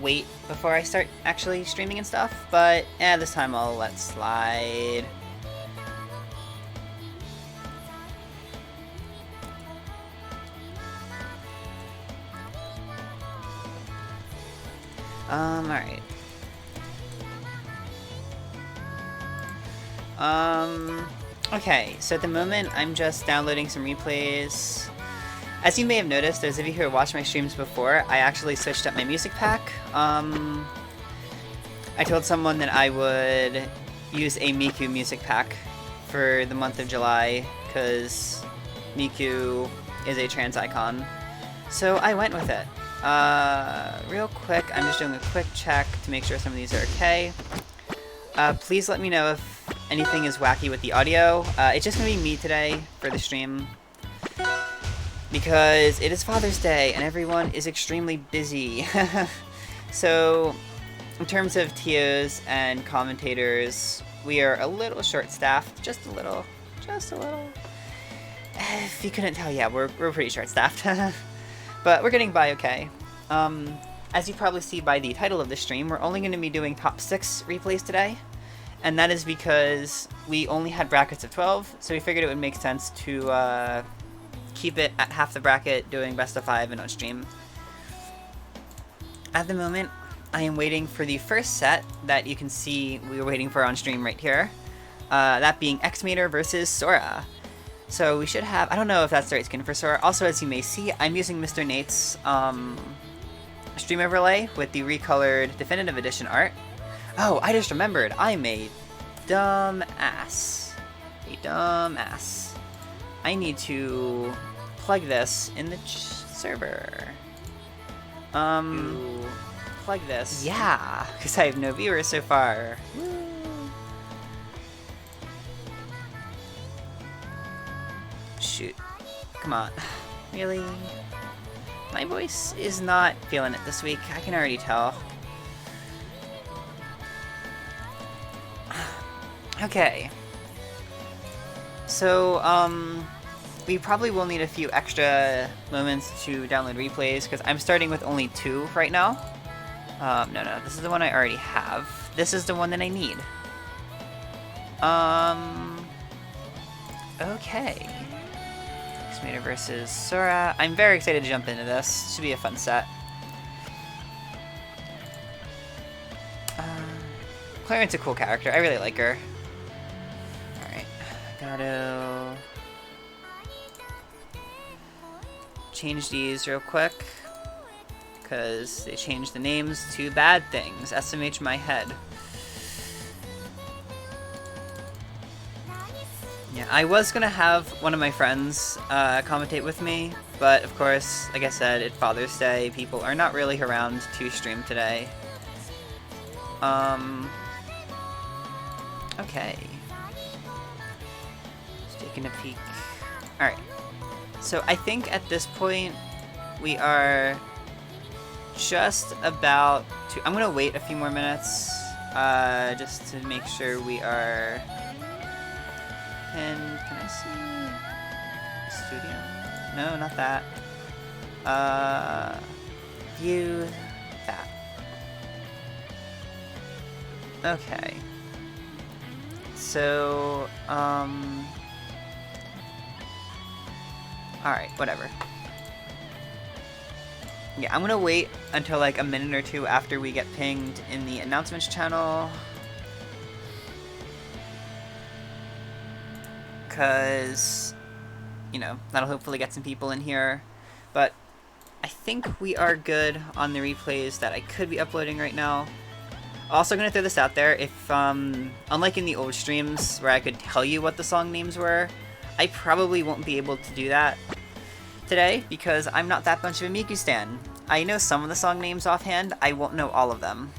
wait before I start actually streaming and stuff, but this time I'll let slide. Alright. Okay, so at the moment I'm just downloading some replays. As you may have noticed, those of you who have watched my streams before, I actually switched up my music pack. I told someone that I would use a Miku music pack for the month of July, because Miku is a trans icon. So I went with it. Real quick, I'm just doing a quick check to make sure some of these are okay. Please let me know if anything is wacky with the audio. It's just gonna be me today for the stream, because it is Father's Day and everyone is extremely busy. So, in terms of TOs and commentators, we are a little short-staffed, just a little. If you couldn't tell, yeah, we're pretty short-staffed. But we're getting by okay. As you probably see by the title of the stream, we're only going to be doing top 6 replays today. And that is because we only had brackets of 12, so we figured it would make sense to keep it at half the bracket, doing best of 5 and on stream. At the moment, I am waiting for the first set that you can see we were waiting for on stream right here. That being X-Mater versus Sora. So we should have, I don't know if that's the right skin for Sora. Also, as you may see, I'm using Mr. Nate's stream overlay with the recolored Definitive Edition art. Oh, I just remembered, I'm a dumb ass. I need to plug this in the server. Plug this. Yeah, because I have no viewers so far. Woo. Shoot. Come on. Really? My voice is not feeling it this week. I can already tell. Okay. So, we probably will need a few extra moments to download replays, because I'm starting with only 2 right now. No, this is the one I already have. This is the one that I need. Okay. X-Mater versus Sora. I'm very excited to jump into this. Should be a fun set. Clarence's a cool character. I really like her. Alright. Gotta change these real quick, because they changed the names to bad things. SMH my head. Yeah, I was gonna have one of my friends commentate with me, but of course, like I said, it's Father's Day. People are not really around to stream today. Okay. Just taking a peek. Alright. So I think at this point, we are just about to... I'm gonna wait a few more minutes, just to make sure we are... And can I see studio? No, not that. View that. Okay. So, alright, whatever. Yeah, I'm gonna wait until like a minute or two after we get pinged in the announcements channel. Because, you know, that'll hopefully get some people in here. But I think we are good on the replays that I could be uploading right now. Also gonna throw this out there, if, unlike in the old streams where I could tell you what the song names were, I probably won't be able to do that today, because I'm not that much of a Miku stan. I know some of the song names offhand, I won't know all of them.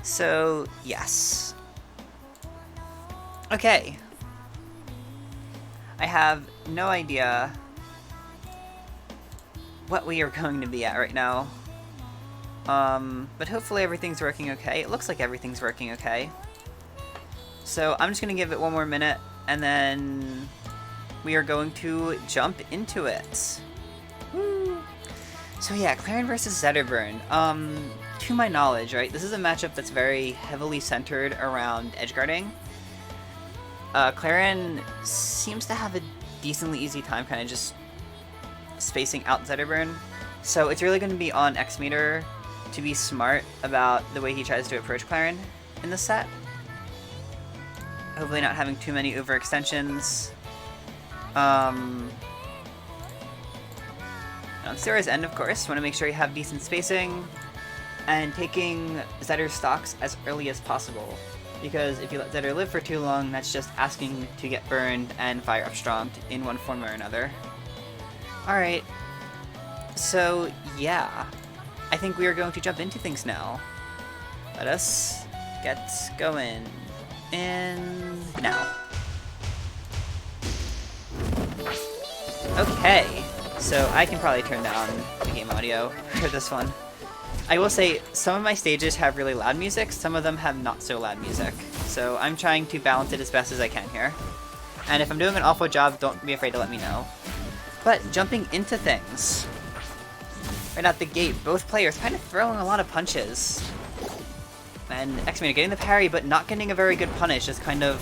So, yes. Okay. I have no idea what we are going to be at right now. But hopefully everything's working okay. It looks like everything's working okay. So I'm just going to give it one more minute, and then we are going to jump into it. Woo! So yeah, Claren versus Zetterburn. To my knowledge, right, this is a matchup that's very heavily centered around edgeguarding. Claren seems to have a decently easy time kind of just spacing out Zetterburn. So it's really going to be on Xmeter to be smart about the way he tries to approach Claren in this set. Hopefully not having too many overextensions. On Sora's end, of course, want to make sure you have decent spacing and taking Zetter stocks as early as possible. Because if you let Zetter live for too long, that's just asking to get burned and fire up strong in one form or another. Alright, so yeah, I think we are going to jump into things now. Let us get going. And now. Okay, so I can probably turn down the game audio for this one. I will say, some of my stages have really loud music, some of them have not so loud music. So I'm trying to balance it as best as I can here. And if I'm doing an awful job, don't be afraid to let me know. But jumping into things. Right out the gate, both players kind of throwing a lot of punches. And Xmeter getting the parry, but not getting a very good punish. Just kind of...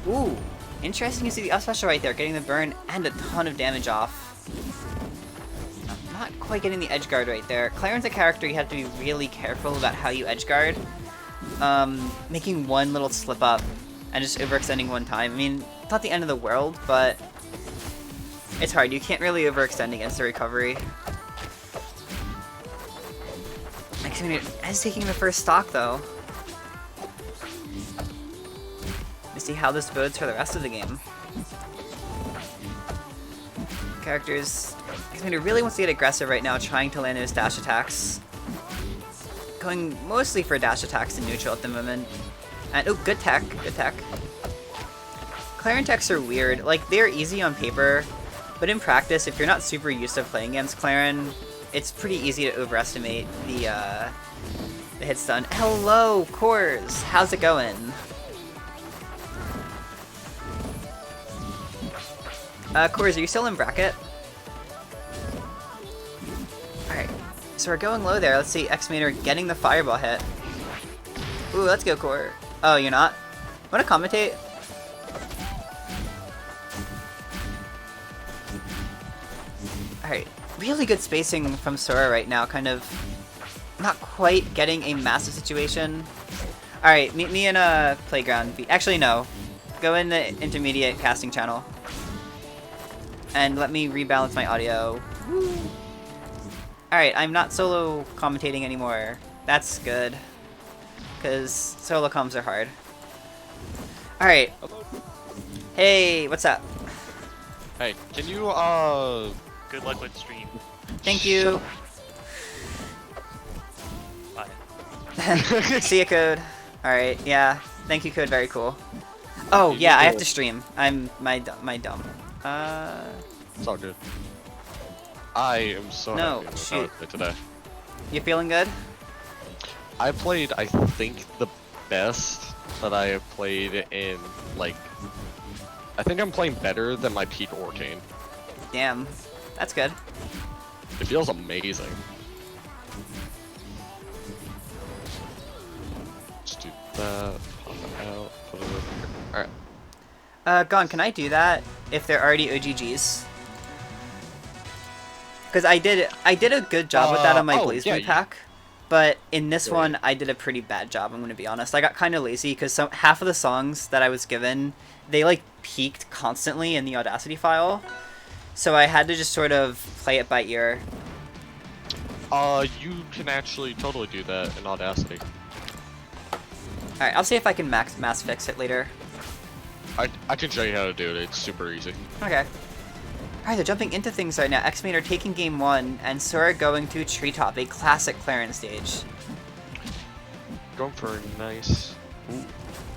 Ooh, interesting to see the up special right there, getting the burn and a ton of damage off. Not quite getting the edge guard right there. Claren's a character you have to be really careful about how you edge guard. Making one little slip up and just overextending one time. I mean, it's not the end of the world, but it's hard. You can't really overextend against the recovery. As taking the first stock, though. Let's see how this bodes for the rest of the game. Characters... Xmeter really wants to get aggressive right now, trying to land those dash attacks. Going mostly for dash attacks in neutral at the moment. And, oh, good tech, good tech. Claren techs are weird. Like, they're easy on paper, but in practice, if you're not super used to playing against Claren, it's pretty easy to overestimate the hit stun. Hello, Kors! How's it going? Kors, are you still in bracket? Alright, so we're going low there. Let's see, Xmeter getting the fireball hit. Ooh, let's go, Core. Oh, you're not? Wanna commentate? Alright, really good spacing from Sora right now, kind of not quite getting a massive situation. Alright, meet me in a playground. Actually, no. Go in the intermediate casting channel. And let me rebalance my audio. Woo. Alright, I'm not solo commentating anymore. That's good. Because solo comms are hard. Alright. Hey, what's up? Hey, can you, Good luck with stream. Thank you. Bye. See ya, Code. Alright, yeah. Thank you, Code. Very cool. Oh, yeah, I have to stream. I'm my dumb. It's all good. I am so No, happy with how I shoot. played today. You feeling good? I played, I think, the best that I have played in, like... I think I'm playing better than my peak Orcane. Damn. That's good. It feels amazing. Let's do that, pop it out, put it over here. Alright. Gon, can I do that if they're already OGGs? Because I did a good job with that on my Blaze Blue pack, but in this one I did a pretty bad job. I'm gonna be honest. I got kind of lazy because half of the songs that I was given, they like peaked constantly in the Audacity file, so I had to just sort of play it by ear. You can actually totally do that in Audacity. All right, I'll see if I can mass fix it later. I can show you how to do it. It's super easy. Okay. Alright, they're jumping into things right now. X-Men are taking game 1, and Sora going to Treetop, a classic Claren stage. Going for a nice... Ooh.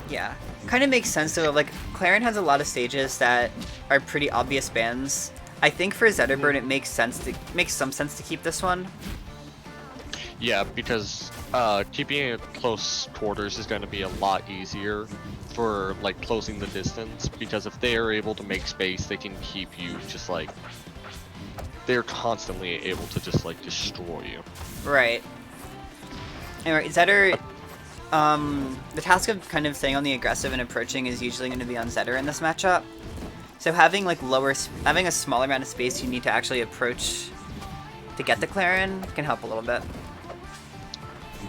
Yeah. Kind of makes sense though, like, Claren has a lot of stages that are pretty obvious bans. I think for Zetterbird it makes some sense to keep this one. Yeah, because keeping it at close quarters is going to be a lot easier for like closing the distance, because if they are able to make space, they can keep you just like they're constantly able to just like destroy you. Right. Anyway, Zetter, the task of kind of staying on the aggressive and approaching is usually going to be on Zetter in this matchup. So having like having a smaller amount of space you need to actually approach to get the Clarin can help a little bit.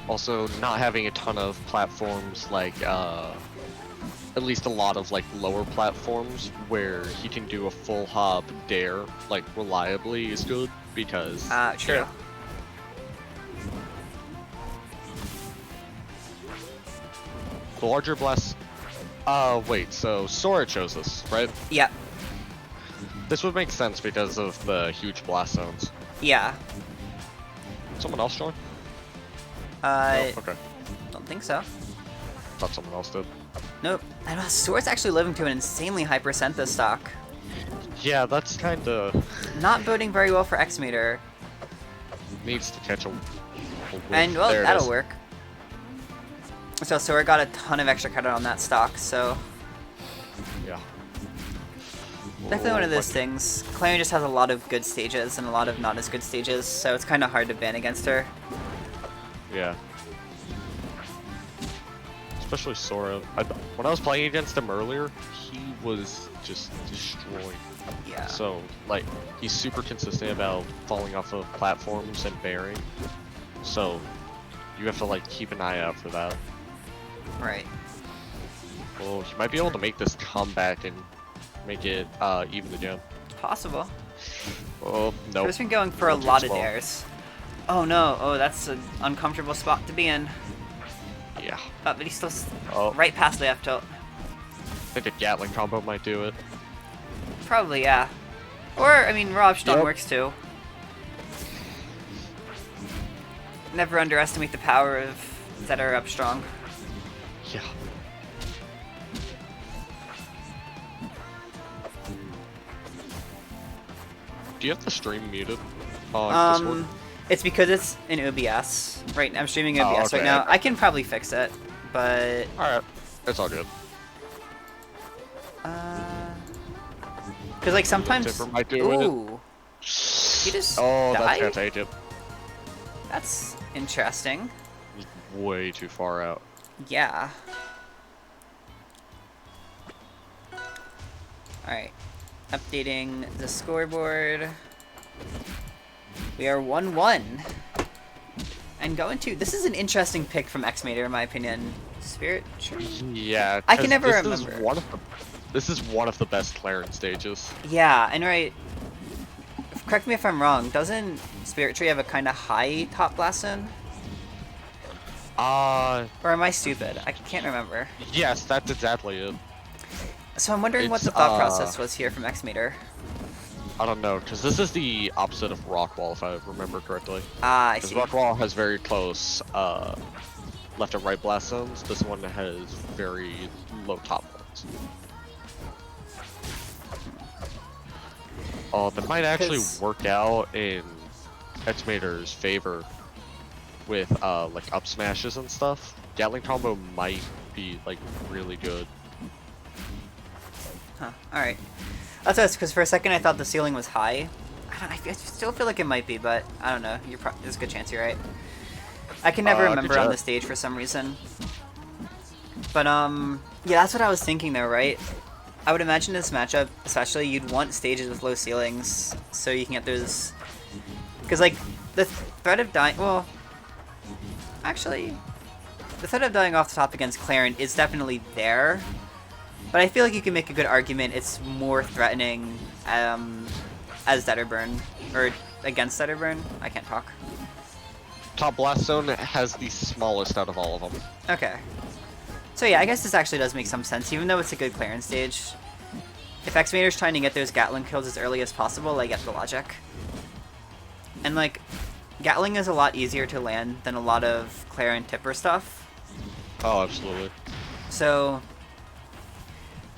Also, not having a ton of platforms, like, at least a lot of, like, lower platforms where he can do a full hop dare, like, reliably is good, because... True. Yeah. The larger blast... wait, so Sora chose this, right? Yeah. This would make sense because of the huge blast zones. Yeah. Someone else join? No, okay. Don't think so. Thought someone else did. Nope. I know, Sora's actually living to an insanely high percent this stock. Yeah, that's kinda... Not boding very well for X-Meter. Needs to catch a... And, well, There it that'll is. work. So Sora got a ton of extra credit on that stock, so... Yeah. Definitely one of those things. Clarion just has a lot of good stages and a lot of not as good stages, so it's kind of hard to ban against her. Yeah. Especially Sora. When I was playing against him earlier, he was just destroyed. Yeah. So, like, he's super consistent about falling off of platforms and bearing. So, you have to, like, keep an eye out for that. Right. Well, he might be able to make this comeback and make it even again. Possible. Oh, no. He's been going for a lot of dares. Oh no, oh that's an uncomfortable spot to be in. Yeah. Oh, but he's still Oh. right past the F tilt. I think a Gatling combo might do it. Probably, yeah. Or, I mean, raw up strong Yep. works too. Never underestimate the power of Zetter up strong. Yeah. Do you have the stream muted on Discord? It's because it's in OBS. Right, I'm streaming OBS right okay. now. I can probably fix it, but... Alright, it's all good. Because, like, sometimes... Tipper might do it. Ooh. He just Oh, that's died? gonna take it. That's interesting. Way too far out. Yeah. Alright. Updating the scoreboard. We are 1-1. And going to... This is an interesting pick from X-Mater, in my opinion. Spirit Tree? Yeah, I can 'cause never this remember. This is one of the best Clarin stages. Yeah, and right... Correct me if I'm wrong. Doesn't Spirit Tree have a kind of high top blast zone? Or am I stupid? I can't remember. Yes, that's exactly it. So I'm wondering what It's, the thought process was here from X-Meter. I don't know, because this is the opposite of Rockwall, if I remember correctly. Ah, I Because see. Rockwall has very close left and right blast zones. This one has very low top ones. Oh, that might actually 'Cause- work out in X-Mater's favor with like up smashes and stuff. Gatling combo might be like really good. Huh, alright. That's us, because for a second I thought the ceiling was high. I still feel like it might be, but I don't know. There's a good chance you're right. I can never good remember on job. the stage for some reason. But, yeah, that's what I was thinking though, right? I would imagine this matchup, especially, you'd want stages with low ceilings, so you can get those... Because, like, the threat of dying... Well, actually, the threat of dying off the top against Clarin is definitely there. But I feel like you can make a good argument it's more threatening as Zetterburn, or against Zetterburn. I can't talk. Top blast zone has the smallest out of all of them. Okay. So yeah, I guess this actually does make some sense, even though it's a good clearance stage. If X-Mater's trying to get those Gatling kills as early as possible, I get the logic. And like, Gatling is a lot easier to land than a lot of Clarin Tipper stuff. Oh, absolutely. So...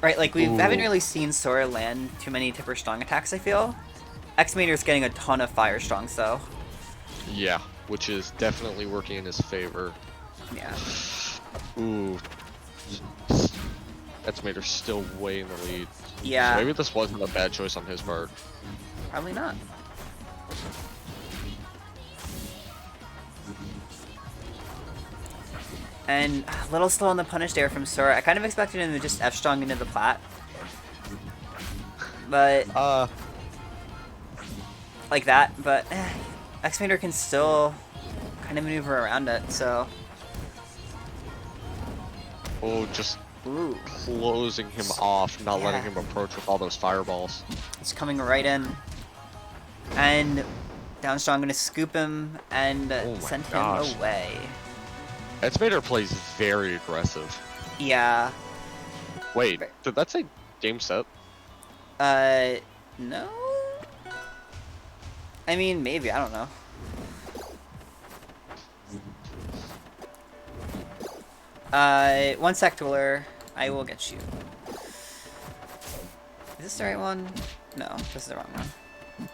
Right, like, we Ooh. haven't really seen Sora land too many Tipper Strong attacks, I feel. X-Mater's getting a ton of Fire Strongs, though. Yeah, which is definitely working in his favor. Yeah. Ooh. X-Mater's still way in the lead. Yeah. So maybe this wasn't a bad choice on his part. Probably not. And a little slow on the punish there from Sora. I kind of expected him to just F-strong into the plat. But, like that. But, X-Mater can still kind of maneuver around it, so... Oh, just Ooh. closing him off, not Yeah. letting him approach with all those fireballs. It's coming right in. And down strong gonna scoop him and Oh my send gosh. him away. X-Mater plays very aggressive. Yeah. Wait, did that say game set? No? I mean, maybe, I don't know. One sec, Dueler. I will get you. Is this the right one? No, this is the wrong one.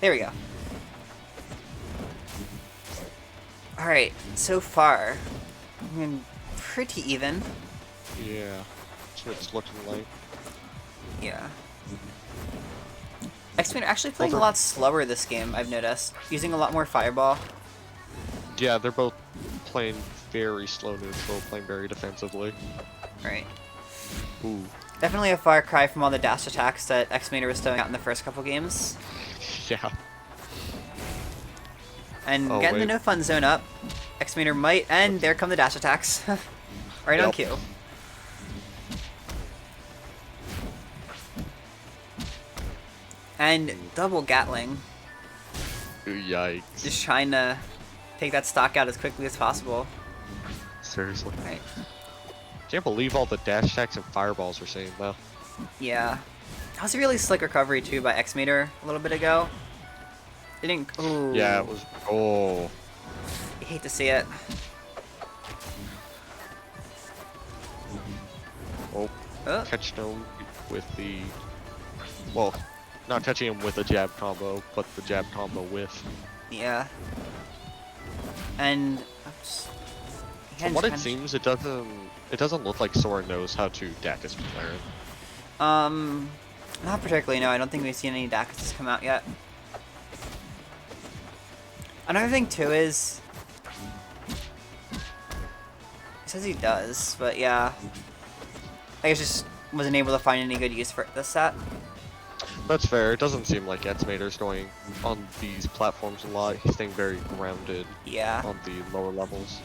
There we go. Alright, so far, I mean, pretty even. Yeah, that's what it's looking like. Yeah. X-Men are actually playing a lot slower this game, I've noticed. Using a lot more fireball. Yeah, they're both playing very slow neutral, playing very defensively. Right. Ooh. Definitely a far cry from all the dash attacks that X-Mater was throwing out in the first couple games. Yeah. And Oh, getting the wait. no fun zone up, X-Mater might, and there come the dash attacks. Right on Yep. cue. And double Gatling, Ooh, yikes. just trying to take that stock out as quickly as possible. Seriously. Right. Can't believe all the dash attacks and fireballs we're seeing though. Yeah. That was a really slick recovery too by X-Mater a little bit ago. It didn't. Ooh. Yeah, it was. Oh. I hate to see it. Oh. Oh. Catching him with the. Well, not catching him with a jab combo, but the jab combo with. Yeah. And oops. From what it seems, it doesn't look like Sora knows how to deck his player. Not particularly. No, I don't think we've seen any Dakuses come out yet. Another thing too is, he says he does, but yeah, I guess just wasn't able to find any good use for this set. That's fair. It doesn't seem like X-Mater's going on these platforms a lot. He's staying very grounded Yeah. on the lower levels.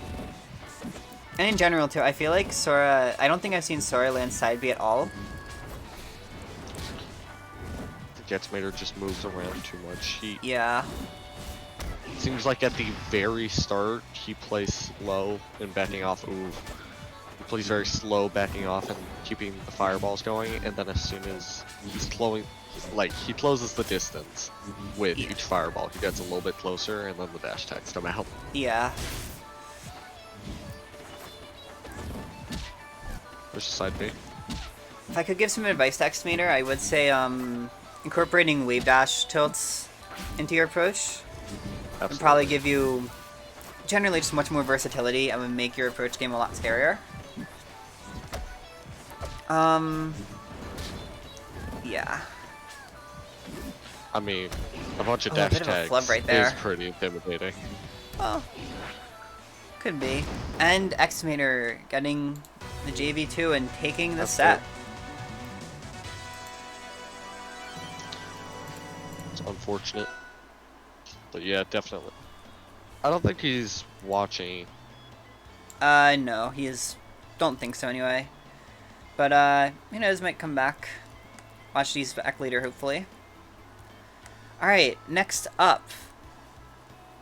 And in general too, I feel like Sora, I don't think I've seen Sora land side B at all. I think X-Mater just moves around too much. He Yeah. seems like at the very start, he plays slow and backing off. Ooh. He plays very slow, backing off and keeping the fireballs going, and then as soon as he's he closes the distance with Yeah. each fireball. He gets a little bit closer, and then the dash attacks come out. Yeah. There's a side B. If I could give some advice to X-Mater, I would say incorporating wave dash tilts into your approach would probably give you generally just much more versatility and would make your approach game a lot scarier. Yeah. I mean, a bunch of Oh, a dash bit of a tags flub right is there. pretty intimidating. Well, could be. And X-Mater getting the JV2 and taking the That's set. good. It's unfortunate. But yeah, definitely. I don't think he's watching. No, he is. Don't think so anyway. But, who knows, might come back. Watch these back later, hopefully. Alright, next up,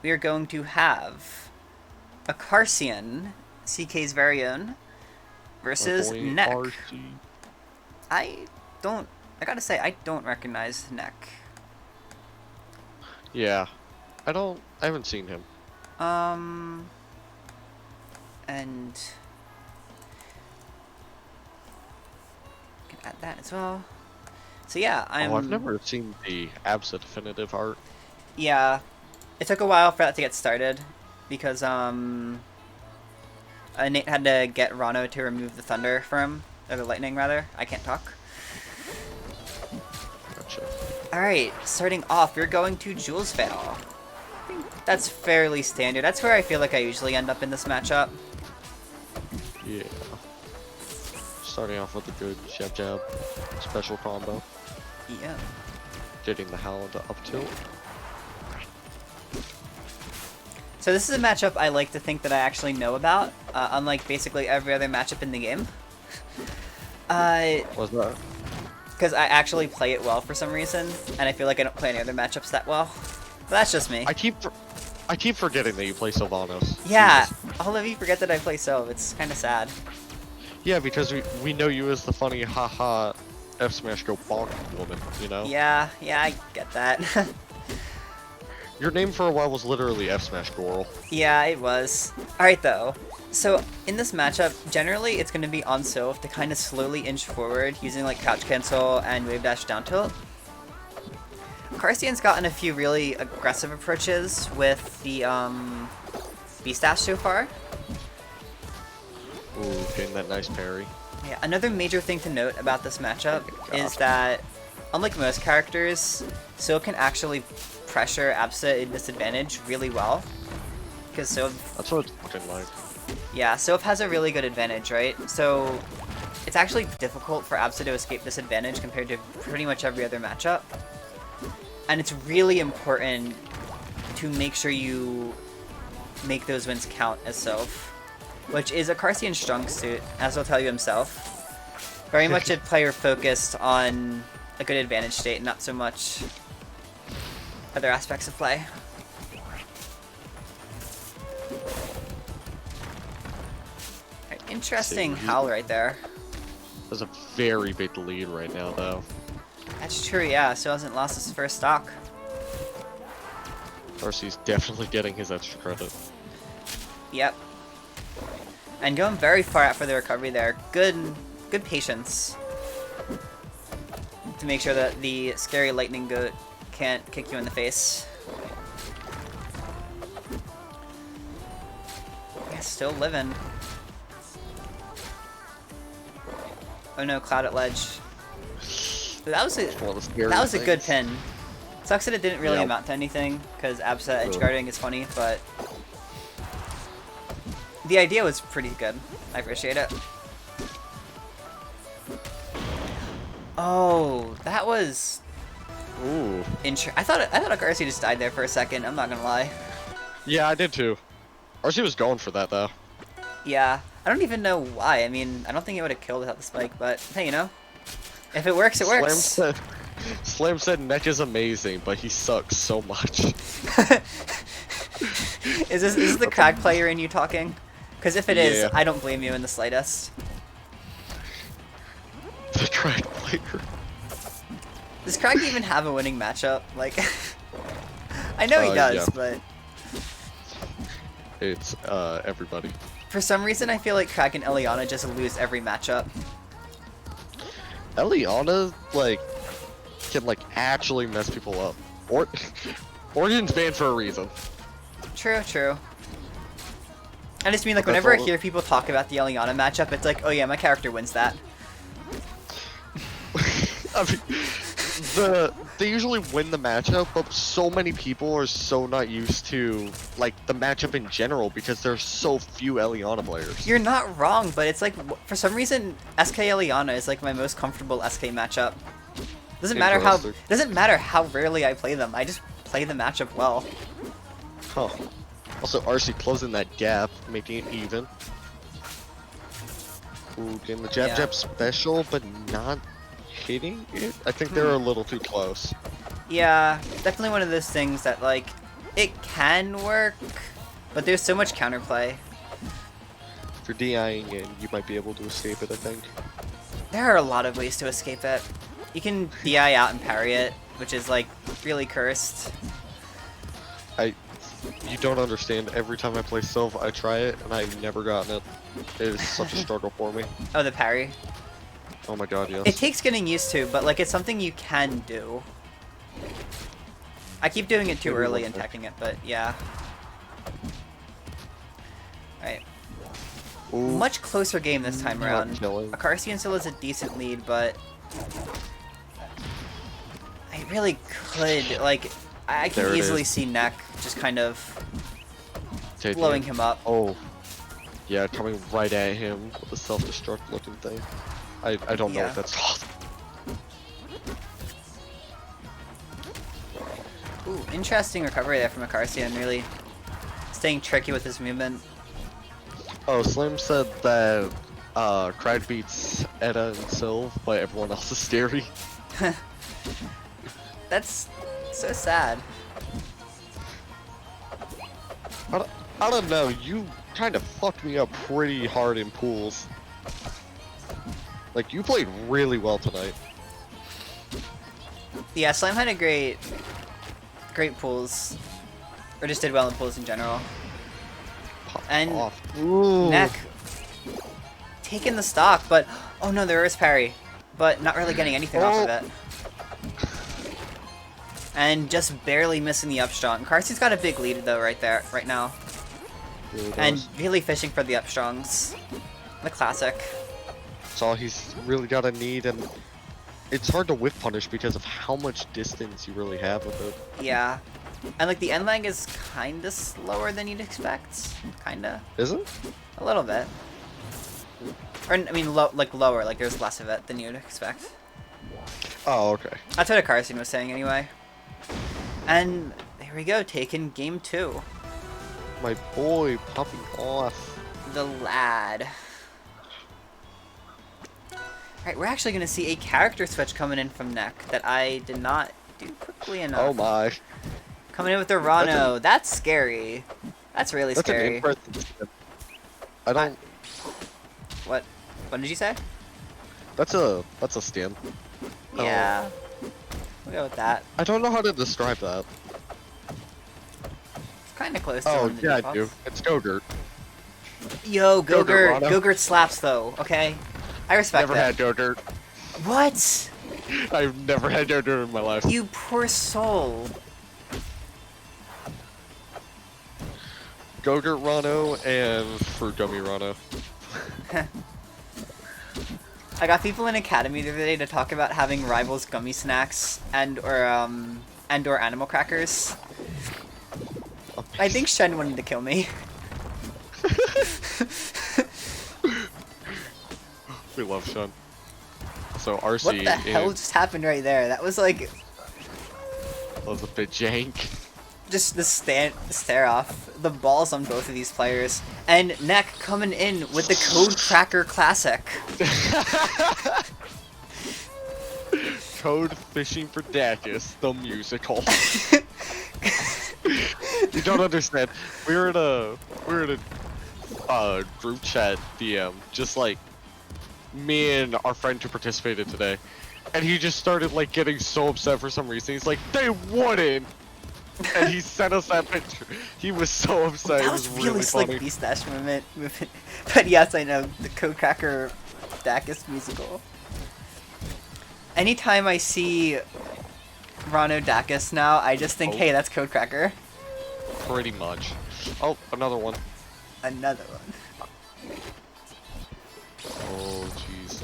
we are going to have Acarcion, CK's very own, versus Boy, Neck. RC. I gotta say, I don't recognize Neck. Yeah. I haven't seen him. And can add that as well. So yeah, I've never seen the Absa definitive art. Yeah, it took a while for that to get started because Nate had to get Rano to remove the thunder for him, or the lightning rather. I can't talk. Gotcha. All right, starting off, we're going to Jules Vale. That's fairly standard. That's where I feel like I usually end up in this matchup. Yeah. Starting off with a good jab jab special combo. Yeah. Getting the Howl into up tilt. So this is a matchup I like to think that I actually know about, unlike basically every other matchup in the game. What's that? Because I actually play it well for some reason, and I feel like I don't play any other matchups that well. But that's just me. I keep forgetting that you play Sylvanos. Yeah, Jesus. all of you forget that I play Sylv. It's kind of sad. Yeah, because we know you as the funny haha F smash go bonk woman, you know? Yeah, I get that. Your name for a while was literally F smash girl. Yeah, it was. Alright though, so in this matchup, generally it's going to be on Sylv to kind of slowly inch forward using like crouch cancel and wave dash down tilt. Acarcion's gotten a few really aggressive approaches with the Beast Dash so far. Ooh, getting that nice parry. Yeah, another major thing to note about this matchup Oh is that, unlike most characters, Sylv can actually pressure Absa in disadvantage really well. Because Sylv... That's what it's looking like. Yeah, Sylv has a really good advantage, right? So, it's actually difficult for Absa to escape this advantage compared to pretty much every other matchup. And it's really important to make sure you make those wins count as Sylv, which is Acarcion's strong suit, as he'll tell you himself. Very much a player focused on a good advantage state, not so much other aspects of play. Right, interesting howl right there. There's a very big lead right now, though. That's true, yeah. Still hasn't lost his first stock. Darcy's definitely getting his extra credit. Yep. And going very far out for the recovery there. Good patience to make sure that the scary lightning goat can't kick you in the face. Yeah, still living. Oh no, cloud at ledge. That was a good pin. Sucks that it didn't really amount to anything, because Absa edge guarding is funny, but the idea was pretty good. I appreciate it. Oh, that was... Ooh. I thought Acarcion just died there for a second, I'm not gonna lie. Yeah, I did too. RC was going for that, though. Yeah, I don't even know why. I mean, I don't think it would have killed without the spike, but hey, you know, if it works, it works. Slam said Mech is amazing, but he sucks so much. Is this the Crag player in you talking? Because if it is, Yeah. I don't blame you in the slightest. The Crag player. Does Crag even have a winning matchup? Like, I know he does, yeah. but It's everybody. for some reason I feel like Crag and Eliana just lose every matchup. Eliana, like, can, like, actually mess people up. Origin's banned for a reason. True, true. I just mean, like, whenever I all- hear people talk about the Eliana matchup, it's like, oh yeah, my character wins that. I mean, they usually win the matchup, but so many people are so not used to, like, the matchup in general because there's so few Eliana players. You're not wrong, but it's like, for some reason, SK Eliana is like my most comfortable SK matchup. Doesn't matter how rarely I play them. I just play the matchup well. Huh. Also, RC closing that gap, making it even. Ooh, getting the jab Yeah. jab special, but not hitting it? I think they're a little too close. Yeah, definitely one of those things that, like, it can work, but there's so much counterplay. If you're DIing in, you might be able to escape it, I think. There are a lot of ways to escape it. You can DI out and parry it, which is, like, really cursed. You don't understand. Every time I play Sylv, I try it, and I've never gotten it. It is such a struggle for me. Oh, the parry. Oh my god, yes. It takes getting used to, but, like, it's something you can do. I keep doing it too Maybe early one and sec. teching it, but yeah. Alright. Ooh, Much closer game this time not around. killing. Acarcion still has a decent lead, but I really could, like, I can There it easily is. see Neck just kind of Taking blowing it. him up. Oh. Yeah, coming right at him with the self-destruct looking thing. I don't know Yeah. what that's called. Ooh, interesting recovery there from Acarcion, really staying tricky with his movement. Oh, Slim said that Cried beats Edda and Sylv, but everyone else is scary. That's so sad. I don't know, you kind of fucked me up pretty hard in pools. Like, you played really well tonight. Yeah, Slime had a great pools, or just did well in pools in general. Pop And off. Ooh. Neck taking the stock, but oh no, there is parry, but not really getting anything off of it. And just barely missing the upstrong. Carcy's got a big lead though right now. Really And does. really fishing for the upstrongs. The classic. That's all he's really got to need, and it's hard to whiff punish because of how much distance you really have with it. Yeah. And like the end lag is kinda slower than you'd expect. Kinda. Is it? A little bit. Or, I mean, lower, like there's less of it than you'd expect. Oh, okay. That's what Acarcion was saying anyway. And there we go, taking game 2. My boy popping off. The lad. Alright, we're actually going to see a character switch coming in from Neck that I did not do quickly enough. Oh my. Coming in with the Rano. That's scary. That's really That's an scary. impressive step. I don't. What? What did you say? That's a stim. Oh. Yeah. We'll go with that. I don't know how to describe that. It's kind of close to Oh one of the yeah, I defaults. do. It's Gogurt. Yo, Gogurt, Gogurt. Rano. Gogurt slaps though, okay? I respect Never that. had Gogurt. What? I've never had Gogurt in my life. You poor soul. Gogurt Rano and Fruit Gummy Rano. I got people in Academy the other day to talk about having rivals gummy snacks and or animal crackers. I think Shen wanted to kill me. We love Shun. So RC What the hell just happened right there? That was like was a bit jank. just the stare off. The balls on both of these players. And Neck coming in with the Code Cracker Classic. Code Fishing for Dacus, the musical. You don't understand. We were in a group chat DM, just like me and our friend who participated today, and he just started like getting so upset for some reason. He's like, "They wouldn't," and he sent us that picture. He was so upset. That It was was really slick funny. Beast Dash movement. But yes, I know the Code Cracker Dacus musical. Anytime I see Rano Dacus now, I just think, Oh. hey, that's Code Cracker. Pretty much. Oh, another one. Another one. Oh, jeez.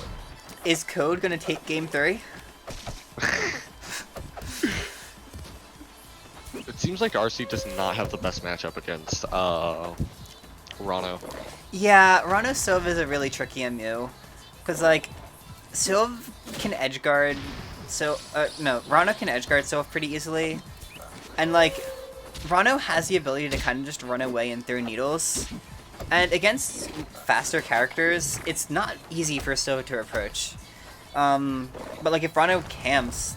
Is Code gonna take game 3? It seems like RC does not have the best matchup against Rano. Yeah, Rano Sylv is a really tricky MU. Because, like, Sylv can edgeguard, Rano can edgeguard Sylv pretty easily. And, like, Rano has the ability to kind of just run away and throw needles. And against faster characters, it's not easy for Sylv to approach. But, like, if Rano camps,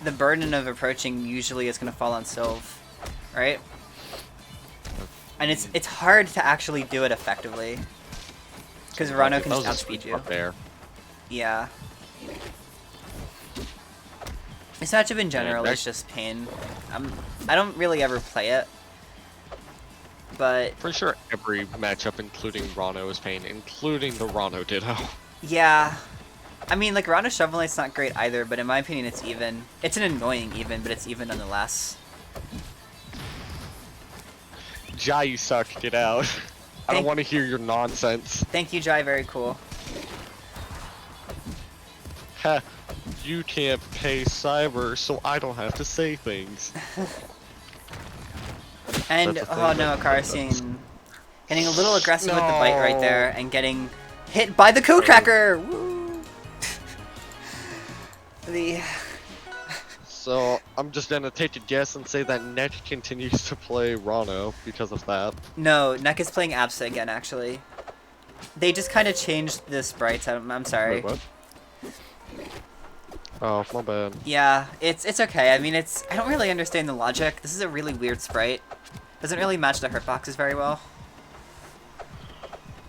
the burden of approaching usually is going to fall on Sylv, right? And it's hard to actually do it effectively. Because Rano can just outspeed you. There. Yeah. This matchup in general Yeah, is just pain. I don't really ever play it. But, Pretty sure every matchup, including Rano, is pain, including the Rano Ditto. yeah. I mean, like, Rano Shovel Knight's not great either, but in my opinion, it's even. It's an annoying even, but it's even nonetheless. Jai, you suck. Get out. I don't Thank- want to hear your nonsense. Thank you, Jai. Very cool. Heh. you can't pay cyber, so I don't have to say things. And That's a oh thing no, that- Acarcion getting a little aggressive with the bite right there and getting hit by the code cracker. Woo! the So I'm just gonna take a guess and say that Neck continues to play Rano because of that. No, Neck is playing Absa again. Actually, they just kind of changed the sprites. I'm sorry. Wait, what? Oh, my bad. Yeah, it's okay. I mean, I don't really understand the logic. This is a really weird sprite. Doesn't really match the hurt boxes very well.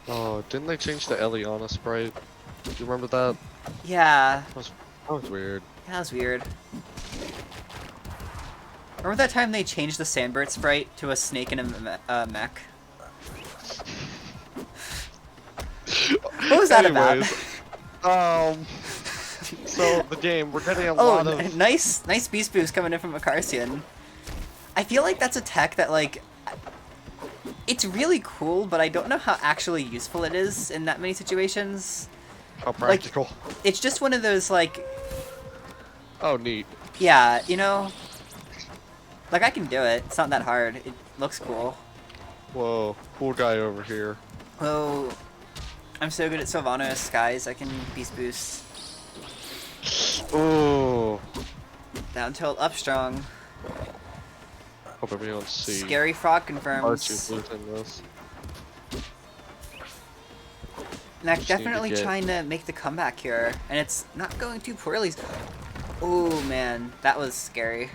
Oh, didn't they change the Eliana sprite? Do you remember that? Yeah, That was weird. that was weird. Remember that time they changed the Sandbird sprite to a snake and a mech? What was that Anyways, about? So the game, we're getting a Oh, lot of. nice beast boost coming in from Acarcion. I feel like that's a tech that, like, it's really cool, but I don't know how actually useful it is in that many situations. How practical. It's just one of those, like, Oh, neat. yeah, you know, like, I can do it. It's not that hard. It looks cool. Whoa, cool guy over here. Oh, I'm so good at Sylvanas, guys. I can beast boost. Oh, Down tilt, up strong. hope everyone see. Scary frog Archie's confirms. losing this. Neck Just need to definitely get- trying to make the comeback here, and it's not going too poorly. Oh man, that was scary.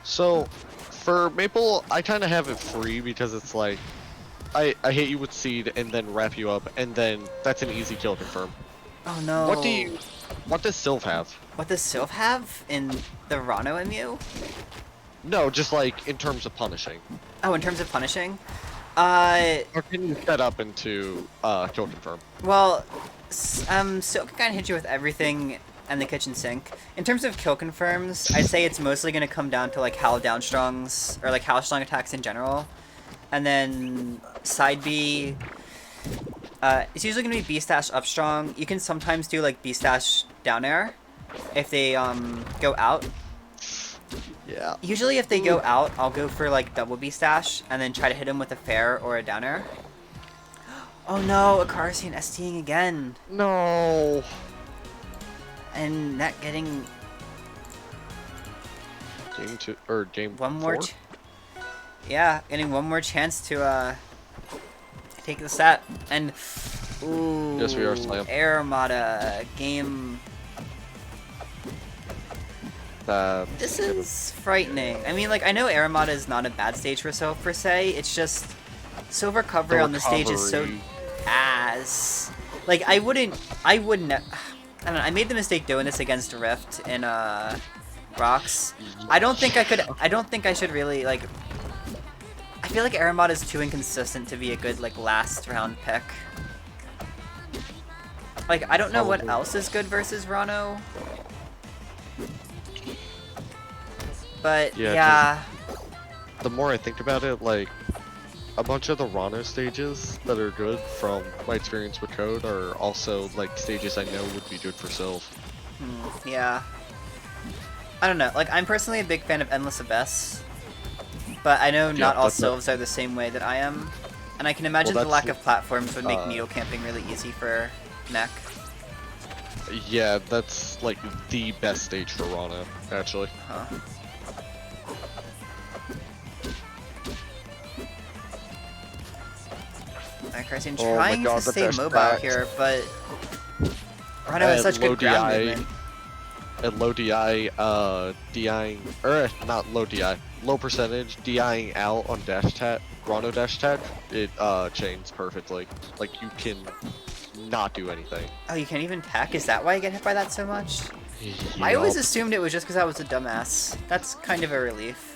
So, for Maple, I kind of have it free because it's like, I hit you with seed and then wrap you up, and then that's an easy kill confirm. Oh no. What does Sylph have? What does Sylph have in the Rano MU? No, just like in terms of punishing. Oh, in terms of punishing? Or can you set up into kill confirm? Well, Silk can kind of hit you with everything and the kitchen sink. In terms of kill confirms, I'd say it's mostly going to come down to like Hal downstrongs, or like Hal strong attacks in general. And then side B, it's usually going to be B stash up strong. You can sometimes do like B stash down air if they go out. Yeah. Usually if they go out, I'll go for like double B stash and then try to hit him with a fair or a down air. Oh no, Acarcion STing again. No. And not getting Game 2 or game one more 4? yeah, getting one more chance to take the set. And ooh, Yes, we are slam. Air Armada game. This is frightening. I mean, like, I know Air Armada is not a bad stage for Sylph per se. It's just Sylph recovery on the stage is so ass. Like, I wouldn't. I don't know. I made the mistake doing this against Rift in Rocks. I don't think I could. I don't think I should really like. I feel like Air Armada is too inconsistent to be a good like last round pick. Like, I don't know what else is good versus Rano. But yeah. The more I think about it, like, a bunch of the Rano stages that are good from my experience with Code are also, like, stages I know would be good for Sylph. Yeah. I don't know. Like, I'm personally a big fan of Endless Abyss. But I know not all Sylphs are the same way that I am. And I can imagine the lack of platforms would make needle camping really easy for Neck. Yeah, that's, like, the best stage for Rano, actually. Huh. Acarcion trying to stay mobile here, but Rano has such good ground movement. At low DI, DIing, or not low DI, low percentage, DIing out on dash attack, Rano dash attack, it chains perfectly. Like, you can not do anything. Oh, you can't even tech? Is that why I get hit by that so much? Yup. I always assumed it was just because I was a dumbass. That's kind of a relief.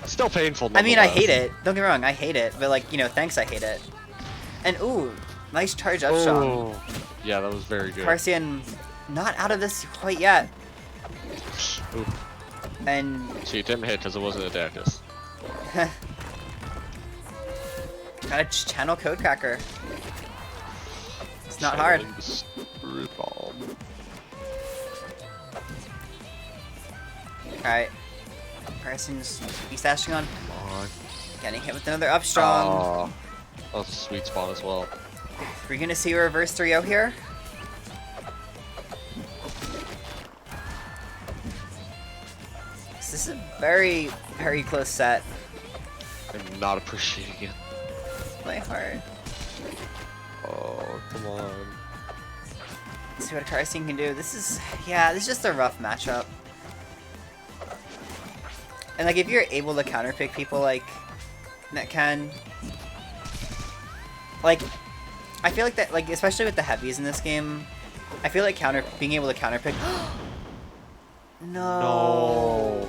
Still painful. I mean, I hate it. Don't get me wrong, I hate it. But, like, you know, thanks, I hate it. And, ooh, nice charge up strong. Yeah, that was very good. Acarcion not out of this quite yet. Ooh. And... See, it didn't hit because it wasn't a Dacus. Gotta channel Code Cracker. It's not hard. Spirit Ball. Alright. Acarcion's beast dashing on. Come on. Getting hit with another up strong. Oh, that was a sweet spot as well. We're gonna see a reverse 3-0 here. This is a very, very close set. I'm not appreciating it. My heart. Oh, come on. Let's see what Acarcion can do. This is just a rough matchup. And like, if you're able to counterpick people like that can, like, I feel like that, like, especially with the heavies in this game, I feel like being able to counterpick. No.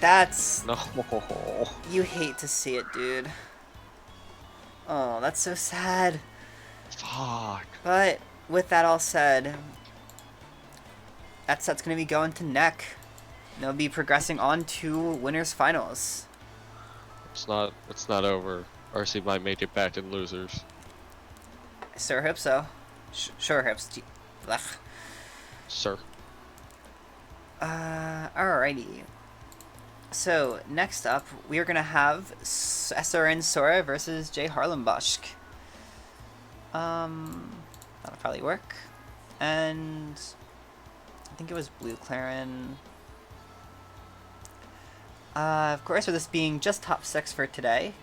That's. No. You hate to see it, dude. Oh, that's so sad. Fuck. But with that all said, that set's gonna be going to neck. They'll be progressing on to winners finals. It's not over. RC might make it back in losers. Sure hope so. Sure hopes. Sir. Alrighty. So next up, we are gonna have SRN Sora versus Jharlembuschk. That'll probably work. And I think it was Blue Clarin. Of course, with this being just top 6 for today,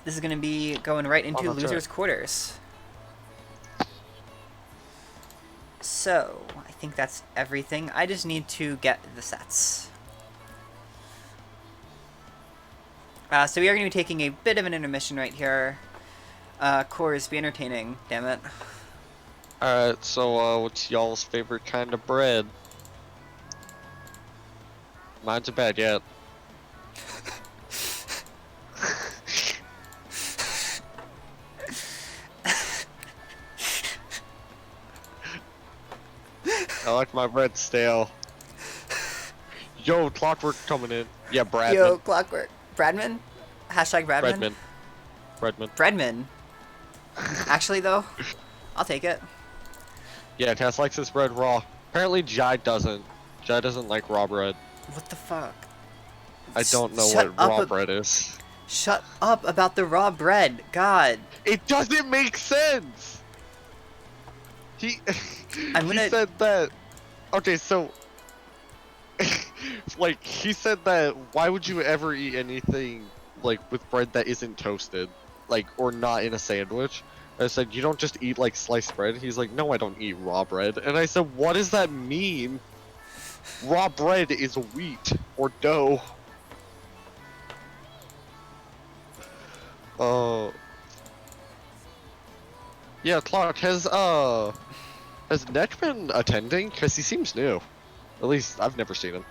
this is gonna be going right into losers' quarters. So I think that's everything. I just need to get the sets. So we are going to be taking a bit of an intermission right here. Cores, be entertaining, damn it. Alright, so what's y'all's favorite kind of bread? Mine's a baguette. I like my bread stale. Yo, Clockwork coming in. Yeah, Bradman. Yo, Clockwork. Bradman? Hashtag Bradman? Bradman. Actually, though, I'll take it. Yeah, Tess likes his bread raw. Apparently, Jai doesn't. Jai doesn't like raw bread. What the fuck? I don't know what raw bread is. Shut up about the raw bread. God. It doesn't make sense! He said that. Okay, so like he said that why would you ever eat anything like with bread that isn't toasted, like, or not in a sandwich? I said, you don't just eat like sliced bread. He's like, no, I don't eat raw bread. And I said, what does that mean? Raw bread is wheat or dough. Yeah, Clark, has Nick been attending? Because he seems new. At least, I've never seen him.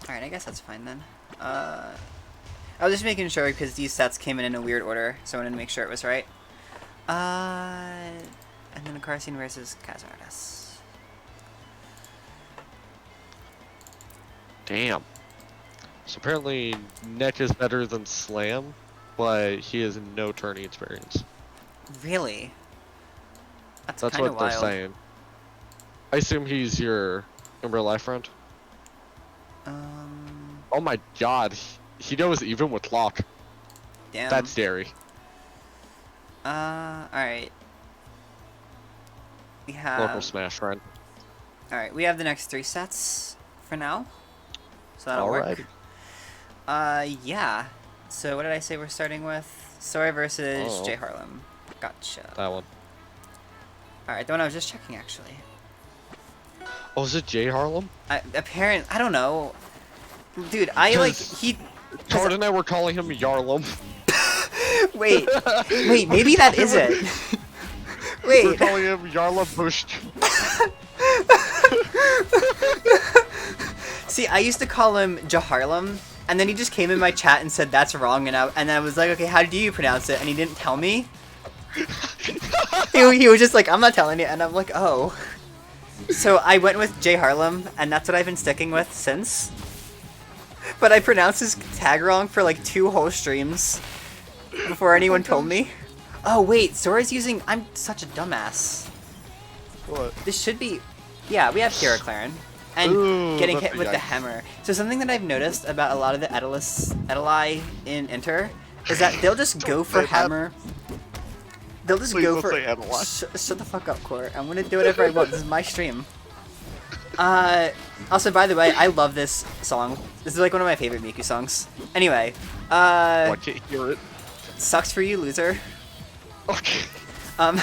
Alright, I guess that's fine then. I was just making sure because these sets came in a weird order, so I wanted to make sure it was right. And then Acarcion versus Caseratis. Damn. So apparently, Nick is better than Slam, but he has no tourney experience. Really? That's what wild. they're saying. I assume he's your in real life friend? Oh my god, he knows even with Locke. Damn. That's scary. Alright. We have... Local Smash friend. Alright, we have the next 3 sets for now. So that'll work. Yeah. So what did I say we're starting with? Sora versus Jharlem. Gotcha. That one. Alright, the one I was just checking, actually. Oh, is it Jharlem? I don't know. Dude, Todd and I were calling him Yarlem. Wait, maybe that is it. Wait. We're calling him Jharlembuschk. See, I used to call him Jharlem, and then he just came in my chat and said that's wrong, and I was like, okay, how do you pronounce it? And he didn't tell me. he was just like, I'm not telling you, and I'm like, oh. So I went with Jharlem, and that's what I've been sticking with since. But I pronounced his tag wrong for like 2 whole streams before anyone told me. Oh wait, Sora's using... I'm such a dumbass. What? This should be... Yeah, we have Kira Claren. And Ooh, getting that's hit with the yikes. hammer. So something that I've noticed about a lot of the Edeli in Inter is that they'll just go for say that. hammer. They'll just Please go don't for... say Edeli. Shut the fuck up, Court. I'm gonna do whatever I want. This is my stream. Also, by the way, I love this song. This is like one of my favorite Miku songs. Anyway, I can't hear it. sucks for you, loser. Okay. I'm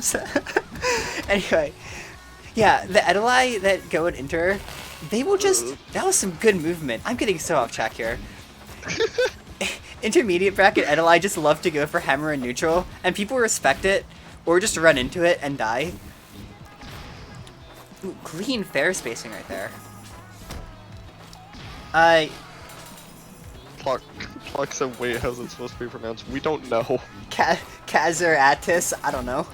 so anyway, yeah, the Edeli that go and enter, they will just... That was some good movement. I'm getting so off track here. Intermediate bracket Edeli just love to go for hammer and neutral, and people respect it, or just run into it and die. Ooh, clean fair spacing right there. Pluck said, wait, how's it supposed to be pronounced? We don't know. Caseratis, I don't know.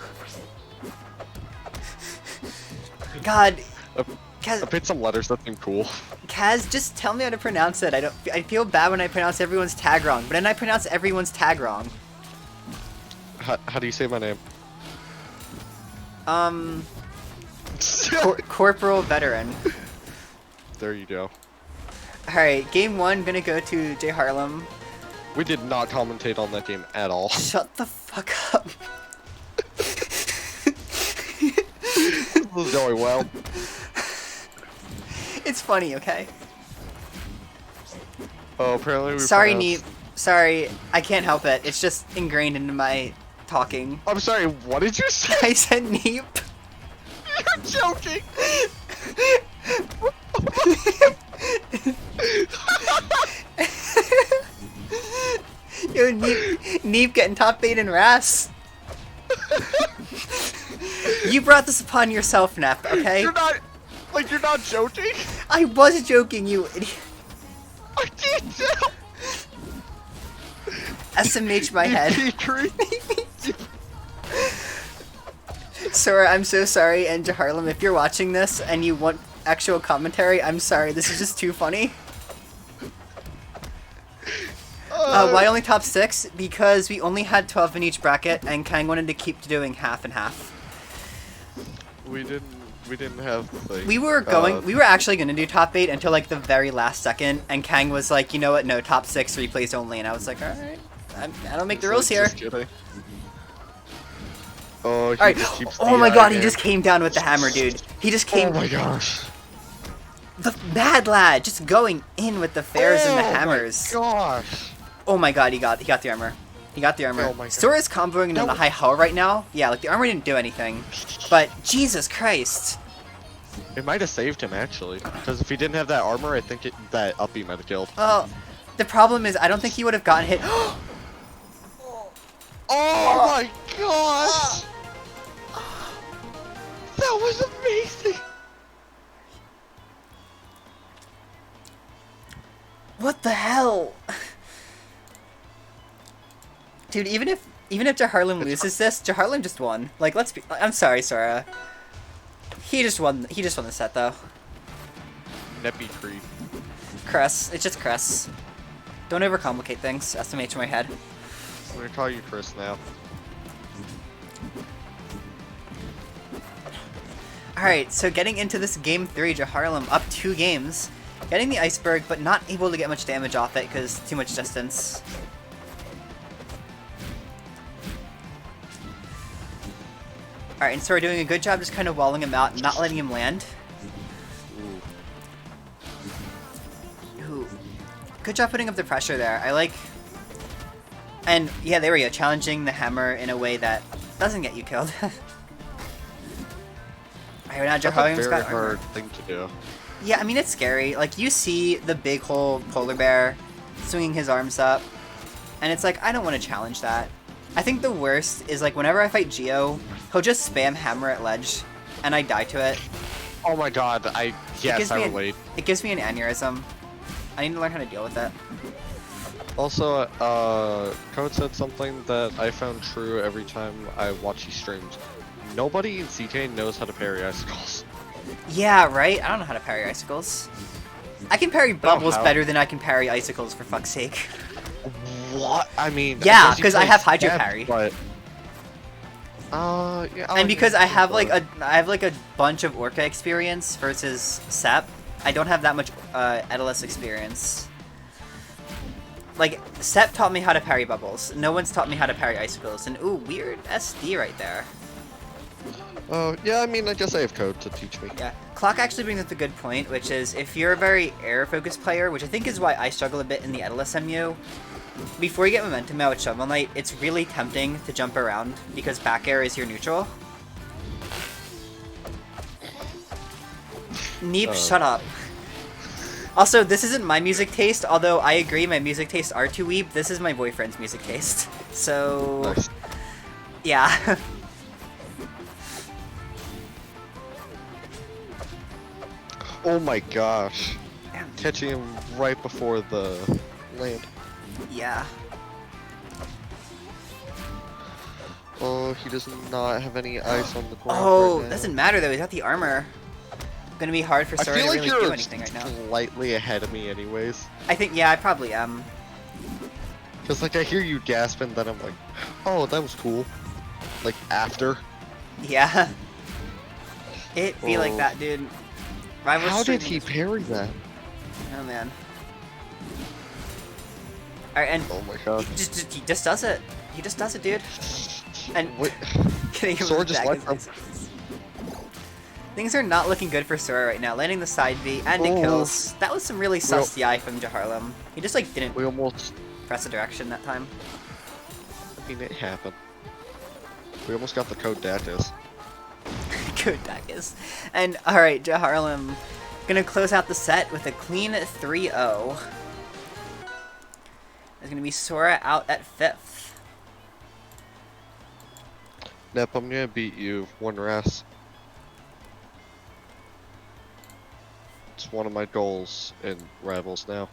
God, I picked some letters that seem cool. Kaz, just tell me how to pronounce it. I feel bad when I pronounce everyone's tag wrong, but then I pronounce everyone's tag wrong. How do you say my name? Corporal Veteran. There you go. Alright, game 1 gonna go to J Harlem. We did not commentate on that game at all. Shut the fuck up. This is going well. It's funny, okay? Oh, apparently we Sorry, pronounced- Neep. Sorry, I can't help it. It's just ingrained into my talking. I'm sorry, what did you say? I said Neep. You're joking! Yo, Neep getting top 8 in RAS. You brought this upon yourself, Nep, okay? You're not joking? I was joking, you idiot. I can't tell! SMH my head. Petrie. Sora, I'm so sorry, and Jharlem, if you're watching this and you want actual commentary, I'm sorry, this is just too funny. Why only top 6? Because we only had 12 in each bracket, and Kang wanted to keep doing half and half. We didn't have like We were actually gonna do top 8 until like the very last second, and Kang was like, you know what, no, top 6 replays only, and I was like, alright, I don't make the rules here. Just kidding. Oh, he Alright, just keeps oh my DIing god, he it. just came down with the hammer, dude. He just came, Oh my gosh. the bad lad, just going in with the fairs and the Oh my hammers. gosh. Oh my god, he got the armor. He got the armor. Oh my god. Sora's comboing on the high hull right now. Yeah, like the armor didn't do anything. But Jesus Christ. It might have saved him actually, because if he didn't have that armor, I think that uppy might have killed. Well, the problem is I don't think he would have gotten hit. Oh my gosh! That was amazing! What the hell? Dude, even if Jharlem loses this, Jharlem just won. Like, let's be. I'm sorry, Sora. He just won. He just won the set though. Neppy Creep. Cress. It's just Cress. Don't overcomplicate things. SMH in my head. I'm gonna call you Chris now. Alright, so getting into this game 3, Jharlem up 2 games. Getting the iceberg, but not able to get much damage off it because too much distance. Alright, and so we're doing a good job just kind of walling him out and not letting him land. Ooh. Good job putting up the pressure there. I like... And yeah, there we go. Challenging the hammer in a way that doesn't get you killed. Alright, now That's a Jharlem's very got armor. hard thing to do. Yeah, I mean, it's scary. Like, you see the big hole polar bear swinging his arms up, and it's like, I don't want to challenge that. I think the worst is, like, whenever I fight Geo, he'll just spam hammer at ledge, and I die to it. Oh my god, yes, I relate. It gives me an aneurysm. I need to learn how to deal with that. Also, Code said something that I found true every time I watch his streams. Nobody in CK knows how to parry icicles. Yeah, right? I don't know how to parry icicles. I can parry bubbles how. better than I can parry icicles, for fuck's sake. What? I mean, Yeah, guess you 'cause I play have Hydro Seb, Parry. But yeah, And because I have like a. I have like a bunch of Orca experience versus Sep, I don't have that much Edelus experience. Like, Sep taught me how to parry bubbles. No one's taught me how to parry icicles. And ooh, weird SD right there. Oh, yeah, I mean, I guess I have code to teach me. Yeah. Clock actually brings up a good point, which is if you're a very air-focused player, which I think is why I struggle a bit in the Edelus MU, before you get momentum out with Shovel Knight, it's really tempting to jump around because back air is your neutral. Neep, shut up. Also, this isn't my music taste, although I agree my music tastes are too weeb. This is my boyfriend's music taste. So, Nice. yeah. Oh my gosh. Damn. Catching him right before the land. Yeah. Oh, he does not have any ice on the ground. Oh, right now. doesn't matter though, he's got the armor. Gonna be hard for I Sora feel to like really you're do anything right now. slightly ahead of me, anyways. I think, yeah, I probably am. Cause like I hear you gasp and then I'm like, oh, that was cool. Like after. Yeah. It be like Oh. that, dude. Rival How did streaming he is- parry that? Oh man. Alright, and Oh my god. he just does it. He just does it, dude. And What? getting him Sora with the just daggers left him. is- Things are not looking good for Sora right now. Landing the side B and it Oh. kills. That was some really sus DI from Jharlem. He just like didn't We almost. press the direction that time. I mean, it happened. We almost got the code Datus. Good daggers. And alright, Jharlem gonna close out the set with a clean 3-0. There's gonna be Sora out at 5th. Nep, I'm gonna beat you one rest. It's one of my goals in Rivals now.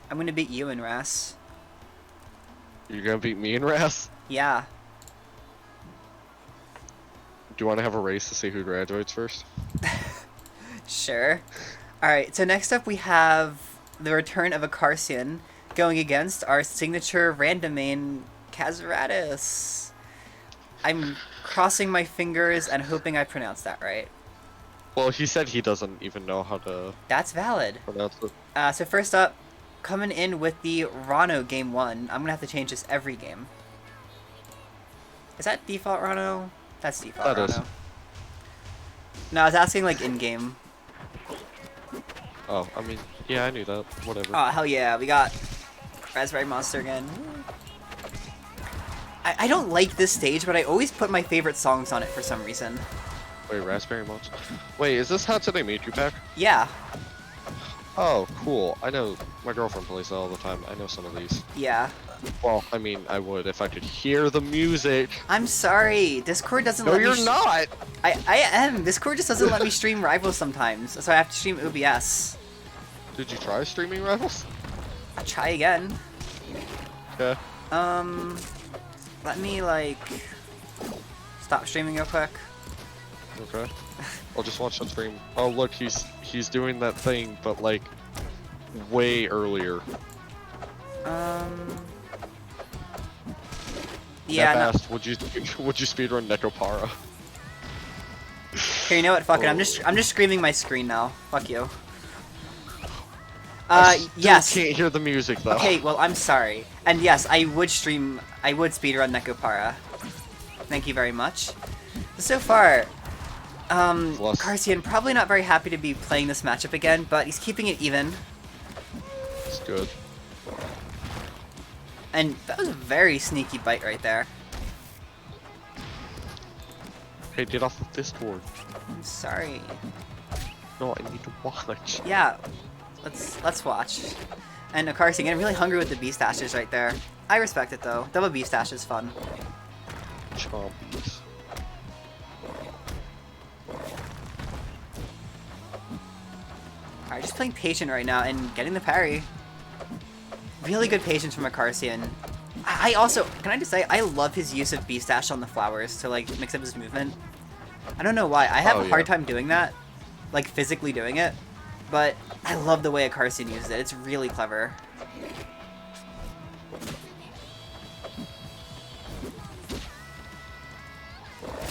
I'm gonna beat you in Ras. You're gonna beat me in Ras? Yeah. Do you want to have a race to see who graduates first? Sure. Alright, so next up we have the return of Acarcion going against our signature random main, Caseratis. I'm crossing my fingers and hoping I pronounced that right. Well, he said he doesn't even know how to That's valid. pronounce it. So first up, coming in with the Rano game 1. I'm gonna have to change this every game. Is that default Rano? That's default That is. Rano. No, I was asking like in-game. Oh, I mean, yeah, I knew that. Whatever. Oh, hell yeah, we got Raspberry Monster again. I don't like this stage, but I always put my favorite songs on it for some reason. Wait, Raspberry Monster? Wait, is this Hatsune Miku pack? Yeah, Oh, cool. I know my girlfriend plays that all the time. I know some of these. yeah. Well, I mean, I would if I could hear the music. I'm sorry, Discord doesn't No, let you're me not! I am. Discord just doesn't let me stream Rivals sometimes, so I have to stream OBS. Did you try streaming Rivals? I'll try again. Yeah. Let me, like, stop streaming real quick. Okay. I'll just watch the stream. Oh, look, he's doing that thing, but like way earlier. Yeah, no. Asked, would you speedrun Nekopara? Here, you know what? Fuck it. I'm just screaming my screen now. Fuck you. I still Yes. can't hear the music though. Okay, well, I'm sorry. And yes, I would speedrun Nekopara. Thank you very much. So far, Plus. Acarcion probably not very happy to be playing this matchup again, but he's keeping it even. It's good. And that was a very sneaky bite right there. Hey, get off of Discord. I'm sorry. No, I need to watch. Yeah, let's watch. And Acarcion getting really hungry with the beast ashes right there. I respect it though. Double beast ash is fun. Chompies. Alright, just playing patient right now and getting the parry. Really good patience from Acarcion. I also, can I just say, I love his use of Beast Dash on the flowers to like mix up his movement. I don't know why, I have Oh, a hard yeah. time doing that. like physically doing it, but I love the way Acarcion used it. It's really clever.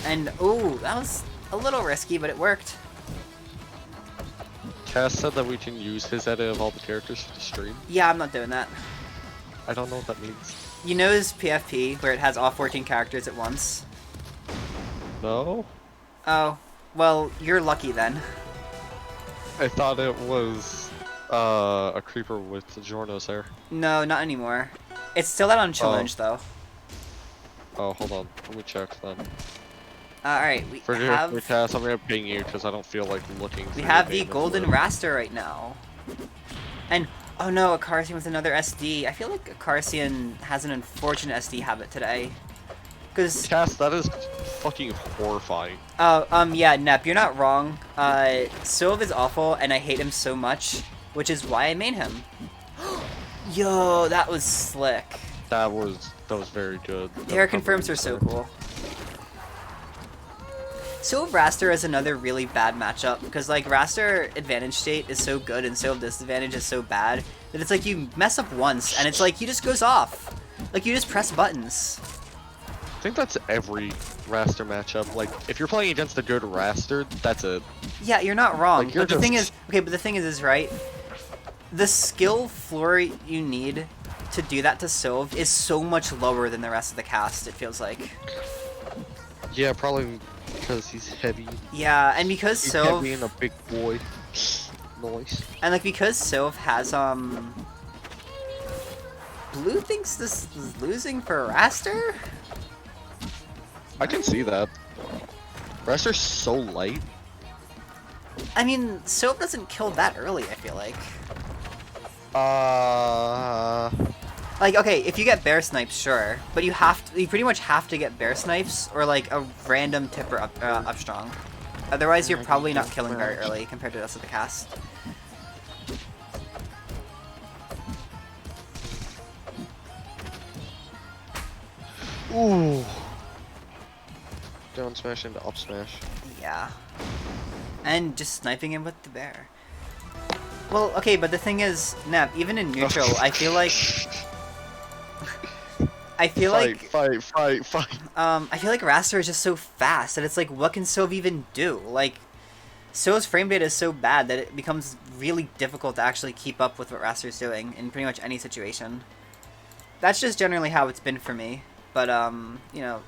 And oh, that was a little risky, but it worked. Cass said that we can use his edit of all the characters for the stream. Yeah, I'm not doing that. I don't know what that means. You know his PFP, where it has all 14 characters at once? No? Oh, well, you're lucky then. I thought it was a creeper with the Jorno's hair. No, not anymore. It's still out on challenge, though. Oh, hold on. Let me check then. Alright, we For have... Cass, I'm gonna ping you because I don't feel like looking. We through have your the name golden info. raster right now. And, oh no, Acarcion with another SD. I feel like Acarcion has an unfortunate SD habit today. Because... Cass, that is fucking horrifying. Oh, yeah, Nep, you're not wrong. Sov is awful, and I hate him so much, which is why I made him. Yo, that was slick. That was very good. Air confirms are so cool. Sov Raster is another really bad matchup, because like Raster advantage state is so good and Sov disadvantage is so bad, that it's like you mess up once, and it's like he just goes off. Like you just press buttons. I think that's every Raster matchup. Like, if you're playing against a good Raster, that's it. Yeah, you're not wrong. Like, you're but the thing is, just- okay, but the thing is right, the skill floor you need to do that to Sov is so much lower than the rest of the cast, it feels like. Yeah, probably because he's heavy. Yeah, and because He's Sov... heavy and a big boy. Nice. And like because Sov has Blue thinks this is losing for Raster? I can see that. Raster's so light. I mean, Sov doesn't kill that early, I feel like. Like, okay, if you get bear snipes, sure, but you pretty much have to get bear snipes or like a random tipper up strong. Otherwise, you're probably not killing very early compared to the rest of the cast. Ooh. Down smash into up smash. Yeah. And just sniping him with the bear. Well, okay, but the thing is, Nep, even in neutral, I feel like... I feel like Fight. I feel like Raster is just so fast that it's like, what can Sov even do? Like, Sov's frame data is so bad that it becomes really difficult to actually keep up with what Raster's doing in pretty much any situation. That's just generally how it's been for me. But, you know,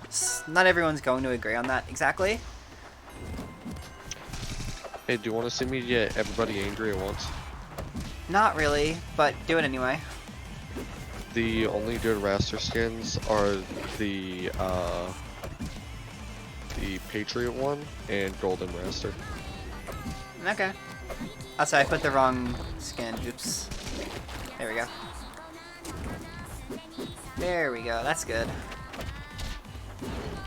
not everyone's going to agree on that exactly. Hey, do you want to see me get everybody angry at once? Not really, but do it anyway. The only good Raster skins are the Patriot one and Golden Raster. Okay. Also, I put the wrong skin. Oops. There we go. There we go. That's good.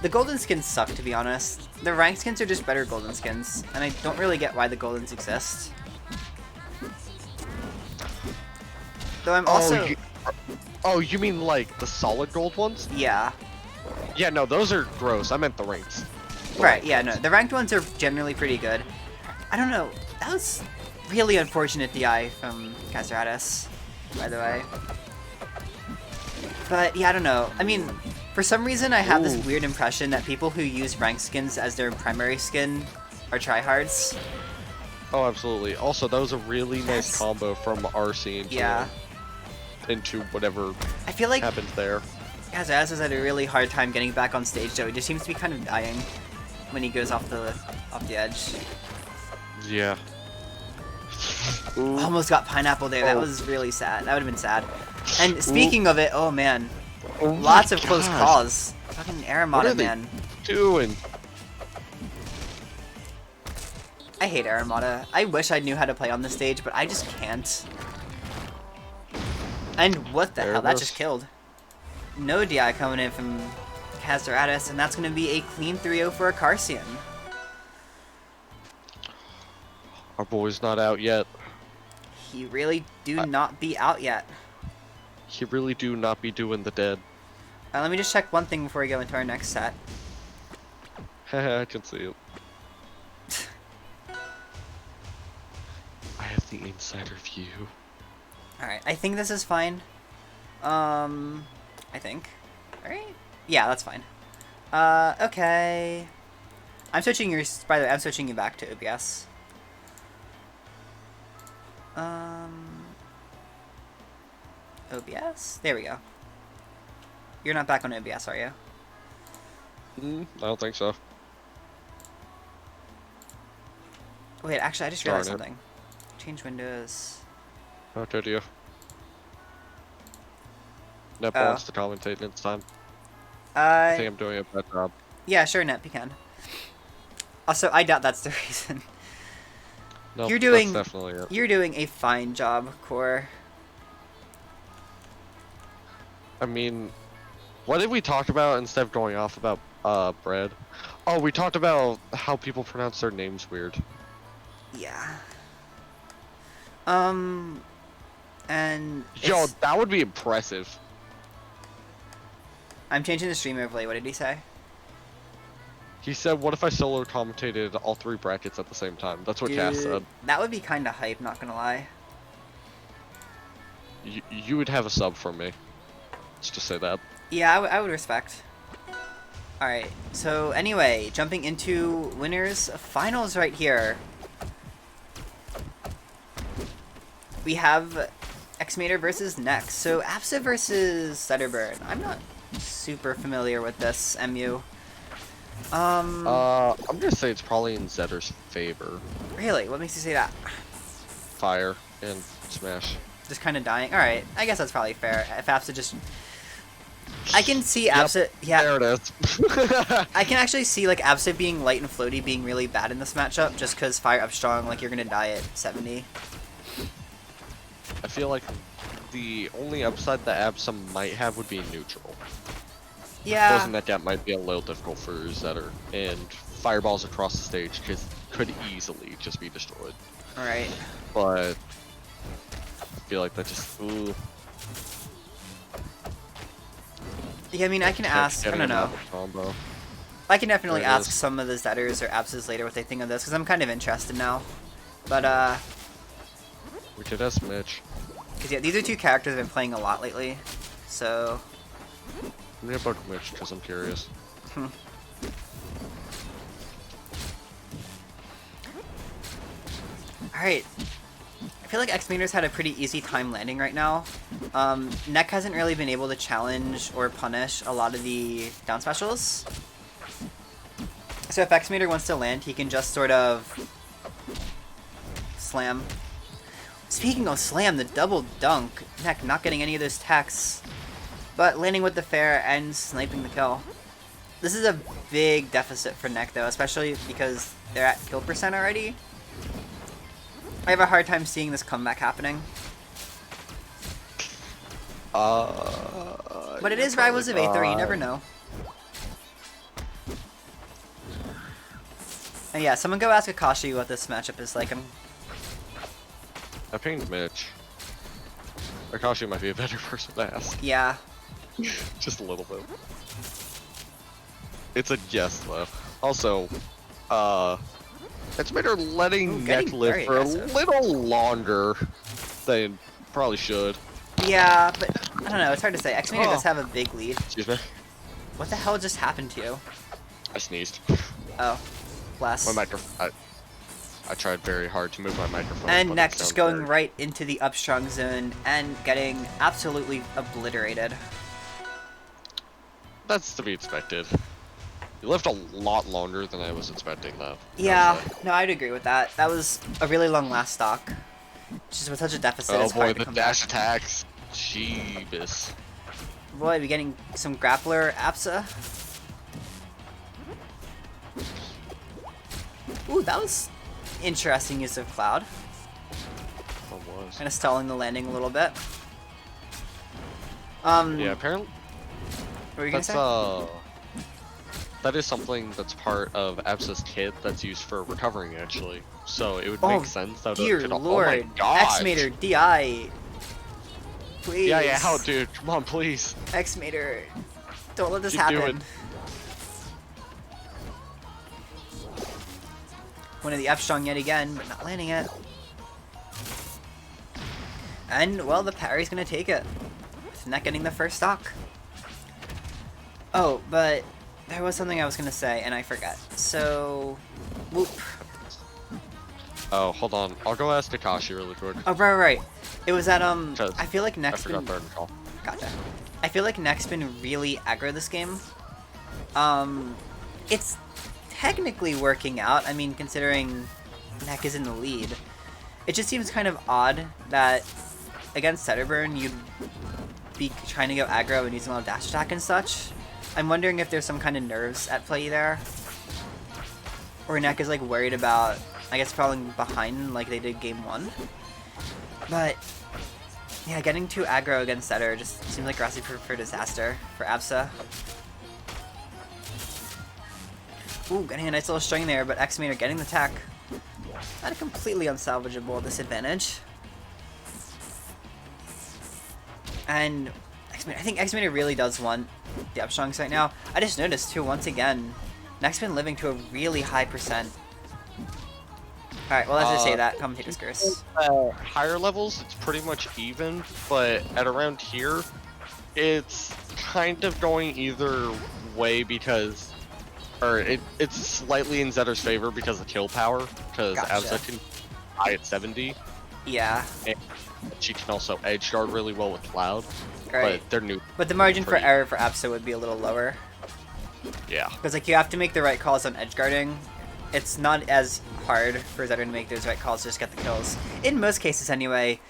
The golden skins suck, to be honest. The ranked skins are just better golden skins, and I don't really get why the goldens exist. Though I'm also... Oh, you mean like the solid gold ones? Yeah. Yeah, no, those are gross. I meant the ranked. Right, yeah, no. The ranked ones are generally pretty good. I don't know. That was really unfortunate DI from Caseratis, by the way. But, yeah, I don't know. I mean, for some reason I have this weird impression that people who use ranked skins as their primary skin are tryhards. Oh, absolutely. Also, that was a really nice combo from RC into whatever I feel like happened there. Caseratis has had a really hard time getting back on stage, though. He just seems to be kind of dying when he goes off the edge. Yeah. Ooh. Almost got pineapple there. That was really sad. That would have been sad. And speaking of it, oh man, lots of close calls. Fucking Aramata, man. Doing? I hate Aramata. I wish I knew how to play on this stage, but I just can't. And what the hell? That just killed. No DI coming in from Caseratis, and that's going to be a clean 3-0 for Acarcion. Our boy's not out yet. He really do not be out yet. He really do not be doing the dead. Let me just check one thing before we go into our next set. I can see it. have the insider view. Alright, I think this is fine. I think. Alright? Yeah, that's fine. Okay. I'm switching yours, by the way, I'm switching you back to OBS. OBS? There we go. You're not back on OBS, are you? I don't think so. Wait, actually, I just realized Darn it. something. Change windows. How did you? Nep Oh. wants to commentate next time. I think Uh, I'm doing a bad job. yeah, sure, Nep, you can. Also, I doubt that's the reason. No, You're doing- that's definitely it. You're doing a fine job, Core. I mean, what did we talk about instead of going off about bread? Oh, we talked about how people pronounce their names weird. Yeah. And Yo, it's- that would be impressive. I'm changing the stream overlay. What did he say? He said, what if I solo commentated all 3 brackets at the same time? That's what Cass said. That would be kind of hype, not gonna lie. You would have a sub from me. Let's just say that. Yeah, I would respect. Alright, so anyway, jumping into winners finals right here. We have Xmater versus Nex. So Absa versus Setterburn. I'm not super familiar with this MU. I'm gonna say it's probably in Zetter's favor. Really? What makes you say that? Fire and Smash. Just kind of dying? Alright, I guess that's probably fair. If Absa just... I can see Yep, Absa... Yeah, There it is. I can actually see, like, Absa being light and floaty being really bad in this matchup, just because Fire Up Strong, like, you're gonna die at 70. I feel like the only upside that Absa might have would be neutral. Yeah. Closing that gap might be a little difficult for Zetter, and fireballs across the stage could easily just be destroyed. Alright. But I feel like that just ooh. Yeah, I mean, I can ask, I Getting don't him out know. of combo. I can definitely There it ask is. some of the Zetters or Absas later what they think of this, because I'm kind of interested now. But, We could ask Mitch. because yeah, these are 2 characters I've been playing a lot lately, so... I'm gonna book Mitch because I'm curious. Alright. I feel like X-Mainers had a pretty easy time landing right now. Neck hasn't really been able to challenge or punish a lot of the down specials. So if X-Mater wants to land, he can just sort of... slam. Speaking of slam, the double dunk. Neck not getting any of those techs, but landing with the fair and sniping the kill. This is a big deficit for Neck though, especially because they're at kill percent already. I have a hard time seeing this comeback happening. But it is Rivals of Aether, you never know. And yeah, someone go ask Akashi what this matchup is like. I pinged Mitch. Akashi might be a better person to ask. Yeah. Just a little bit. It's a guess though. Also, it's made her letting Ooh, Neck getting live very for aggressive. a little longer than probably should. Yeah, but I don't know, it's hard to say. X-Mater Oh. does have a big lead. Excuse me. What the hell just happened to you? I sneezed. Oh, bless. My microphone. I tried very hard to move my microphone. And but it next, just sounded going very- right into the upstrong zone and getting absolutely obliterated. That's to be expected. You lived a lot longer than I was expecting, though. Yeah, no, I'd agree with that. That was a really long last stock. Just with such a deficit, Oh it's boy, hard to the come dash back. attacks. Jeebus. Boy, we getting some grappler Apsa. Ooh, that was interesting use of Cloud. What was? Kind of stalling the landing a little bit. Yeah, apparently What were you gonna that's say? that is something that's part of Absa's kit that's used for recovering actually. So it would Oh, make sense that Dear it could, Lord, oh my gosh. X-Mater DI. Please. Yeah, how dude, come on please. X-Mater, don't let this You do happen. it. One of the F strong yet again, but not landing it. And, well, the parry's gonna take it. With Neck getting the first stock. Oh, but there was something I was gonna say, and I forgot. So, whoop. Oh, hold on. I'll go ask Takashi really quick. Oh, right. It was that, 'Cause I feel like I Neck's forgot been... their call. Gotcha. I feel like Neck's been really aggro this game. It's technically working out. I mean, considering Neck is in the lead. It just seems kind of odd that against Setterburn, you'd be trying to go aggro and using a lot of dash attack and such. I'm wondering if there's some kind of nerves at play there. Or Neck is like worried about, I guess, falling behind like they did game 1. But yeah, getting too aggro against Setter just seems like a recipe for disaster for Absa. Ooh, getting a nice little string there, but X-Mater getting the tech. Not a completely unsalvageable disadvantage. And I think X-Mater really does want the upstrongs right now. I just noticed too, once again, Neck's been living to a really high percent. Alright, well, as I say that, commentator's curse. Higher levels, it's pretty much even, but at around here, it's kind of going either way because, or it's slightly in Zetter's favor because of kill power, because Gotcha. Absa can high at 70, Yeah. and she can also edge guard really well with Cloud, Right. but they're new. But the margin for pretty- error for Absa would be a little lower. Yeah. Because like you have to make the right calls on edge guarding. It's not as hard for Zetter to make those right calls, just get the kills. In most cases anyway.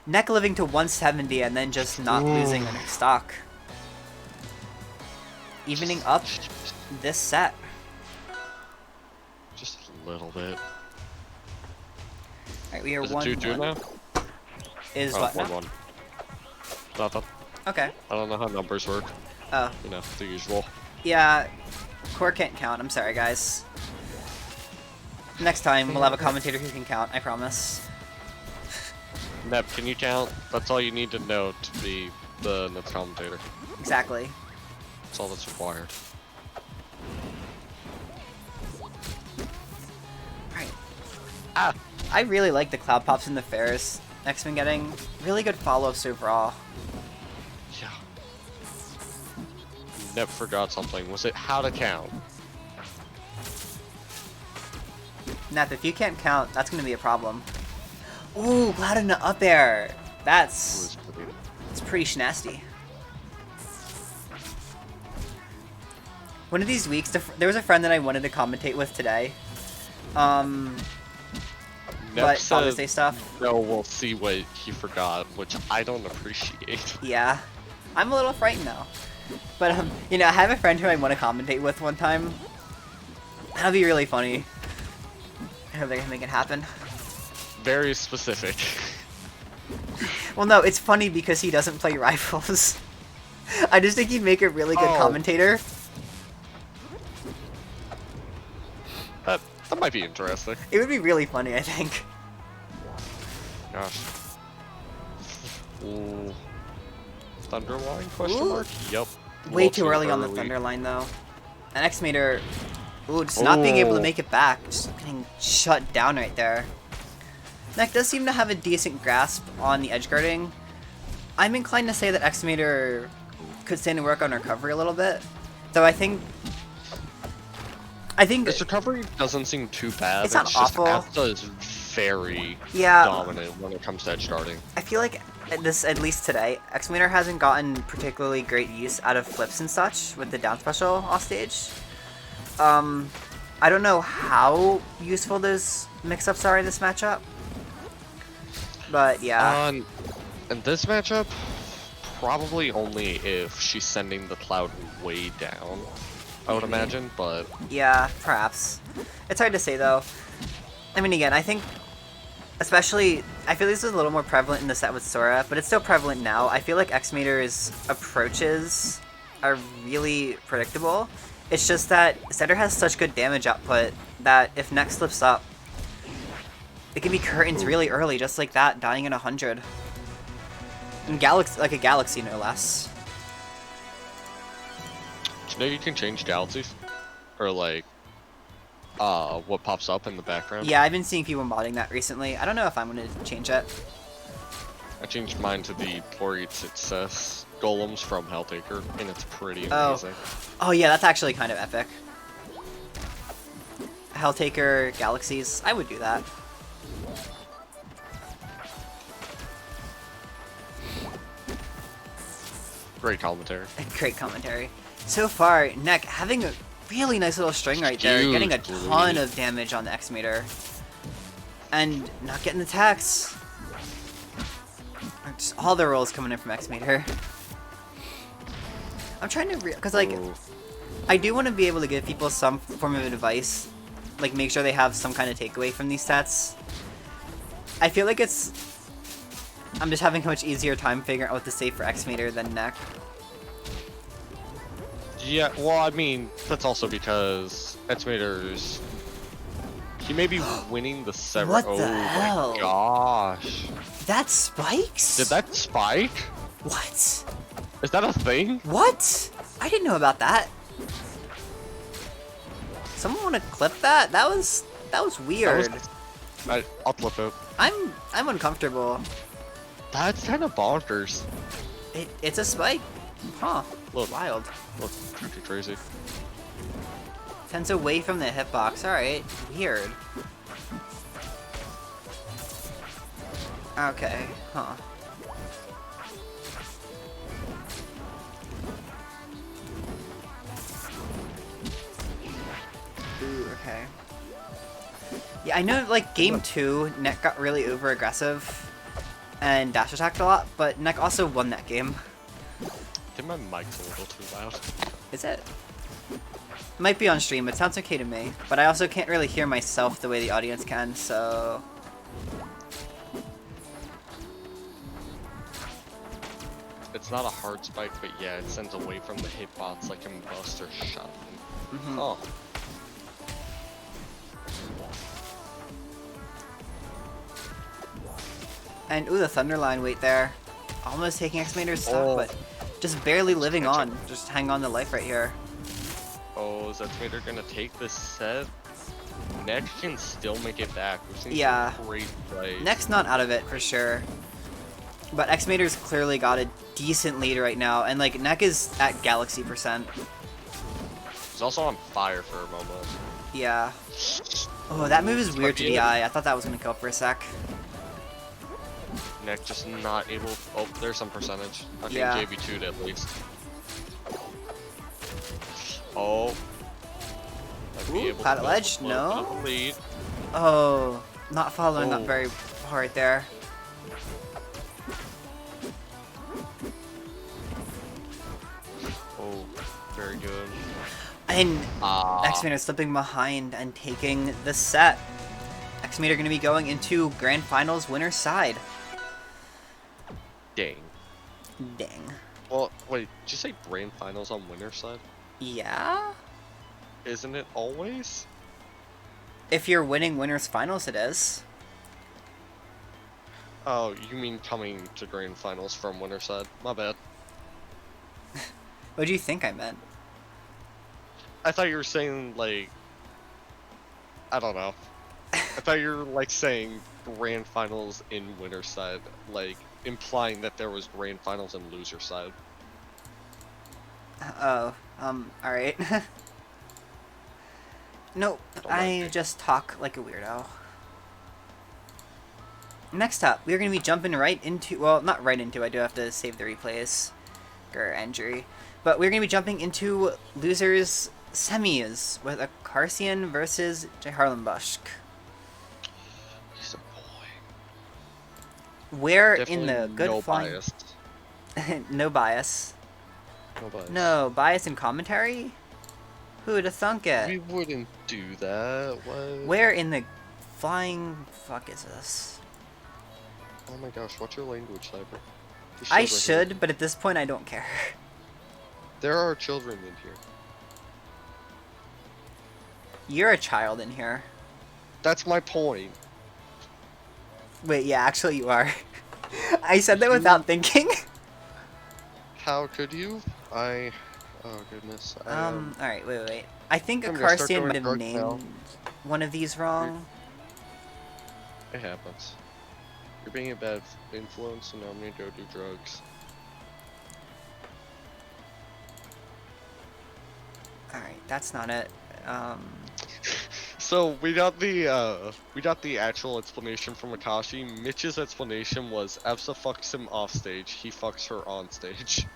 Neck living to 170 and then just not losing on her stock. Evening up this set. Just a little bit. Alright, we are Is it 1-1. 2-2 now? Is Oh, what now? 1-1. Nothing. Okay. I don't know how numbers work. Oh. You know, the usual. Yeah. Core can't count. I'm sorry, guys. Next time, we'll have a commentator who can count, I promise. Nep, can you count? That's all you need to know to be the next commentator. Exactly. That's all that's required. Alright. Ah! I really like the cloud pops in the fairs. Next been getting really good follow-ups overall. Yeah. Nep forgot something. Was it how to count? Nap, if you can't count, that's gonna be a problem. Ooh, Cloud in the up air. It That's was pretty... it's pretty schnasty. One of these weeks, there was a friend that I wanted to commentate with today. Nep But Father's Day said, stuff. no, we'll see what he forgot, which I don't appreciate. Yeah, I'm a little frightened now. But you know, I have a friend who I want to commentate with one time. That'll be really funny. I hope they can make it happen. Very specific. Well, no, it's funny because he doesn't play rifles. I just think he'd make a really good Oh. commentator. That might be interesting. It would be really funny, I think. Gosh. Ooh. Thunderline question Ooh. mark? Yep. Way too early on the Thunder line, though. And X-Mater, ooh, just not being able to Oh. make it back. Just getting shut down right there. Neck does seem to have a decent grasp on the edge guarding. I'm inclined to say that X-Mater could stand to work on recovery a little bit. Though I think His recovery doesn't seem too bad. It's not just awful. Absa is very Yeah. dominant when it comes to edge guarding. I feel like at least today, X-Mater hasn't gotten particularly great use out of flips and such with the down special off stage. I don't know how useful those mix-ups are in this matchup. But yeah. In this matchup, probably only if she's sending the Cloud way down, I would Maybe. imagine, but Yeah, perhaps. It's hard to say though. I mean, again, I think, especially, I feel this is a little more prevalent in the set with Sora, but it's still prevalent now. I feel like X-Mater's approaches are really predictable. It's just that Setter has such good damage output that if Neck slips up, it can be curtains really early, just like that, dying in 100. And like a galaxy, no less. do you know you can change galaxies? Or like, what pops up in the background? Yeah, I've been seeing people modding that recently. I don't know if I'm going to change it. I changed mine to the Glorious Success Golems from Helltaker, and it's pretty Oh. amazing. Oh yeah, that's actually kind of epic. Helltaker Galaxies, I would do that. Great commentary. Great commentary. So far, Neck having a really nice little string right there, Huge getting a lead. ton of damage on the X meter. And not getting the tax. Just all the rolls coming in from X meter. I'm trying to because like Ooh. I do want to be able to give people some form of advice, like make sure they have some kind of takeaway from these stats. I feel like I'm just having a much easier time figuring out what to say for X meter than Neck. Yeah, well, I mean, that's also because Etimator's... He may be winning the several... What oh the hell? my gosh. That spikes? Did that spike? What? Is that a thing? What? I didn't know about that. Someone want to clip that? That was weird. I'll flip it. I'm uncomfortable. That's kind of bonkers. It's a spike. Huh. Look. Wild. Look, pretty crazy. Tends away from the hitbox. Alright. Weird. Okay. Huh. Ooh, okay. Yeah, I know, like, game 2, Neck got really over-aggressive and dash attacked a lot, but Neck also won that game. I think my mic's a little too loud. Is it? Might be on stream, it sounds okay to me, but I also can't really hear myself the way the audience can, so... It's not a hard spike, but yeah, it sends away from the hitbox like in Buster Shot. Mhm. Oh. And ooh, the Thunderline wait there. Almost taking X-Mater's stuff, Oh. but just barely living on. Just hang on to life right here. Oh, is Etimator gonna take this set? Neck can still make it back. We've seen Yeah. some great plays. Neck's not out of it for sure. But X-Mater's clearly got a decent lead right now, and like Neck is at Galaxy %. He's also on fire for a moment. Yeah. Oh, that move is This weird might to be the it. eye. I thought that was gonna kill for a sec. Neck just not able. Oh, there's some percentage. I think Yeah. JB2'd at least. Oh. Might be Ooh, able to plat build ledge? a little bit No? of a lead. Oh, not following that Oh. very hard there. Oh, very good. And Ah, X-Mater slipping behind and taking the set. X-Mater going to be going into Grand Finals winner's side. dang. Dang. Well, wait, did you say grand finals on winner's side? Yeah? Isn't it always? If you're winning winner's finals, it is. Oh, you mean coming to grand finals from winner's side? My bad. What do you think I meant? I thought you were saying, like... I don't know. I thought you were, like, saying grand finals in winner's side, like, implying that there was grand finals in loser's side. Oh, alright. Nope, Don't mind I me. just talk like a weirdo. Next up, we're going to be jumping right into, well, not right into, I do have to save the replays, or injury, but we're going to be jumping into losers semis with Acarcion versus Jharlembuschk. He's a boy. Where Definitely in the good no flying... bias. No bias. No bias. No, bias in commentary? Who'd have thunk it? We wouldn't do that. What? Where in the flying fuck is this? Oh my gosh, what's your language, Cyber? There's I children here. should, but at this point I don't care. There are children in here. You're a child in here. That's my point. Wait, yeah, actually you are. I said that without thinking. How could you? Oh goodness. Alright, wait. I think I'm gonna start Acarcion going might have dark named now. one of these wrong. It happens. You're being a bad influence, so now I'm gonna go do drugs. Alright, that's not it. So we got the actual explanation from Akashi. Mitch's explanation was Efsa fucks him off stage, he fucks her on stage.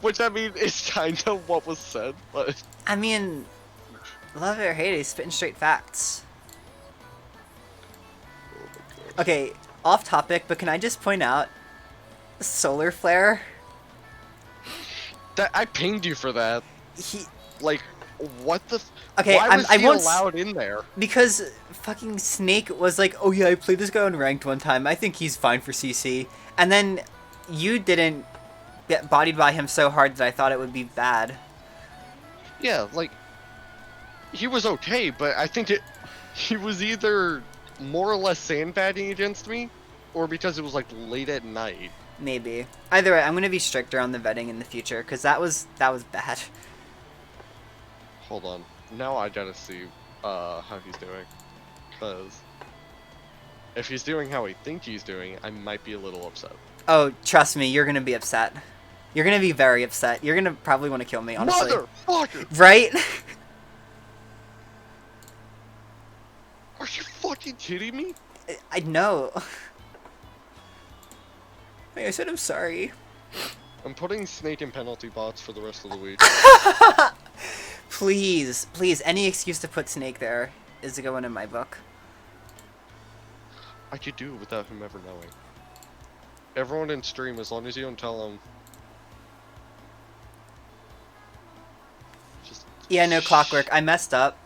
Which I mean is kind of what was said, but I mean, love it or hate it, he's spitting straight facts. Okay, off topic, but can I just point out solar flare? that I pinged you for that. He Like, what the? Okay, why was I he won't allowed in there? because fucking Snake was like, "Oh yeah, I played this guy on ranked one time. I think he's fine for CC." And then you didn't get bodied by him so hard that I thought it would be bad. Yeah, like he was okay, but I think he was either more or less sandbagging against me, or because it was like late at night. Maybe. Either way, I'm gonna be stricter on the vetting in the future because that was bad. Hold on, now I gotta see how he's doing, because if he's doing how I think he's doing, I might be a little upset. Oh, trust me, you're gonna be upset. You're gonna be very upset. You're gonna probably want to kill me, honestly. Motherfucker! Right? Are you fucking kidding me? I know. Hey, I said I'm sorry. I'm putting Snake in penalty bots for the rest of the week. Please, please, any excuse to put Snake there is a good one in my book. I could do it without him ever knowing. Everyone in stream, as long as you don't tell him. Just. Yeah, no, Clockwork. I messed up.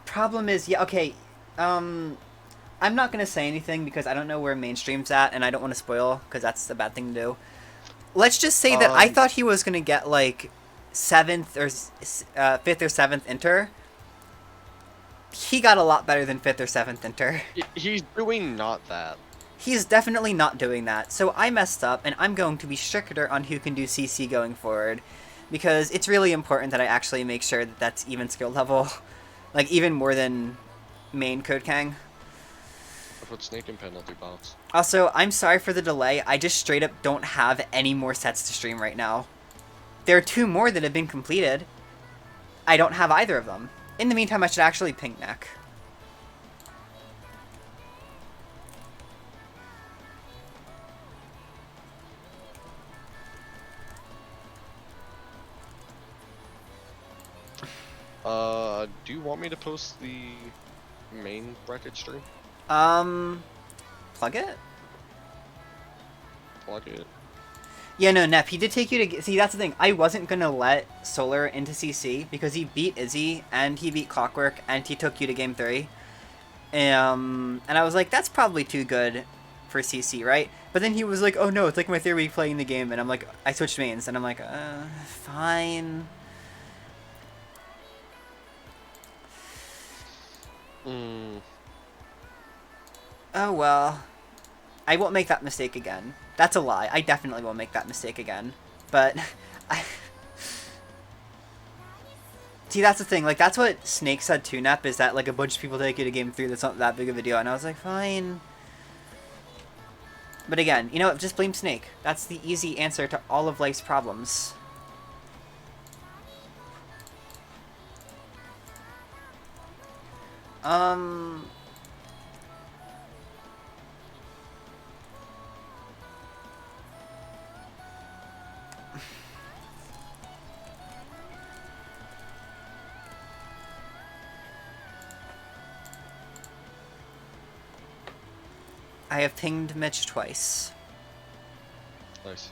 Problem is, yeah, okay. I'm not gonna say anything because I don't know where mainstream's at, and I don't want to spoil because that's a bad thing to do. Let's just say that I thought he was gonna get like 7th or 5th or 7th enter. He got a lot better than 5th or 7th enter. He's doing not that. He's definitely not doing that. So I messed up, and I'm going to be stricter on who can do CC going forward, because it's really important that I actually make sure that that's even skill level, like even more than main Code Kang. I put Snake in penalty bots. Also, I'm sorry for the delay. I just straight up don't have any more sets to stream right now. There are 2 more that have been completed. I don't have either of them. In the meantime, I should actually ping neck. Do you want me to post the main bracket stream? Plug it? Plug it. Yeah, no, Nep, he did take you to... See, that's the thing. I wasn't gonna let Solar into CC because he beat Izzy, and he beat Clockwork, and he took you to Game 3. And I was like, that's probably too good for CC, right? But then he was like, oh no, it's like my 3rd week playing the game, and I'm like, I switched mains, and I'm like, fine. Oh well. I won't make that mistake again. That's a lie. I definitely won't make that mistake again. But see, that's the thing. Like, that's what Snake said to Nep, is that like a bunch of people take you to Game 3. That's not that big of a deal. And I was like, fine. But again, you know what? Just blame Snake. That's the easy answer to all of life's problems. I have pinged Mitch twice. Nice.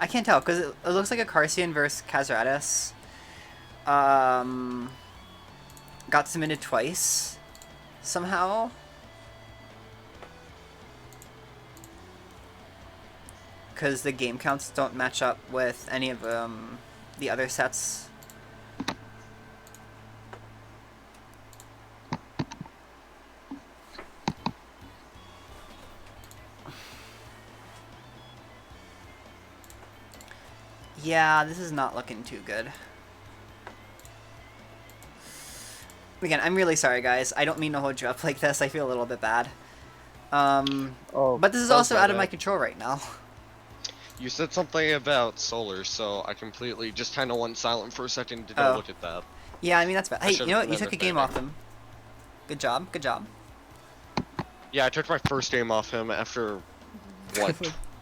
I can't tell, because it looks like Acarcion versus Caseratis. Got submitted twice, somehow. Because the game counts don't match up with any of the other sets. Yeah, this is not looking too good. Again, I'm really sorry, guys. I don't mean to hold you up like this. I feel a little bit bad. Oh, But this is that was also my out of my bad. control right now. You said something about solar, so I completely just kind of went silent for a second to Oh. look at that. Yeah, I mean, that's bad. Hey, you should've know what? You done took a this game better. off him. Good job. Good job. Yeah, I took my first game off him after, what,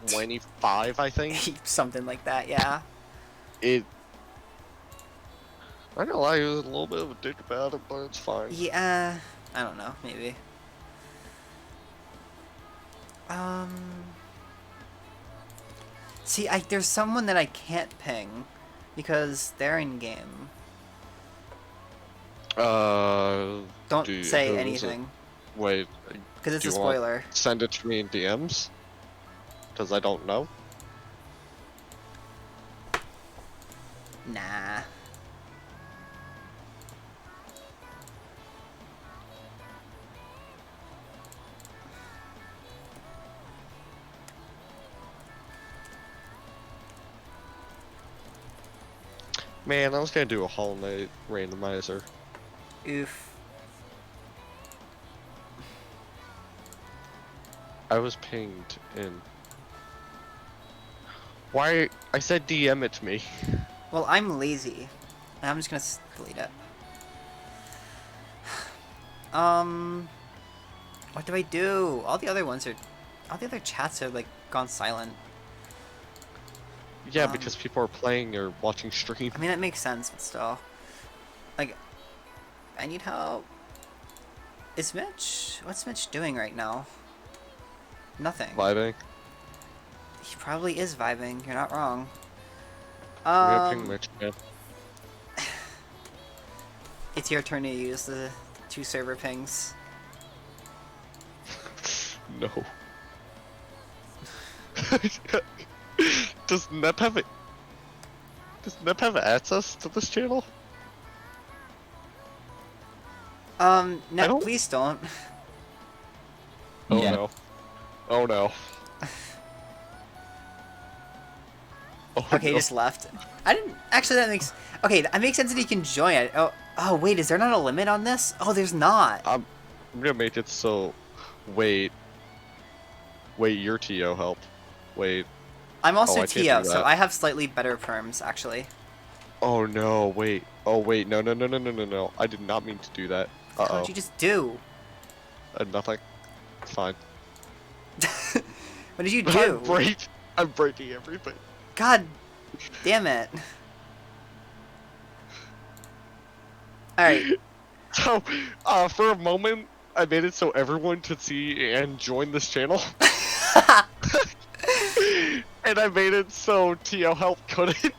25, I think? Something like that, yeah. I'm not gonna lie, he was a little bit of a dick about it, but it's fine. Yeah, I don't know, maybe. See, there's someone that I can't ping because they're in game. Don't say who is it? anything Wait, because it's do a you want spoiler. send it to me in DMs? Because I don't know. Nah. Man, I was gonna do a Hollow Knight randomizer. Oof. I was pinged in. Why? I said DM it to me. Well, I'm lazy. And I'm just gonna delete it. What do I do? All the other chats are like gone silent. Yeah, because people are playing or watching stream. I mean, that makes sense, but still. Like, I need help. Is Mitch? What's Mitch doing right now? Nothing. Vibing. He probably is vibing. You're not wrong. I'm gonna ping Mitch again. It's your turn to use the 2 server pings. No. Does Nep have it? Does Nep have access to this channel? No, don't- please don't. Oh Yeah. no. Oh no. Oh, Okay, he no. just left. I didn't actually. That makes okay. That makes sense that he can join it. Oh, wait. Is there not a limit on this? Oh, there's not. I'm gonna make it so. Wait. Wait, your TO help. Wait. I'm also I can't do TO, so that. I have slightly better perms actually. Oh no, wait. Oh wait, no, no, no, no, no, no, no. I did not mean to do that. What Uh-oh. did you just do? Nothing. It's fine. What did you do? I'm breaking everything. God damn it. Alright. So, for a moment, I made it so everyone could see and join this channel. And I made it so TO Help couldn't.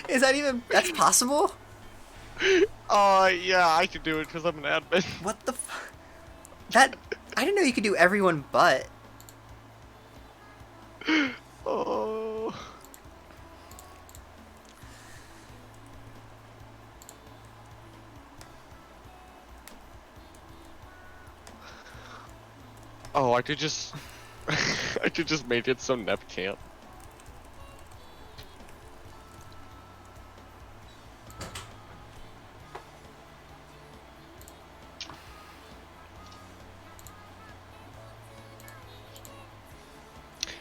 Is that even... That's possible? Yeah, I can do it because I'm an admin. What the f... That... I didn't know you could do everyone but. Oh. Oh, I could just... I could just make it so Nep can't.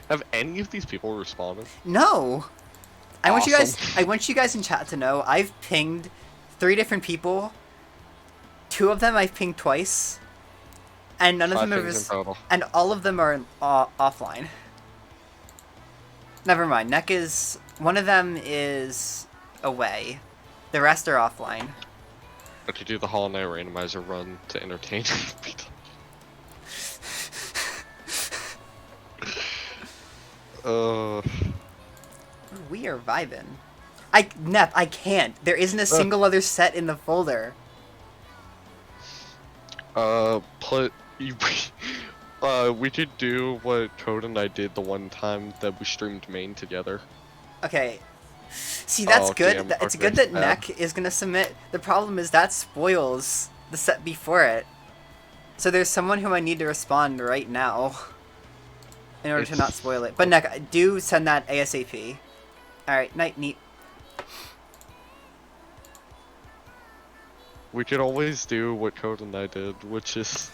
Have any of these people responded? No. I want you guys... Awesome. I want you guys in chat to know I've pinged 3 different people. 2 of them I've pinged twice. And none of 5 them have... things in total. And all of them are offline. Never mind. Neck is... One of them is away. The rest are offline. I could do the Hollow Knight randomizer run to entertain people. We are vibing. Nep, I can't. There isn't a single other set in the folder. We could do what Code and I did the one time that we streamed main together. Okay. See, that's Oh, good. damn, It's okay, good that yeah. Neck is gonna submit. The problem is that spoils the set before it. So there's someone who I need to respond right now. In order to not spoil it. But Neck, do send that ASAP. Alright, night, neat. we could always do what Code and I did, which is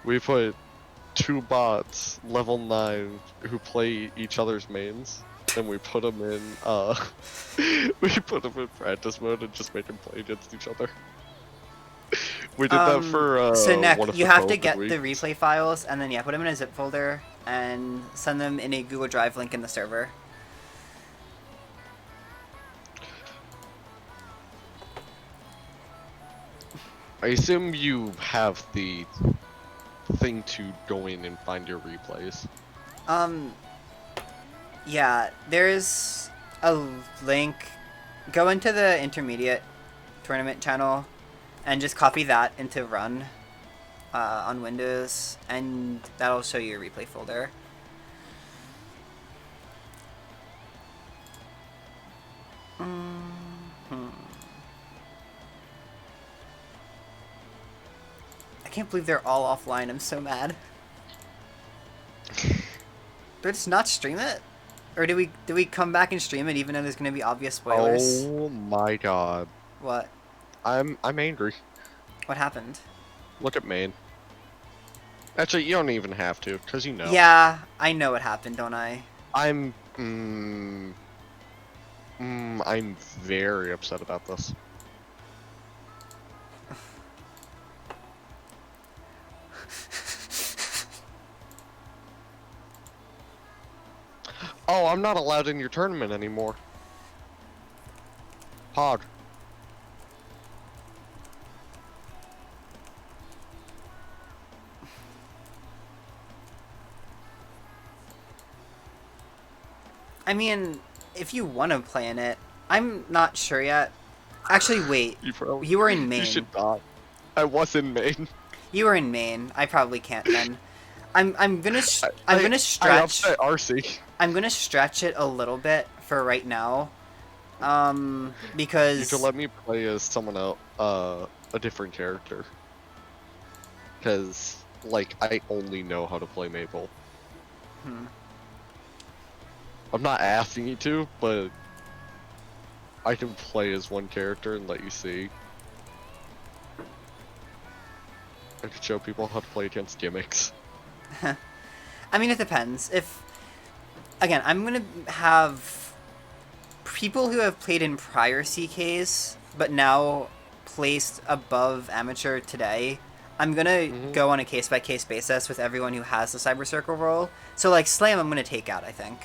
we put 2 bots, level 9, who play each other's mains, and we put them in, we put them in practice mode and just make them play against each other. We did that for, so Nick, one of you the have to COVID get the weeks. replay files and then put them in a zip folder and send them in a Google Drive link in the server. I assume you have the thing to go in and find your replays. Yeah, there's a link. Go into the intermediate tournament channel and just copy that into run on Windows, and that'll show you your replay folder. I can't believe they're all offline. I'm so mad. Do I just not stream it? Or do we come back and stream it even though there's gonna be obvious spoilers? Oh my god. What? I'm angry. What happened? Look at Maine. Actually, you don't even have to, because you know. Yeah, I know what happened, don't I? I'm very upset about this. Oh, I'm not allowed in your tournament anymore. Pog. I mean, if you want to play in it, I'm not sure yet. Actually, wait. You were in Maine. You should not. I was in Maine. You were in Maine. I probably can't then. I'm gonna stretch. I upset RC. I'm gonna stretch it a little bit for right now. Because You should let me play as someone else, a different character. Because, like, I only know how to play Maple. I'm not asking you to, but I can play as one character and let you see. I could show people how to play against gimmicks. I mean, it depends. Again, I'm gonna have people who have played in prior CKs, but now placed above amateur today. I'm gonna go on a case-by-case basis with everyone who has the Cyber Circle role. So, like, Slam I'm gonna take out, I think.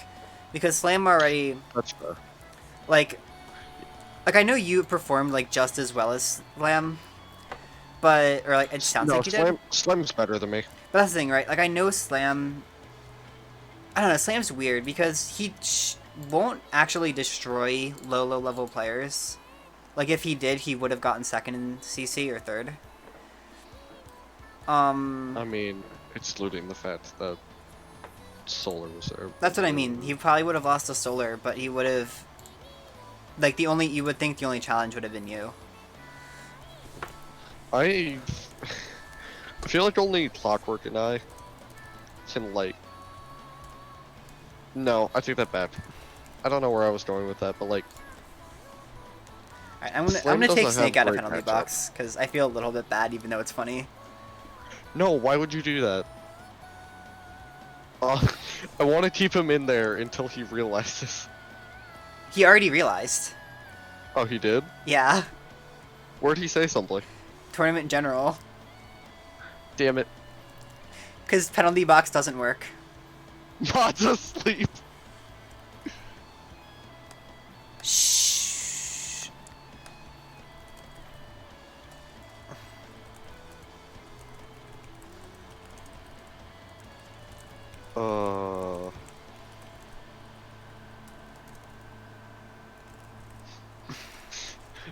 Because Slam already... That's fair. Like, I know you performed, like, just as well as Slam, but... Or, like, it sounds like you did. Slam's better than me. But that's the thing, right? Like, I know Slam... I don't know, Slam's weird because he won't actually destroy low level players. Like, if he did, he would have gotten second in CC or third. I mean, excluding the fact that Solar was there. That's what I mean. He probably would have lost to Solar, but he would have... Like, you would think the only challenge would have been you. I feel like only Clockwork and I can, like... No, I take that back. I don't know where I was going with that, but, like... Alright, I'm gonna take Snake out of penalty box, because I feel a little bit bad, even though it's funny. No, why would you do that? I want to keep him in there until he realizes. He already realized. Oh, he did? Yeah. Where'd he say something? Tournament in general. Damn it. Because penalty box doesn't work. Mod's asleep. Shh.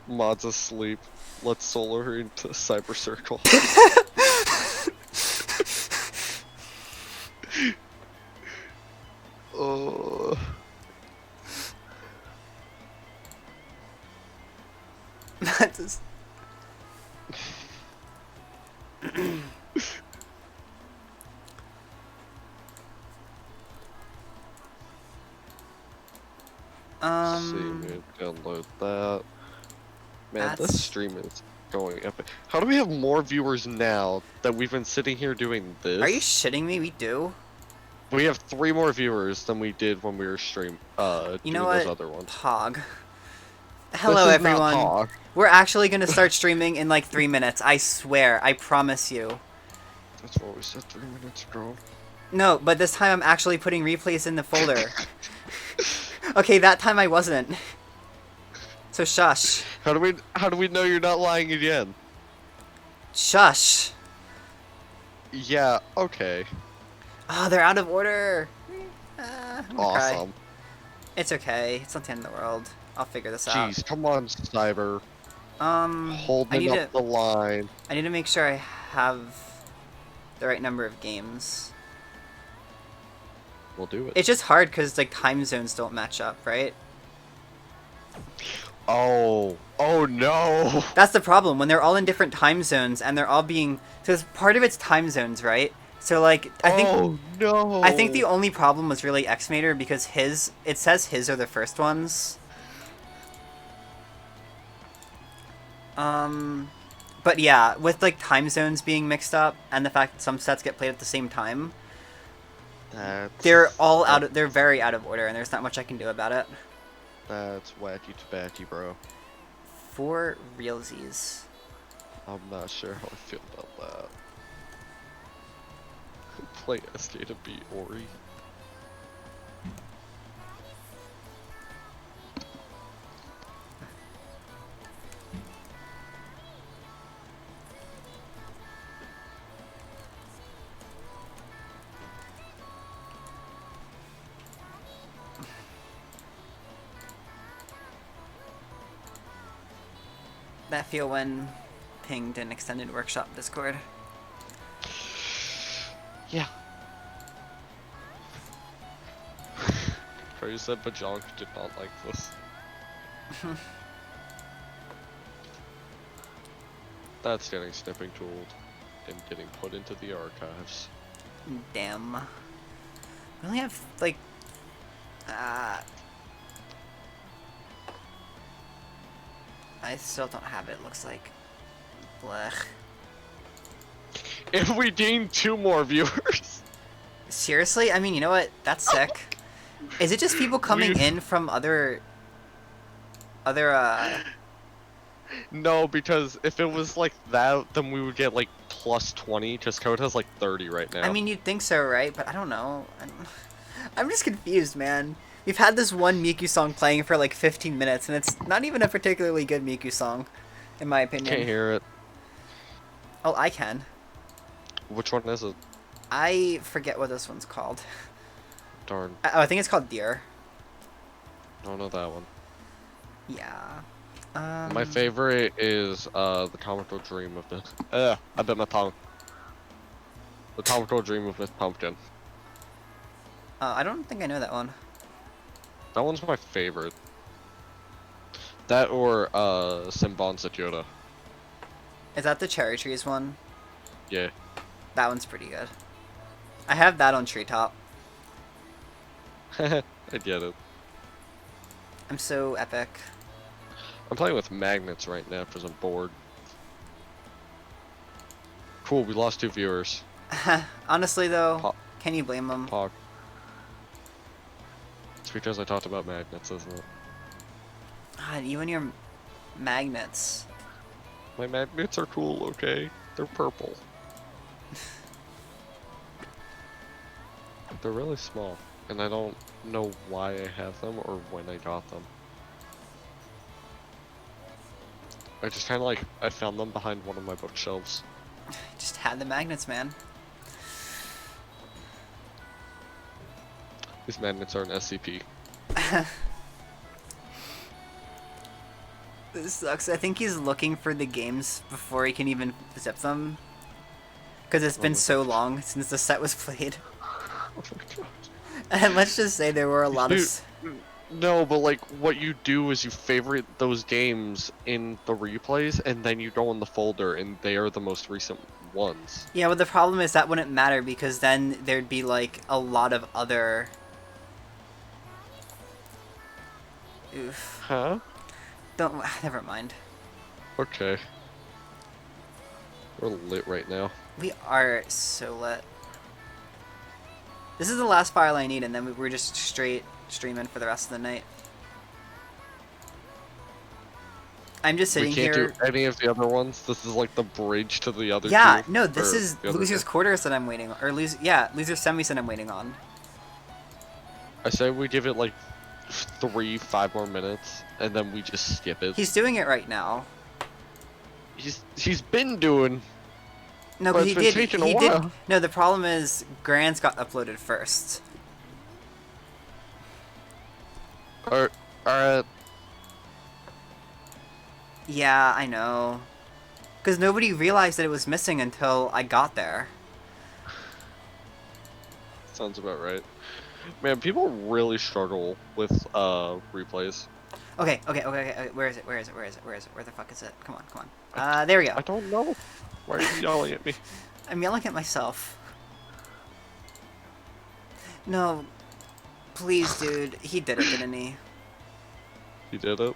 Mod's asleep. Let's solo her into Cyber Circle. That just... See, man, download that. Man, this stream is going epic. How do we have more viewers now that we've been sitting here doing this? Are you shitting me? We do? We have 3 more viewers than we did when we were You doing know those what? other ones. Pog. Hello, This is everyone. not Pog. We're actually gonna start streaming in like 3 minutes. I swear. I promise you. That's what we said 3 minutes ago. No, but this time I'm actually putting replays in the folder. Okay, that time I wasn't. So shush. How do we know you're not lying again? Shush. Yeah, okay. Oh, they're out of order. I'm gonna cry. Awesome. It's okay. It's not the end of the world. I'll figure this out. Jeez, come on, Cyber. I Holding need up the line. I need to make sure I have the right number of games. We'll do it. It's just hard because like time zones don't match up, right? Oh no! That's the problem when they're all in different time zones and they're all being. Because part of it's time zones, right? So like I think. Oh no! I think the only problem was really X-Mater because it says his are the first ones. But yeah, with like time zones being mixed up and the fact that some sets get played at the same time, they're very out of order and there's not much I can do about it. That's wacky tobacco, bro. For realsies. I'm not sure how I feel about that. Play SK to beat Ori. That feel when pinged an extended workshop Discord. Yeah. Praise said Bajonk did not like this. That's getting snipping tooled and getting put into the archives. Damn. We only have like I still don't have it, looks like. Blech. If we gain 2 more viewers! Seriously? I mean, you know what? That's sick. Is it just people coming in from other No, because if it was like that, then we would get like plus 20, because Code has like 30 right now. I mean, you'd think so, right? But I don't know. I'm just confused, man. We've had this one Miku song playing for like 15 minutes, and it's not even a particularly good Miku song, in my opinion. Can't hear it. Oh, I can. Which one is it? I forget what this one's called. Darn. I think it's called Deer. I don't know that one. Yeah. My favorite is the comical dream of the. I bit my tongue. The comical dream of Miss Pumpkin. I don't think I know that one. That one's my favorite. That or Simbon Satyota. Is that the Cherry Trees one? Yeah. That one's pretty good. I have that on Treetop. I get it. I'm so epic. I'm playing with magnets right now because I'm bored. Cool, we lost 2 viewers. Honestly, though, Pog. can you blame them? Pog. It's because I talked about magnets, isn't it? God, you and your magnets. My magnets are cool, okay? They're purple. They're really small, and I don't know why I have them or when I got them. I just kind of like, I found them behind one of my bookshelves. Just had the magnets, man. These magnets are an SCP. This sucks. I think he's looking for the games before he can even zip them. Because it's been so long since the set was played. Oh my god. And let's just say there were a lot of... No, but like, what you do is you favorite those games in the replays, and then you go in the folder, and they are the most recent ones. Yeah, but the problem is that wouldn't matter, because then there'd be, like, a lot of other... Oof. Huh? Don't... Never mind. Okay. We're lit right now. We are so lit. This is the last file I need, and then we're just straight streaming for the rest of the night. I'm just sitting We can't here. do any of the other ones. This is like the bridge to the other Yeah, two. no, this or is the other loser's two. quarters that I'm waiting on, or loser's semis that I'm waiting on. I say we give it like 5 more minutes, and then we just skip it. He's doing it right now. He's been doing. No, But but it's been taking a he did. while. No, the problem is Grand's got uploaded first. Or, Yeah, I know. Because nobody realized that it was missing until I got there. sounds about right. Man, people really struggle with replays. Okay. Where is it? Where the fuck is it? Come on. There we go. I don't know. Why are you yelling at me? I'm yelling at myself. No. Please, dude. He did it, didn't he? You did it.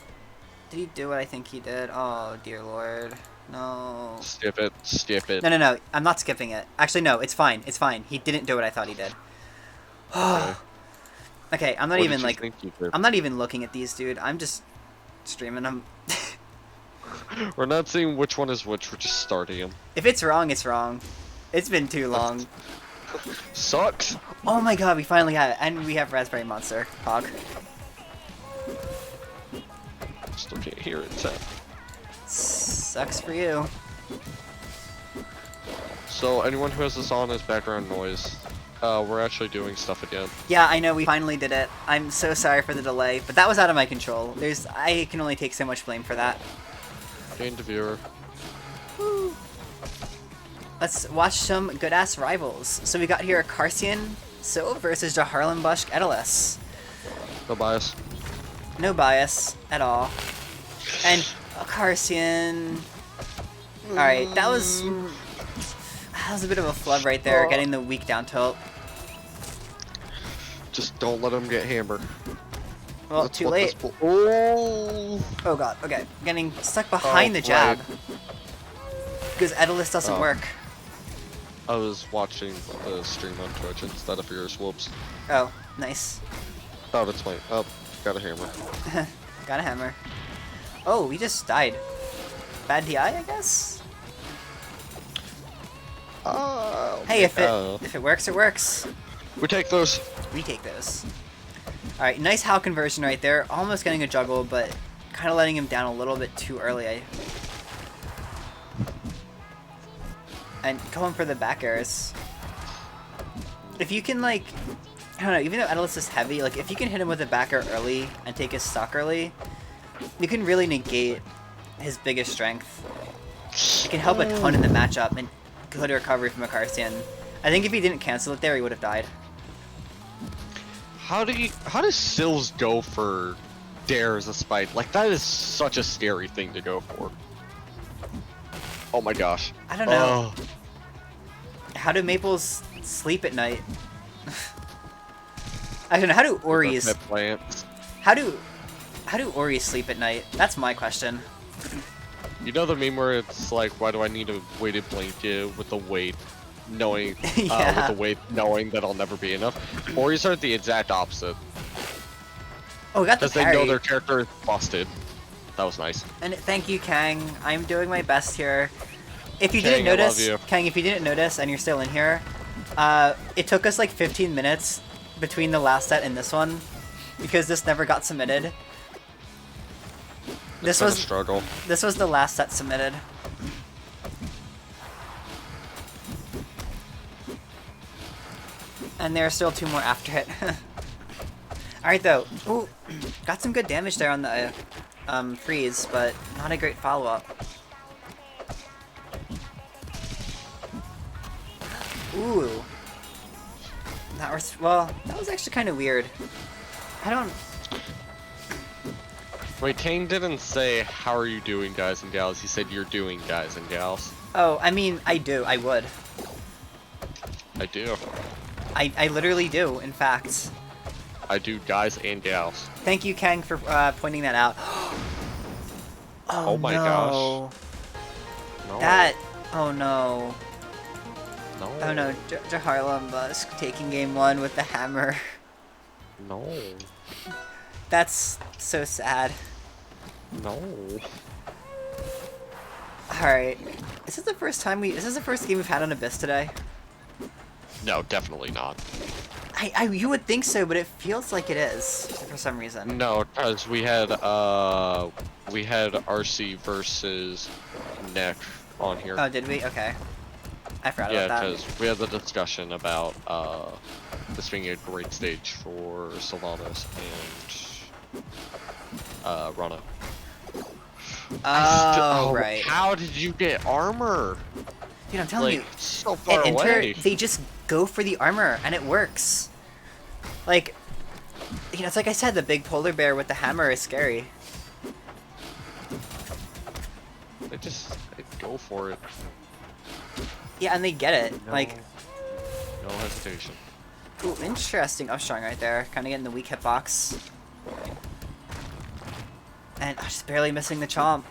Did he do what I think he did? Oh, dear lord. No. Skip it. Skip it. No. I'm not skipping it. Actually, no. It's fine. He didn't do what I thought he did. Okay. Okay, I'm not What even did you like... think you did? I'm not even looking at these, dude. I'm just streaming them. We're not seeing which one is which. We're just starting them. If it's wrong, it's wrong. It's been too long. Sucks. Oh my god, we finally have it. And we have Raspberry Monster. Hog. Still can't hear it. Sad. Sucks for you. So anyone who has this on as background noise, we're actually doing stuff again. Yeah, I know, we finally did it. I'm so sorry for the delay, but that was out of my control. I can only take so much blame for that. Gained a viewer. Woo. Let's watch some good-ass rivals. So we got here Acarcion versus Jharlembuschk Edelis. No bias. No bias at all. And Acarcion... Alright, that was a bit of a flub right there, getting the weak down tilt. Just don't let him get hammered. Well, That's too what late. this Oh! Oh god, okay. Getting stuck behind the jab. right. Because Edelis doesn't Oh. work. I was watching the stream on Twitch instead of yours. Whoops. Oh, nice. Oh, that's my. Oh, got a hammer. Got a hammer. Oh, we just died. Bad DI, I guess? Oh. Hey, if it works, it works. We take those. We take those. Alright, nice How conversion right there. Almost getting a juggle, but kind of letting him down a little bit too early. And going for the back airs. If you can, like, I don't know, even though Edelis is heavy, like, if you can hit him with a back air early and take his stock early, you can really negate his biggest strength. It can help a ton in the matchup and good recovery from Acarcion. I think if he didn't cancel it there, he would have died. How does Sills go for dare as a spike? Like, that is such a scary thing to go for. Oh my gosh. I don't know. Oh. How do Maples sleep at night? I don't know. How do Oris? Pet plants. How do Oris sleep at night? That's my question. You know the meme where it's like, why do I need a weighted blanket with the weight, knowing Yeah. with the weight knowing that I'll never be enough? Oris are the exact opposite, Oh, we got the because they parry. know their character is busted. That was nice. And thank you, Kang. I'm doing my best here. If you Kang, didn't I love notice, you. Kang, if you didn't notice and you're still in here, it took us like 15 minutes between the last set and this one because this never got submitted. This It's been a was struggle. This was the last set submitted. And there are still 2 more after it. Alright though. Ooh, got some good damage there on the freeze, but not a great follow-up. Ooh. That was actually kind of weird. I don't... Wait, Kang didn't say, how are you doing, guys and gals? He said, you're doing, guys and gals. Oh, I mean, I do. I would. I do. I literally do, in fact. I do, guys and gals. Thank you, Kang, for pointing that out. Oh my no. gosh. No. Oh no. No. Oh no, Jharlembuschk taking game 1 with the hammer. No. That's so sad. No. Alright. Is this the first time is this the first game we've had on Abyss today? No, definitely not. You would think so, but it feels like it is for some reason. No, because we had RC versus Nick on here. Oh, did we? Okay. I forgot Yeah, about that. because we had the discussion about this being a great stage for Sylvanas and Rana. Oh, right. How did you get armor? Dude, I'm telling you, so far at Enter, away. they just go for the armor, and it works. Like, you know, it's like I said, the big polar bear with the hammer is scary. They go for it. Yeah, and they get it. No, Like, no hesitation. ooh, interesting upstrong right there. Kind of getting the weak hitbox. And just barely missing the chomp.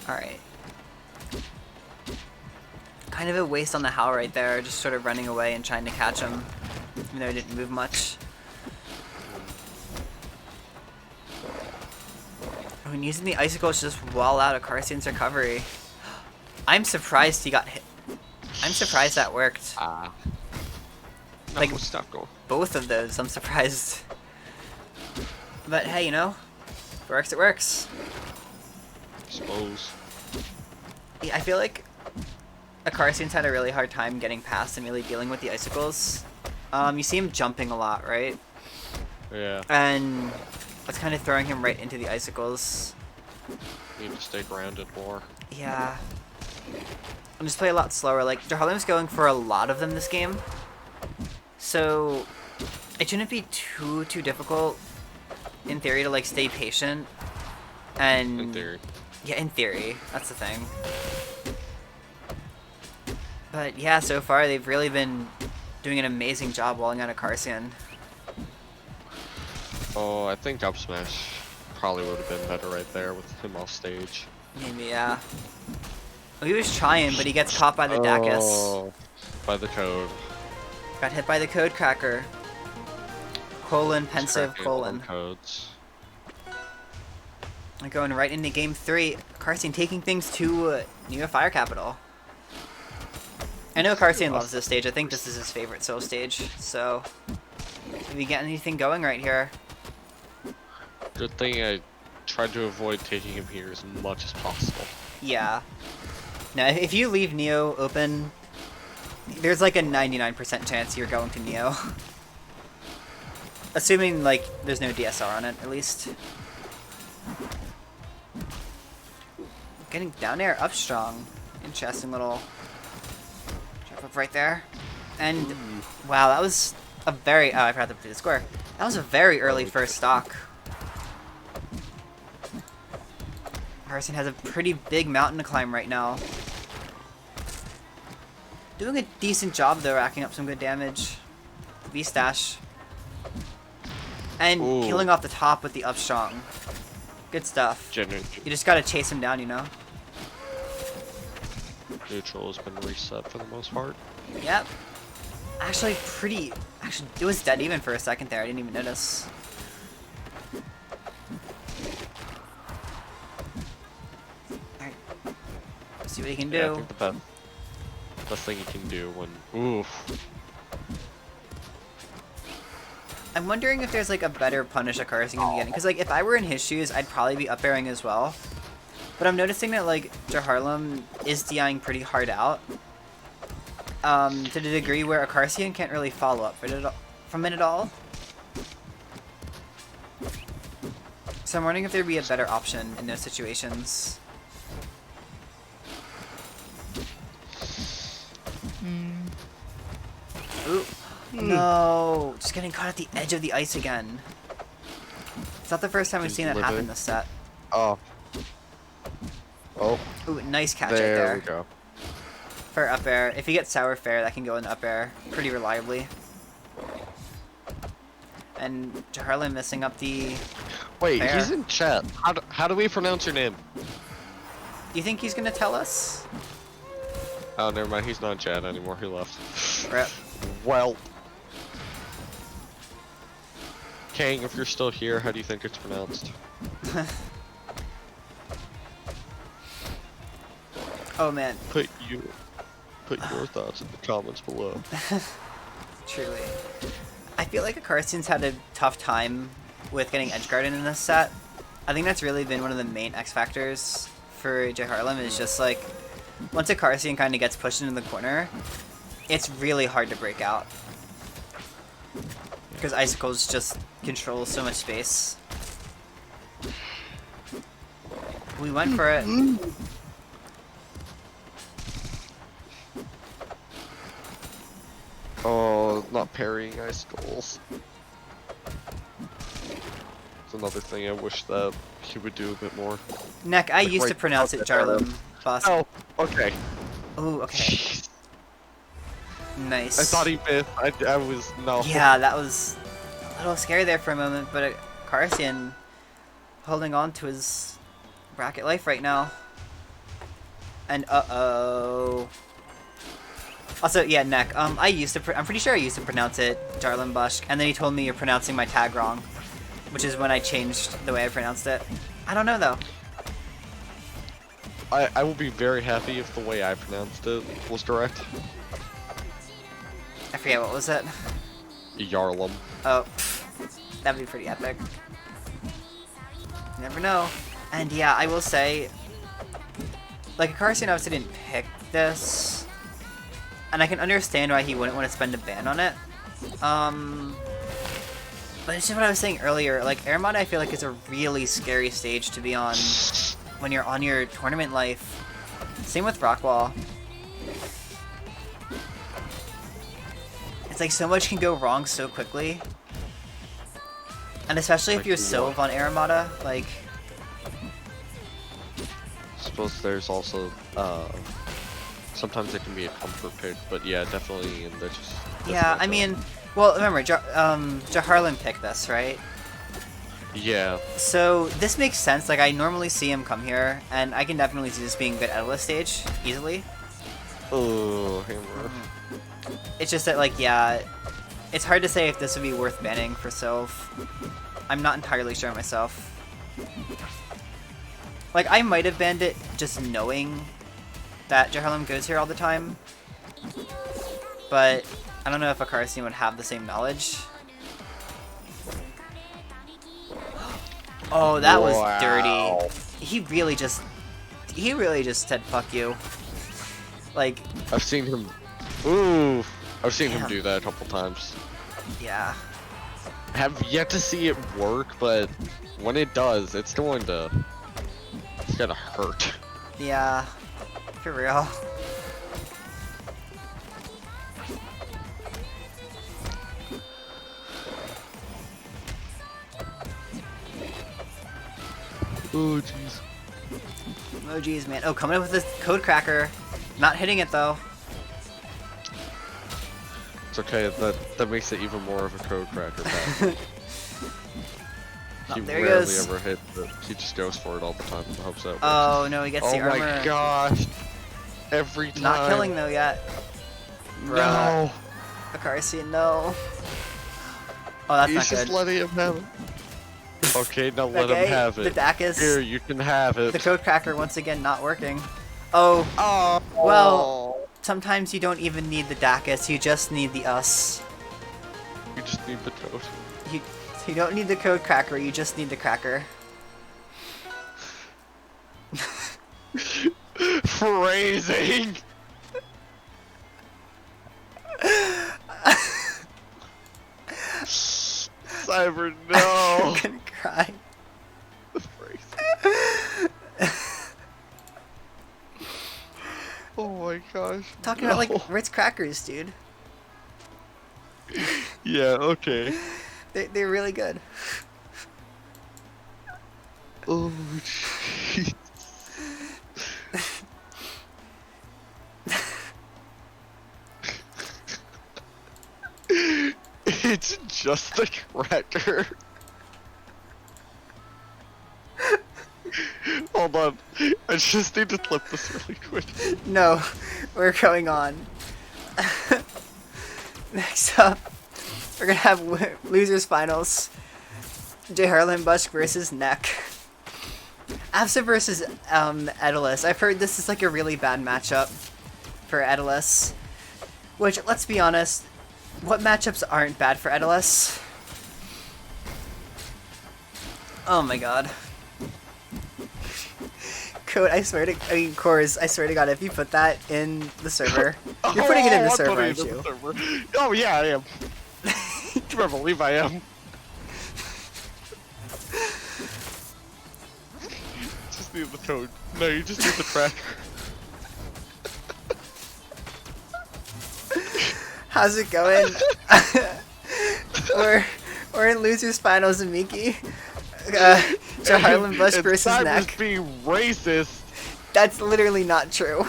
Alright. Kind of a waste on the Howl right there, just sort of running away and trying to catch him, even though he didn't move much. I mean, using the icicles to just wall out Acarcion's recovery. I'm surprised he got hit. I'm surprised that worked. No, Like- stop going. Both of those, I'm surprised. But hey, you know, if it works, it works. Suppose. Yeah, I feel like Acarcion's had a really hard time getting past and really dealing with the icicles. You see him jumping a lot, right? Yeah. And that's kind of throwing him right into the icicles. Need to stay grounded more. Yeah. And just play a lot slower. Like, Jharlembuschk's going for a lot of them this game. So, it shouldn't be too difficult, in theory, to, like, stay patient. And... In theory. Yeah, in theory. That's the thing. But yeah, so far they've really been doing an amazing job walling out Acarcion. Oh, I think up smash probably would have been better right there with him off stage. Maybe, yeah. Well, he was trying, but he gets caught by the Dacus. Oh, by the code. Got hit by the code cracker. Colon, pensive, Cracking all colon. them codes. We're going right into game 3. Acarcion taking things to Neo Fire Capital. I know Acarcion loves this stage. I think this is his favorite solo stage. So, if we get anything going right here. Good thing I tried to avoid taking him here as much as possible. Yeah. Now, if you leave Neo open, there's like a 99% chance you're going to Neo. Assuming, like, there's no DSR on it, at least. Getting down air up strong. Interesting little jump up right there. And, wow, that was a very... Oh, I forgot to do the square. That was a very early first stock. Acarcion has a pretty big mountain to climb right now. Doing a decent job, though, racking up some good damage. V-stash. And Ooh. killing off the top with the up strong. Good stuff. You just gotta chase him down, you know? Neutral has been reset for the most part. Yep. Actually, it was dead even for a second there. I didn't even notice. Alright. See what he can do. Yeah, I think the best thing you can do when... Oof. I'm wondering if there's like a better punish Acarcion in the beginning. Because like if I were in his shoes, I'd probably be up airing as well. But I'm noticing that like Jharlem is DIing pretty hard out. To the degree where Acarcion can't really follow up from it at all. So I'm wondering if there'd be a better option in those situations. Ooh. No! Just getting caught at the edge of the ice again. It's not the first time we've seen that happen this set. Oh. Oh. Ooh, nice catch There right there. we go. For up air. If you get sour fair, that can go in up air pretty reliably. And Jharlembuschk messing up the... Wait, Fair. he's in chat. How do we pronounce your name? Do you think he's gonna tell us? Oh, never mind. He's not in chat anymore. He left. Rip. Well. Kang, if you're still here, how do you think it's pronounced? Oh man, Put your thoughts in the comments below. truly. I feel like Acarcion's had a tough time with getting Edgeguarded in this set. I think that's really been one of the main X factors for Jharlembuschk is just like, once Acarcion kind of gets pushed into the corner, it's really hard to break out. Because Icicles just control so much space. We went for it. Oh, not parrying icicles. It's another thing I wish that he would do a bit more. Neck, I Like used to right pronounce it up there. Jharlembuschk. Oh, okay. Ooh, okay. Nice. I thought he missed. I was no. Yeah, that was a little scary there for a moment, but Acarcion holding on to his bracket life right now. And uh-oh. Also, yeah, Neck, I'm pretty sure I used to pronounce it Jharlembuschk, and then he told me you're pronouncing my tag wrong, which is when I changed the way I pronounced it. I don't know, though. I will be very happy if the way I pronounced it was correct. I forget, what was it? Yarlum. Oh, that'd be pretty epic. You never know. And yeah, I will say, like, Acarcion obviously didn't pick this, and I can understand why he wouldn't want to spend a ban on it. But it's just what I was saying earlier, like, Aramada I feel like is a really scary stage to be on when you're on your tournament life. Same with Rockwall. It's like so much can go wrong so quickly. And especially if Like you're what? Sylve on Aramada, like... I suppose there's also sometimes it can be a comfort pick, but yeah, definitely in the just. Yeah, I mean, well, remember, Jharlembuschk picked this, right? Yeah. So this makes sense. Like, I normally see him come here, and I can definitely see this being good at this stage easily. Oh, hammer. It's just that, like, yeah, it's hard to say if this would be worth banning for Sylve. I'm not entirely sure myself. Like, I might have banned it just knowing that Jharlembuschk goes here all the time, but I don't know if Acarcion would have the same knowledge. Oh, that was dirty. He really just said fuck you. Like, I've seen him. Ooh, I've seen him Damn. do that a couple times. yeah. Have yet to see it work, but when it does, it's gonna hurt. Yeah. For real. Oh jeez. Oh geez, man. Oh, coming up with this code cracker. Not hitting it though. It's okay. That makes it even more of a code cracker pack. He there he rarely goes. ever hits it. He just goes for it all the time in the hopes that it works. Oh no, he gets Oh the armor. my gosh! Every time. Not killing though yet. No. Acarcion, no. Oh, that's He's not just good. letting him have it. Okay, now let Okay, him have the it. Dacus. Here, you can have it. The code cracker once again not working. Oh, Oh. well, sometimes you don't even need the Dacus, you just need the us. You just need the code. You don't need the code cracker, you just need the cracker. Phrasing. Cyber, no. I'm gonna cry. Phrasing. Oh my gosh. Talking no. about like Ritz crackers, dude. Yeah. Okay. They're really good. Oh. Jeez. It's just the cracker. Hold on. I just need to flip this really quick. No, we're going on. Next up, we're gonna have losers finals. Jharlembuschk versus Neck. Absa versus Edalus. I've heard this is like a really bad matchup for Edalus. Which, let's be honest, what matchups aren't bad for Edalus? Oh my god. Code, I swear to, Cores, I swear to god, if you put that in the server, you're putting it in the server, aren't you? Oh yeah, I am. You better believe I am. Just need the code. No, you just need the cracker. How's it going? we're in losers finals, Miki. Jharlembuschk versus Neck. Being racist. That's literally not true.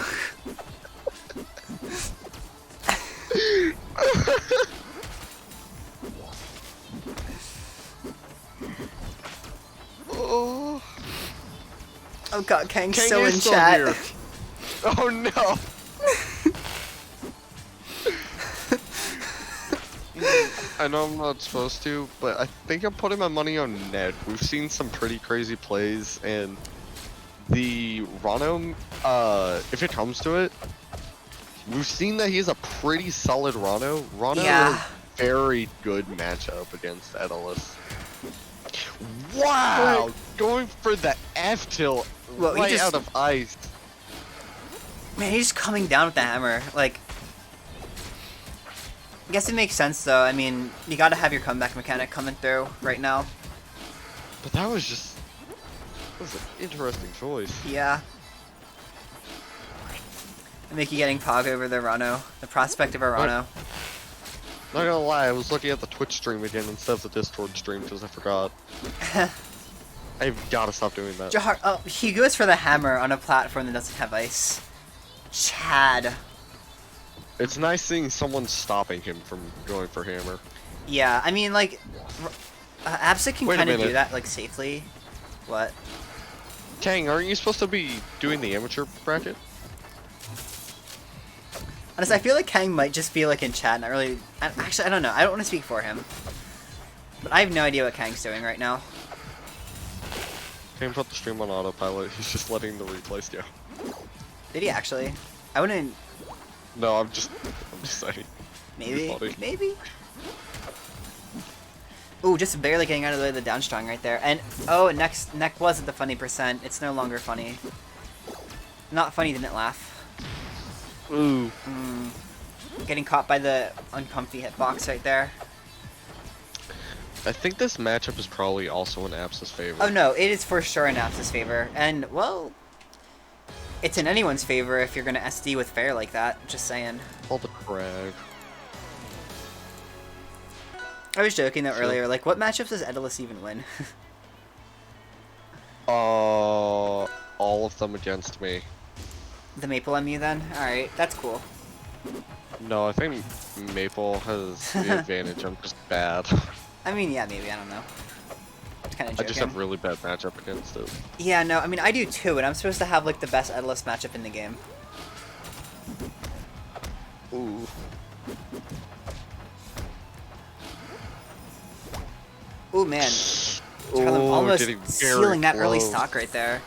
Oh. Oh god, Kang's Kang still is in still chat. here. Oh no. I know I'm not supposed to, but I think I'm putting my money on Ned. We've seen some pretty crazy plays, and the Rano, if it comes to it, we've seen that he's a pretty solid Rano. Rano Yeah. is a very good matchup against Edalus. Wow! Going for the F tilt Well, he right just- out of ice. Man, he's coming down with the hammer. Like, I guess it makes sense though. I mean, you gotta have your comeback mechanic coming through right now. But that was an interesting choice. Yeah. I make you getting Pog over the Rano. The prospect of a Rano. Not gonna lie, I was looking at the Twitch stream again instead of the Discord stream because I forgot. I've gotta stop doing that. Oh, he goes for the hammer on a platform that doesn't have ice. Chad. It's nice seeing someone stopping him from going for hammer. Yeah, I mean, like, Absa can Wait a kind of do minute. that, like, safely. What? Kang, aren't you supposed to be doing the amateur bracket? Honestly, I feel like Kang might just be, like, in chat, not really... Actually, I don't know. I don't want to speak for him. But I have no idea what Kang's doing right now. Kang put the stream on autopilot, he's just letting the replays go. Did he actually? I wouldn't... No, I'm just saying. Maybe? Funny. Maybe? Ooh, just barely getting out of the way of the down strong right there. And, oh, Neck was at the funny percent. It's no longer funny. Not funny, didn't laugh. Ooh. Getting caught by the uncomfy hitbox right there. I think this matchup is probably also in Absa's favor. Oh no, it is for sure in Apsa's favor. And, well, it's in anyone's favor if you're gonna SD with fair like that. Just saying. All the crag. I was joking though Sure. earlier, like, what matchups does Edalus even win? All of them against me. The Maple MU then? Alright, that's cool. No, I think Maple has the advantage. I'm just bad. I mean, yeah, maybe, I don't know. It's kind of I joking. just have really bad matchup against it. Yeah, no, I mean, I do too, and I'm supposed to have, like, the best Edalus matchup in the game. Ooh. Ooh, man. Ooh, Almost getting very sealing that early close. stock right there.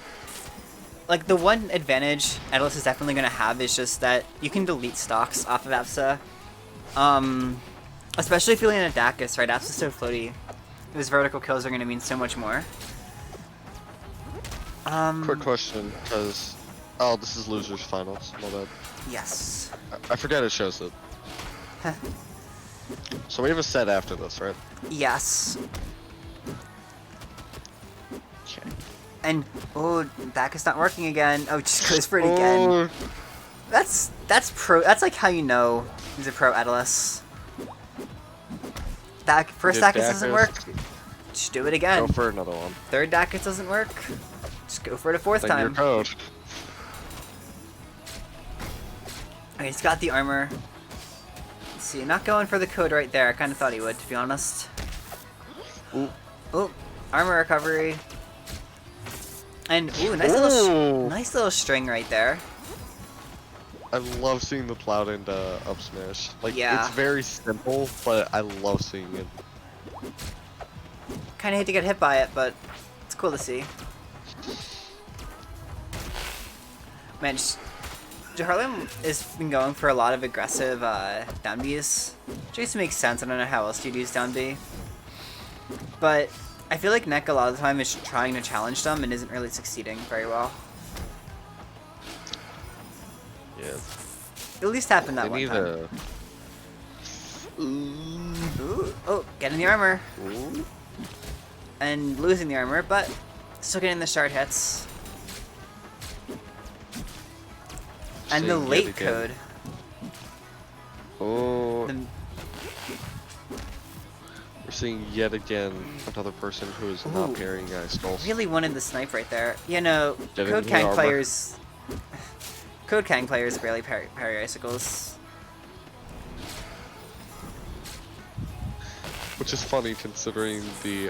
Like, the one advantage Edalus is definitely going to have is just that you can delete stocks off of Apsa. Especially if you're in a Dacus, right? Apsa's so floaty. Those vertical kills are going to mean so much more. Quick question, because... Oh, this is losers finals. My bad. Yes. I forget it shows it. So we have a set after this, right? Yes. Okay. And, oh, Dacus not working again. Oh, just goes for it again. Oh, That's pro. That's like how you know he's a pro Edalus. First Did Dacus doesn't Dacus- work. Just do it again. go for another one. Third Dacus doesn't work. Just go for it a fourth Then your time. code. Okay, he's got the armor. Let's see. Not going for the code right there. I kind of thought he would, to be honest. Ooh. Oh, armor recovery. And, ooh, nice little string right there. I love seeing the Cloud and up smash. Like, Yeah. it's very simple, but I love seeing it. Kind of hate to get hit by it, but it's cool to see. Man, Jharlem has been going for a lot of aggressive down Bs. Which just makes sense. I don't know how else you'd use down B. But I feel like Neck a lot of the time is trying to challenge them and isn't really succeeding very well. Yeah. At least happened that They one need time. Ooh, oh, getting the armor. Ooh. And losing the armor, but still getting the shard hits. And the Saying late yet again. code. Oh. The, We're seeing yet again another person who is not Ooh. parrying skulls. really wanted the snipe right there. You know, Getting Code the Kang armor. players... Code Kang players barely parry icicles. Which is funny considering the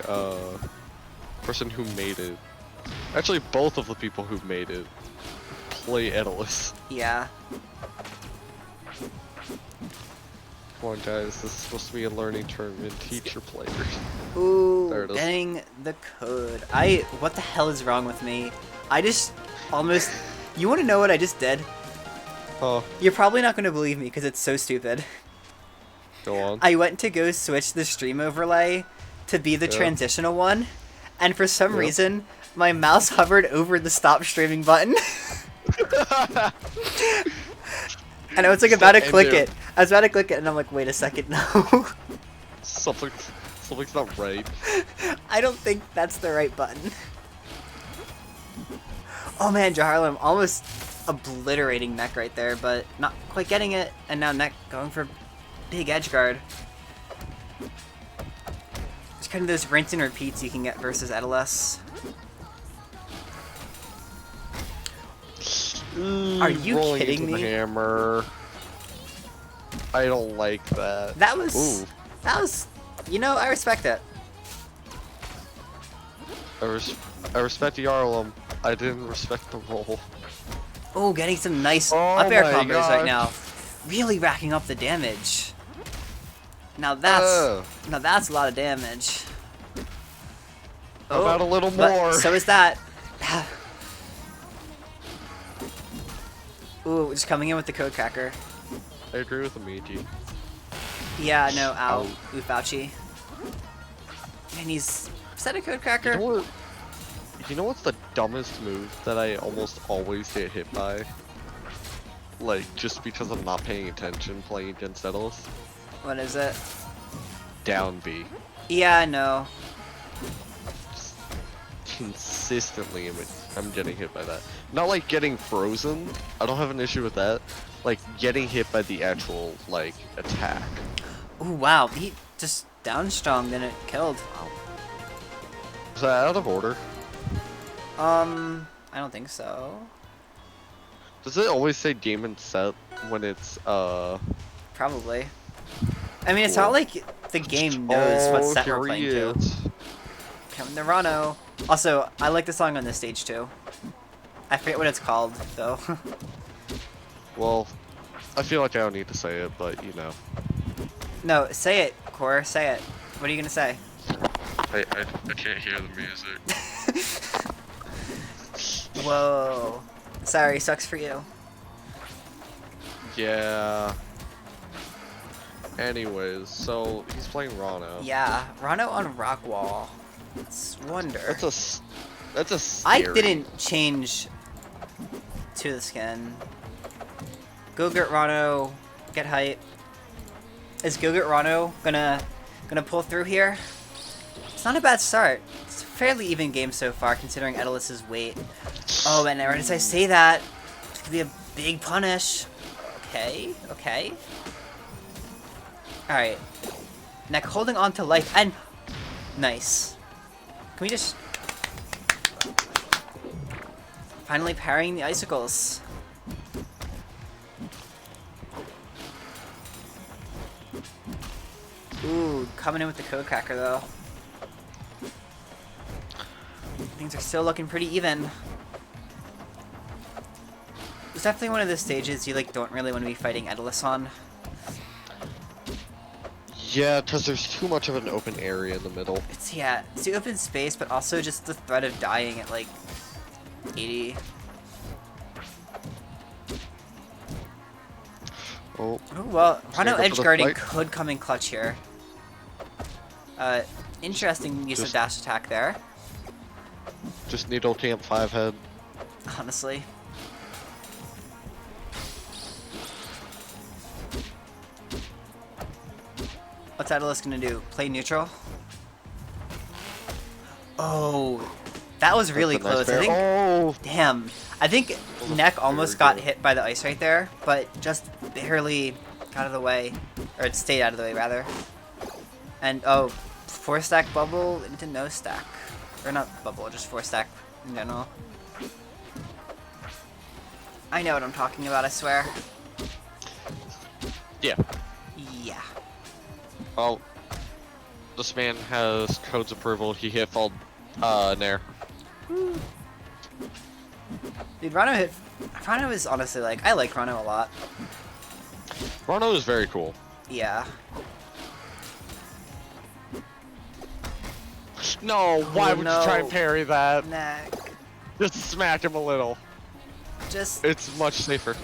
person who made it. Actually, both of the people who made it play Edalus. Yeah. Come on, guys. This is supposed to be a learning tournament. Teach your players. There Ooh, it is. getting the code. What the hell is wrong with me? I just almost... You want to know what I just did? Oh, You're probably not going to believe me because it's so stupid. go on. I went to go switch the stream overlay to be the Yeah. transitional one, and for some Yep. reason, my mouse hovered over the stop streaming button. And I was like about to And click there- it. I was about to click it, and I'm like, wait a second, no. Something's not right. I don't think that's the right button. Oh man, Jharlem almost obliterating Neck right there, but not quite getting it, and now Neck going for big edge guard. It's kind of those rinse and repeats you can get versus Edalus. Are you Rolling kidding into the me? hammer. I don't like that. That was, Ooh. you know, I respect it. I respect the Yarlum. I didn't respect the roll. Oh, getting some nice Oh up air my combos right gosh. now. Really racking up the damage. Now that's a lot of damage. How about a little but more? So is that. Ooh, just coming in with the code cracker. I agree with Amiji. Yeah, no, ow. Ow. Oof, ouchie. And is that a code You cracker? know what? You know what's the dumbest move that I almost always get hit by? Like, just because I'm not paying attention playing against Edalus? What is it? Down B. Yeah, I know. Just consistently I'm getting hit by that. Not like getting frozen. I don't have an issue with that. Like, getting hit by the actual, like, attack. Ooh, wow. He just down strong, then it killed. Is that out of order? I don't think so. Does it always say game and set when it's, Probably. I mean, it's Cool. not like the game knows what set here we're playing he to. is. Coming to Rano. Also, I like the song on this stage too. I forget what it's called, though. Well, I feel like I don't need to say it, but, you know. No, say it, Core. Say it. What are you gonna say? I can't hear the music. Whoa. Sorry, sucks for you. Yeah. Anyways, so he's playing Rano. Yeah, Rano on Rockwall. It's wonder. That's a I scary. didn't change to the skin. Go-Gurt Rano, get hype. Is Go-Gurt Rano gonna pull through here? It's not a bad start. It's a fairly even game so far, considering Edalus's weight. Oh, and right as I say that, it's gonna be a big punish. Okay, okay. Alright. Neck holding on to life, and... Nice. Can we just... Finally parrying the icicles. Ooh, coming in with the code cracker though. Things are still looking pretty even. It's definitely one of those stages you like don't really want to be fighting Edalus on. Yeah, because there's too much of an open area in the middle. It's the open space, but also just the threat of dying at like 80. Oh, Ooh, well, Rhino go edge for the guarding fight. could come in clutch here. Interesting use of Just- dash attack there, just Needle Camp 5 head. honestly. What's Atlas gonna do? Play neutral? Oh, that was really That's a nice close. I think. Oh, Damn. I think Neck almost very got good. hit by the ice right there, but just barely got out of the way. Or it stayed out of the way, rather. And, oh, 4-stack bubble into no stack. Or not bubble, just 4-stack in general. I know what I'm talking about, I swear. yeah. Yeah. Well, this man has code's approval. He hit fall Nair. Dude, Rhino is honestly, like, I like Rhino a lot. Rono is very cool. Yeah. No, why Oh, would you try and no. parry that? Neck. Just smack him a little. Just It's much safer.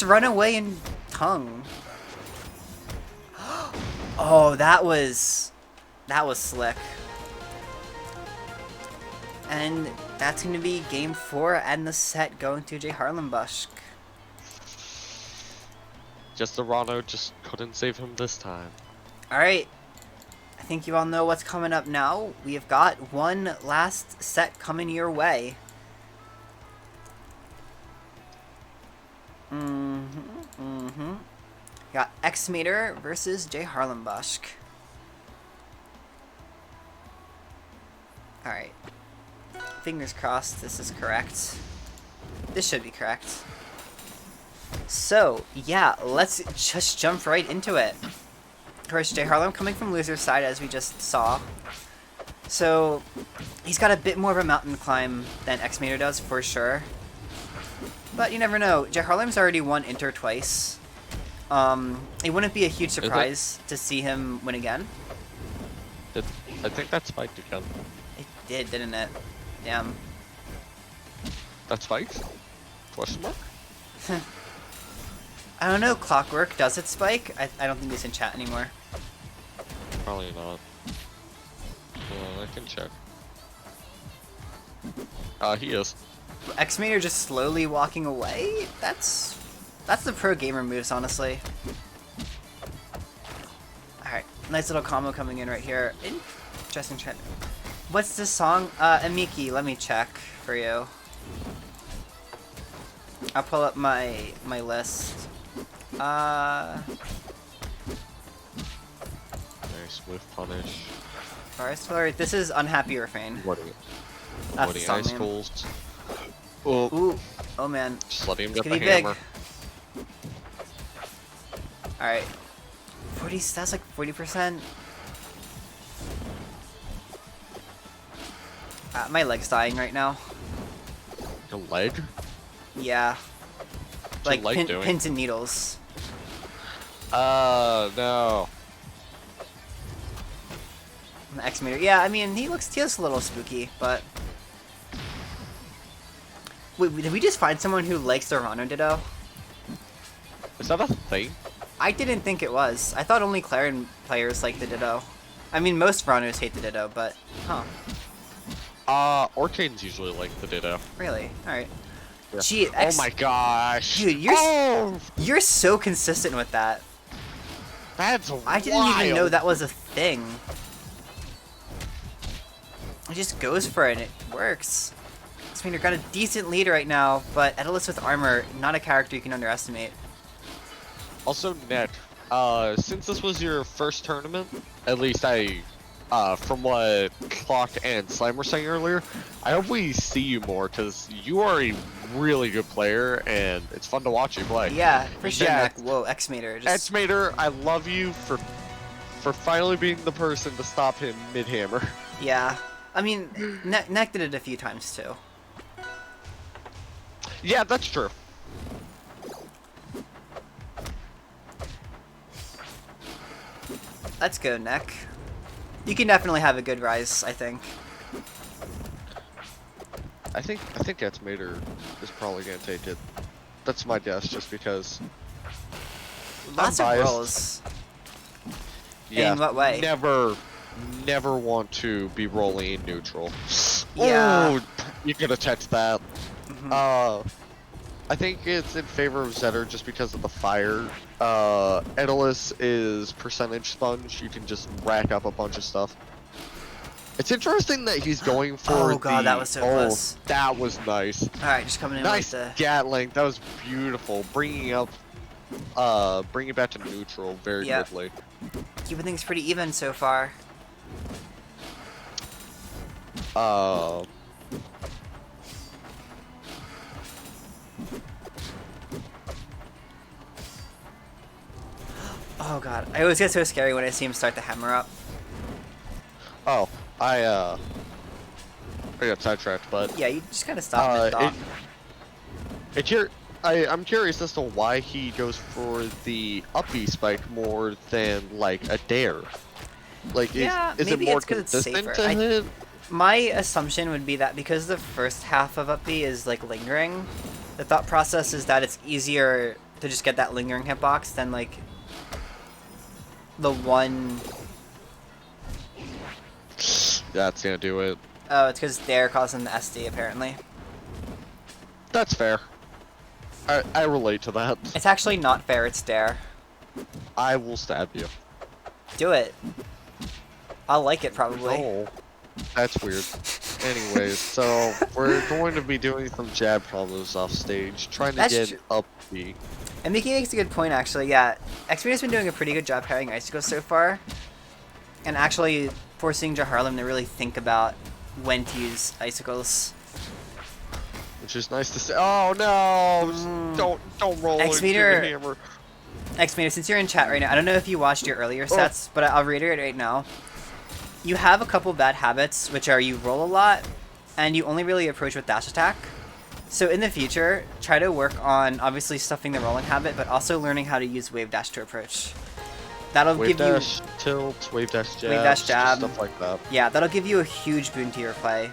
run away and tongue. Oh, that was slick. And that's going to be game 4 and the set going to Jharlembuschk. Just the Rono just couldn't save him this time. Alright, I think you all know what's coming up now. We have got one last set coming your way. Got X-Meter versus Jharlembuschk. Alright. Fingers crossed this is correct. This should be correct. So, yeah, let's just jump right into it. Of course, Jharlem coming from loser's side, as we just saw. So, he's got a bit more of a mountain climb than X-Meter does, for sure. But you never know. Jharlem's already won Inter twice. It wouldn't be a huge surprise to see him win again. I think that spiked again. It did, didn't it? Damn. That spiked? Question mark? I don't know, Clockwork, does it spike? I don't think he's in chat anymore. Probably not. I can check. He is. X-Meter just slowly walking away? That's the pro gamer moves, honestly. Alright, nice little combo coming in right here. Interesting trend. What's this song? Amiki, let me check for you. I'll pull up my list. Very smooth punish. Forest Floor. This is Unhappy Refrain. What are That's the song name. schools? Oh, Ooh, oh man. just let him It's get the gonna be big. hammer. Alright. 40, that's like 40%. My leg's dying right now. Your leg? Yeah. What's Like your leg doing? pins and needles. No. The X-Meter. Yeah, I mean, he looks a little spooky, but... Wait, did we just find someone who likes the Rhino Ditto? Is that a thing? I didn't think it was. I thought only Clarion players like the Ditto. I mean, most Rhinos hate the Ditto, but... Huh. Orcanes usually like the Ditto. Really? Alright. Yeah. Gee, Oh my gosh! Dude, you're so consistent with that. That's I didn't even know wild. that was a thing. It just goes for it and it works. I mean, you've got a decent lead right now, but Edalus with armor, not a character you can underestimate. Also, Nick, since this was your first tournament, at least from what Clock and Slime were saying earlier, I hope we see you more, because you are a really good player, and it's fun to watch you play. Yeah, for sure. Yeah. Mac. Whoa, X-Mater. Just... X-Mater, I love you for for finally being the person to stop him mid-hammer. Yeah. I mean, Neck did it a few times too. Yeah, that's true. Let's go, Neck. You can definitely have a good rise, I think. I think Estimator is probably gonna take it. That's my guess, just because. Lots of biased. rolls. Yeah. In what way? Never want to be rolling in neutral. Yeah. Oh, you could have checked that. Mhm. I think it's in favor of Zetter just because of the fire. Edalus is percentage sponge. You can just rack up a bunch of stuff. It's interesting that he's going for Oh god, that was so close. That was nice. Alright, just coming in Nice with the... Gatling. That was beautiful. Bringing it back to neutral very Yep. goodly. Keeping things pretty even so far. Oh god, I always get so scary when I see him start the hammer up. Oh, I got sidetracked, but Yeah, you just gotta stop mid-thought. I'm curious as to why he goes for the up B spike more than like a dare. Like, Yeah, is it maybe more it's 'cause it's consistent safer. to hit? My assumption would be that because the first half of up B is like lingering, the thought process is that it's easier to just get that lingering hitbox than like the one... That's gonna do it. Oh, it's because dare causing the SD apparently. That's fair. I relate to that. It's actually not fair, it's dare. I will stab you. Do it. I'll like it probably. Oh, that's weird. Anyways, so we're going to be doing some jab combos off stage, trying to That's get true. up B. And Mickey makes a good point actually, yeah. Xperia been doing a pretty good job pairing icicles so far. And actually forcing Jharlem to really think about when to use icicles. Which is nice to see. Oh no! Don't roll into Xmeter- the hammer. Xperia, since you're in chat right now, I don't know if you watched your earlier sets, but I'll reiterate right now. You have a couple bad habits, which are you roll a lot, and you only really approach with dash attack. So in the future, try to work on obviously stuffing the rolling habit, but also learning how to use wave dash to approach. That'll Wave give dash, tilt, wave dash jab, Wave dash jab. stuff like that. you, yeah, that'll give you a huge boon to your play.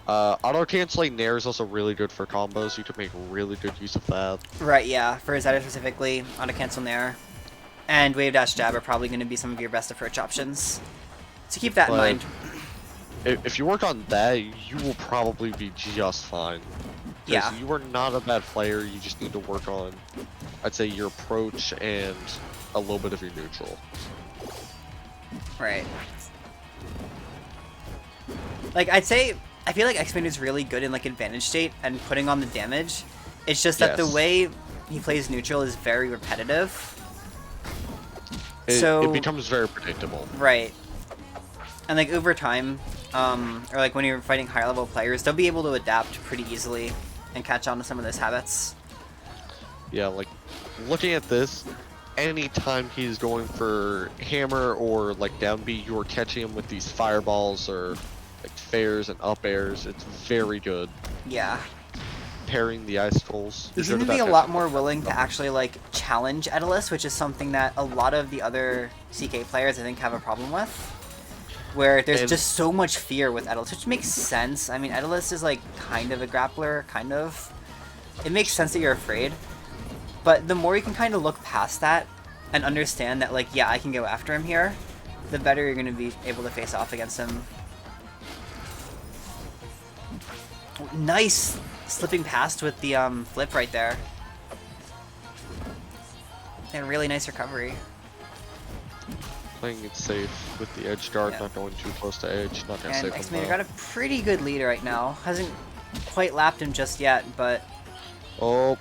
Auto canceling nair is also really good for combos. You can make really good use of that. Right, yeah, for Zeta specifically, auto cancel nair, and wave dash jab are probably going to be some of your best approach options. So keep that in But mind. If you work on that, you will probably be just fine. 'Cause Yeah. you are not a bad player. You just need to work on, I'd say, your approach and a little bit of your neutral. Right. Like, I'd say, I feel like X-Men is really good in, like, advantage state and putting on the damage. It's just that the Yes. way he plays neutral is very repetitive. It becomes very predictable. Right. And, like, over time, or, like, when you're fighting higher-level players, they'll be able to adapt pretty easily and catch on to some of those habits. Yeah, like, looking at this, anytime he's going for hammer or, like, down B, you're catching him with these fireballs or, like, fairs and up airs. It's very good. Yeah. Pairing the icicles. He's You're going good to be at a that lot catching. more willing to actually, like, challenge Edalus, which is something that a lot of the other CK players, I think, have a problem with. Where there's And- just so much fear with Edalus, which makes sense. I mean, Edalus is, like, kind of a grappler, kind of. It makes sense that you're afraid. But the more you can kind of look past that and understand that, like, yeah, I can go after him here, the better you're going to be able to face off against him. Nice slipping past with the flip right there. And really nice recovery. Playing it safe with the edge guard, Yeah. not going too close to edge, not gonna And save him X-Men well. got a pretty good lead right now. Hasn't quite lapped him just yet, but Oh,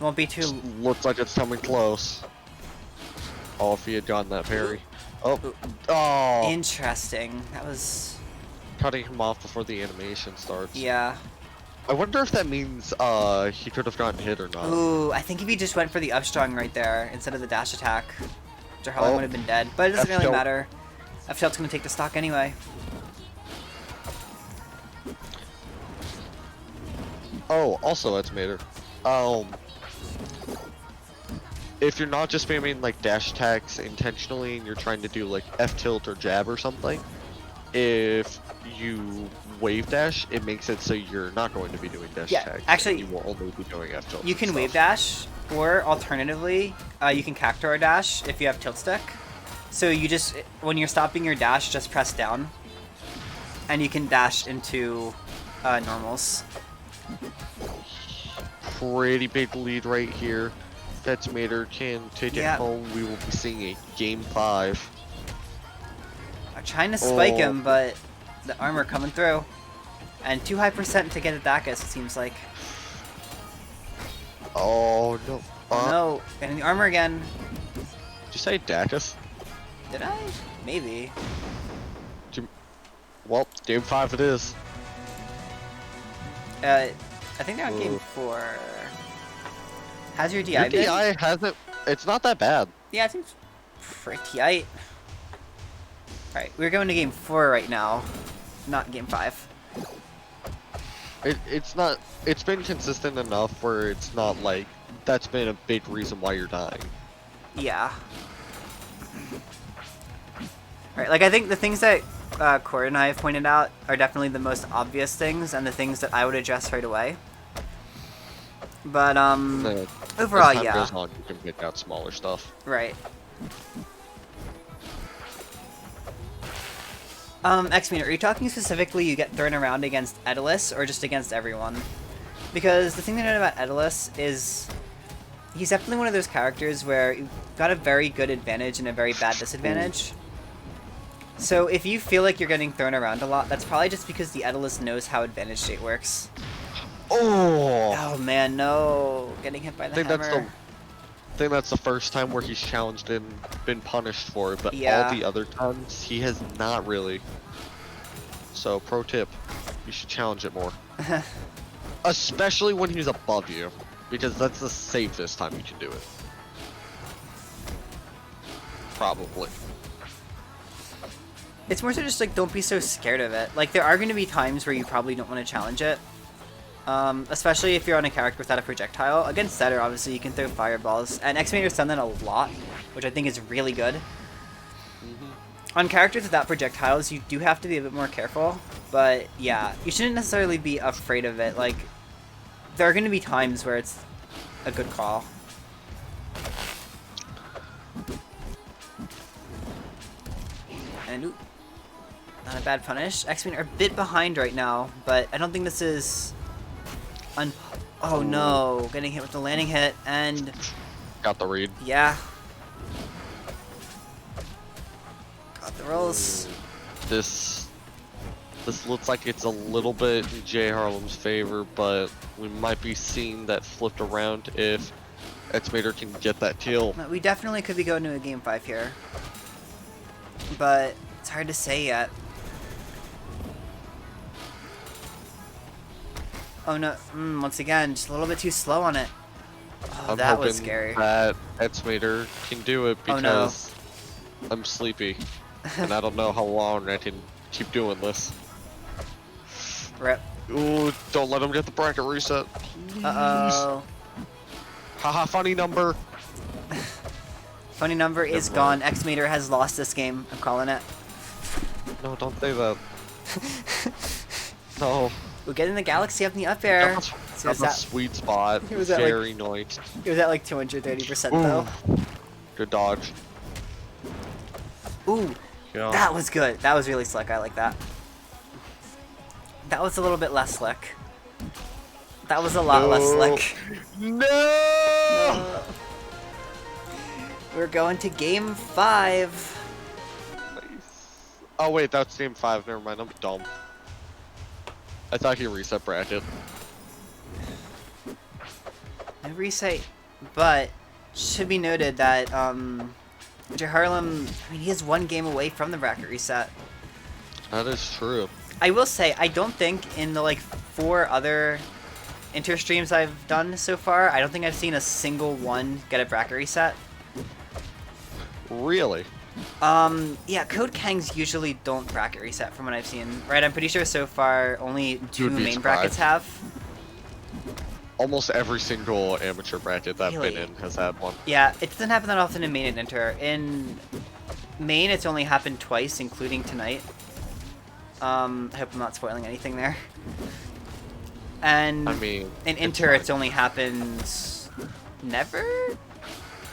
won't be too... looks like it's coming close. Oh, if he had gotten that parry. Oh, Interesting. That was... cutting him off before the animation starts. Yeah. I wonder if that means he could have gotten hit or not. Ooh, I think if he just went for the upstrong right there instead of the dash attack, Jharlembuschk would have been dead. But it doesn't really F-tilt. matter. F-tilt's gonna take the stock anyway. Oh, also Estimator. If you're not just spamming like dash attacks intentionally and you're trying to do like F-tilt or jab or something, if you wave dash, it makes it so you're not going to be doing dash Yeah, attacks. actually, you will only be doing F-tilt. You can and wave stuff. dash, or alternatively, you can cactuar dash if you have tilt stick. So you just, when you're stopping your dash, just press down, and you can dash into normals. Pretty big lead right here. Estimator can take Yeah. it home. We will be seeing a game 5. I'm trying to spike Oh. him, but the armor coming through. And too high percent to get a Dacus, it seems like. Oh no. No, getting the armor again. Did you say Dacus? Did I? Maybe. Well, game 5 it is. I think they're on game Ooh. 4. How's your DI Your been? DI hasn't. It's not that bad. Yeah, it seems pretty tight. Alright, we're going to game 4 right now, not game 5. It's not. It's been consistent enough where it's not like that's been a big reason why you're dying. Yeah. Alright, like I think the things that Corey and I have pointed out are definitely the most obvious things and the things that I would address right away. But, overall, as time yeah. goes on, you can pick out smaller stuff. Right. X-Men, are you talking specifically you get thrown around against Edalus or just against everyone? Because the thing to note about Edalus is he's definitely one of those characters where you've got a very good advantage and a very bad disadvantage. So if you feel like you're getting thrown around a lot, that's probably just because the Edalus knows how advantage state works. Oh! Oh man, no. Getting hit by the hammer. I think that's the first time where he's challenged and been punished for it, but Yeah. all the other times he has not really. So, pro tip, you should challenge it more. Especially when he's above you, because that's the safest time you can do it. Probably. It's more so just like don't be so scared of it. Like there are going to be times where you probably don't want to challenge it. Especially if you're on a character without a projectile. Against Setter, obviously, you can throw fireballs. And X-Mater's done that a lot, which I think is really good. On characters without projectiles, you do have to be a bit more careful. But, yeah, you shouldn't necessarily be afraid of it. Like, there are going to be times where it's a good call. And, ooh, not a bad punish. X-Men are a bit behind right now, but I don't think this is... Oh no, getting hit with the landing hit, and Got the read. yeah. Got the rolls. This looks like it's a little bit in J Harlem's favor, but we might be seeing that flipped around if Estimator can get that kill. We definitely could be going to a game 5 here. But it's hard to say yet. Oh no, once again, just a little bit too slow on it. Oh, I'm that was hoping scary. that Estimator can do it Oh, no. because I'm sleepy and I don't know how long I can keep doing this. Rip. Ooh, don't let him get the bracket reset. Uh-oh. Haha, funny number. Funny number is Never gone. mind. X-Mater has lost this game. I'm calling it. No, don't say that. No. We're getting the Galaxy up in the up air. That's, So that's is a that, sweet spot. It was at, like- Very nice. it was at like 230% Ooh. though. Good dodge. Ooh, Yeah. that was good. That was really slick. I like that. That was a little bit less slick. That was a lot less slick. No! We're going to game 5. Nice. Oh wait, that's game 5. Never mind. I'm dumb. I thought he reset bracket. No reset, but should be noted that Jharlem, I mean, he is one game away from the bracket reset. That is true. I will say, I don't think in the like 4 other inter streams I've done so far, I don't think I've seen a single one get a bracket reset. Really? Yeah, Code Kangs usually don't bracket reset from what I've seen, right? I'm pretty sure so far only 2 be main brackets surprised. have. Almost every single amateur bracket that I've been Really? in has had one. Yeah, it doesn't happen that often in main and inter. In main, it's only happened twice, including tonight. I hope I'm not spoiling anything there. And I mean, in it's inter, fine. it's only happened never?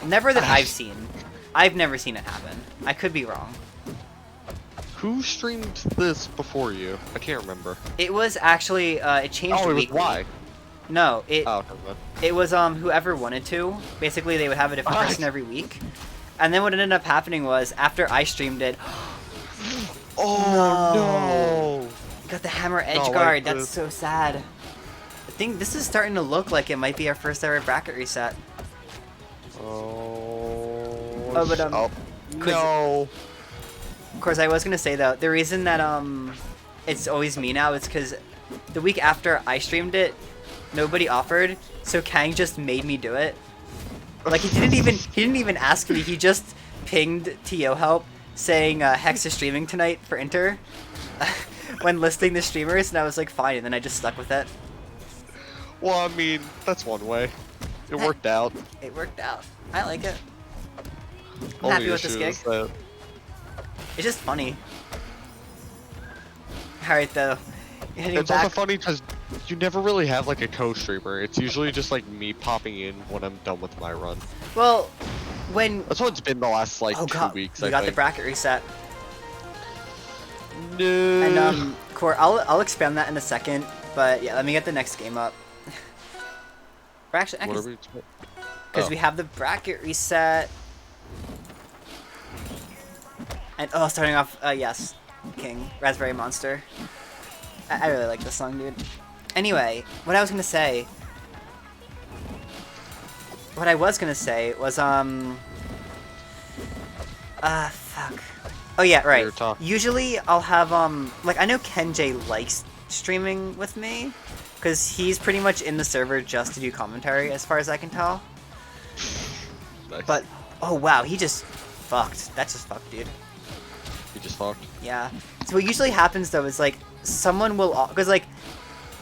Never that I've seen. I've never seen it happen. I could be wrong. Who streamed this before you? I can't remember. It was actually, it changed Oh, it was weekly. why? No, it Oh, okay, good. it was whoever wanted to. Basically, they would have a different What? person every week. And then what ended up happening was after I streamed it, Oh got the hammer edge Not like guard. That's this. so sad. I think this is starting to look like it might be our first ever bracket reset. no! Oh. Oh, but, oh. quiz- No. Of course, I was gonna say though, the reason that it's always me now is because the week after I streamed it, nobody offered, so Kang just made me do it. Like he didn't even ask me. He just pinged TO help saying Hex is streaming tonight for Inter when listing the streamers, and I was like fine, and then I just stuck with it. Well, I mean, that's one way. It worked out. It worked out. I like it. I'm Only happy with this issue gig. is that It's just funny. Alright though. Heading it's back. also funny because you never really have like a co-streamer. It's usually just like me popping in when I'm done with my run. Well, when That's what it's been the last like oh 2 god, weeks. we I got the think. bracket reset. No. And Core, I'll expand that in a second, but yeah, let me get the next game up. We're actually What are we? because Oh. we have the bracket reset. And oh, starting off, yes, King Raspberry Monster. I really like this song, dude. Anyway, what I was gonna say was fuck. Oh yeah, right. You're talking. Usually I'll have like I know Kenj likes streaming with me because he's pretty much in the server just to do commentary as far as I can tell. Nice. But oh wow, he just fucked. That just fucked, dude. You just fucked. Yeah. So what usually happens though is like someone will because like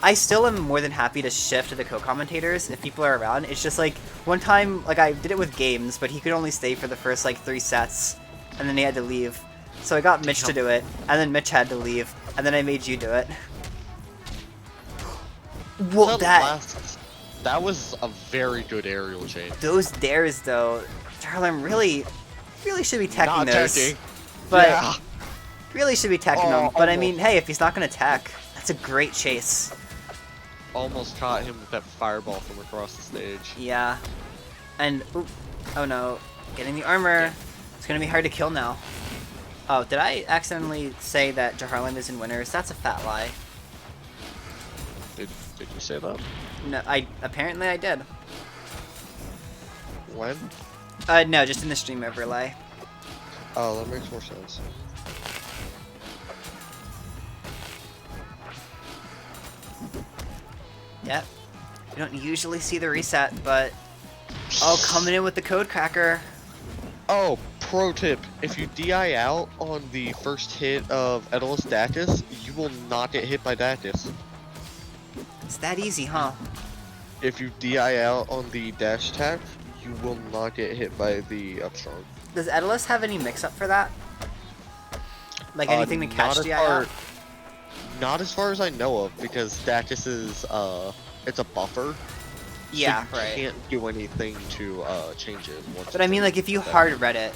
I still am more than happy to shift to the co-commentators if people are around. It's just like one time like I did it with Games, but he could only stay for the first like 3 sets, and then he had to leave. So I got Mitch to do it, and then Mitch had to leave, and then I made you do it. Whoa, That was a very good aerial chain. those dares though, Charlem really should be teching Not those. teching. But Yeah. really should be teching Oh, them. But I almost. mean, hey, if he's not gonna tech, that's a great chase. Almost caught him with that fireball from across the stage. Yeah. And oop, oh no, getting the armor. It's gonna be hard to kill now. Oh, did I accidentally say that Jharlembuschk is in winners? That's a fat lie. Did you say that? No, apparently I did. When? No, just in the stream overlay. Oh, that makes more sense. Yep. We don't usually see the reset, but oh, coming in with the code cracker. Oh, pro tip. If you DI out on the first hit of Edalus Dacus, you will not get hit by Dacus. It's that easy, huh? If you DI out on the dash attack, you will not get hit by the upstrong. Does Edalus have any mix-up for that? Like anything to catch not DI as far- out? Not as far as I know of, because Dacus is, it's a buffer. Yeah, so you right. can't do anything to, change it. Once But I mean, like, if you hard read it,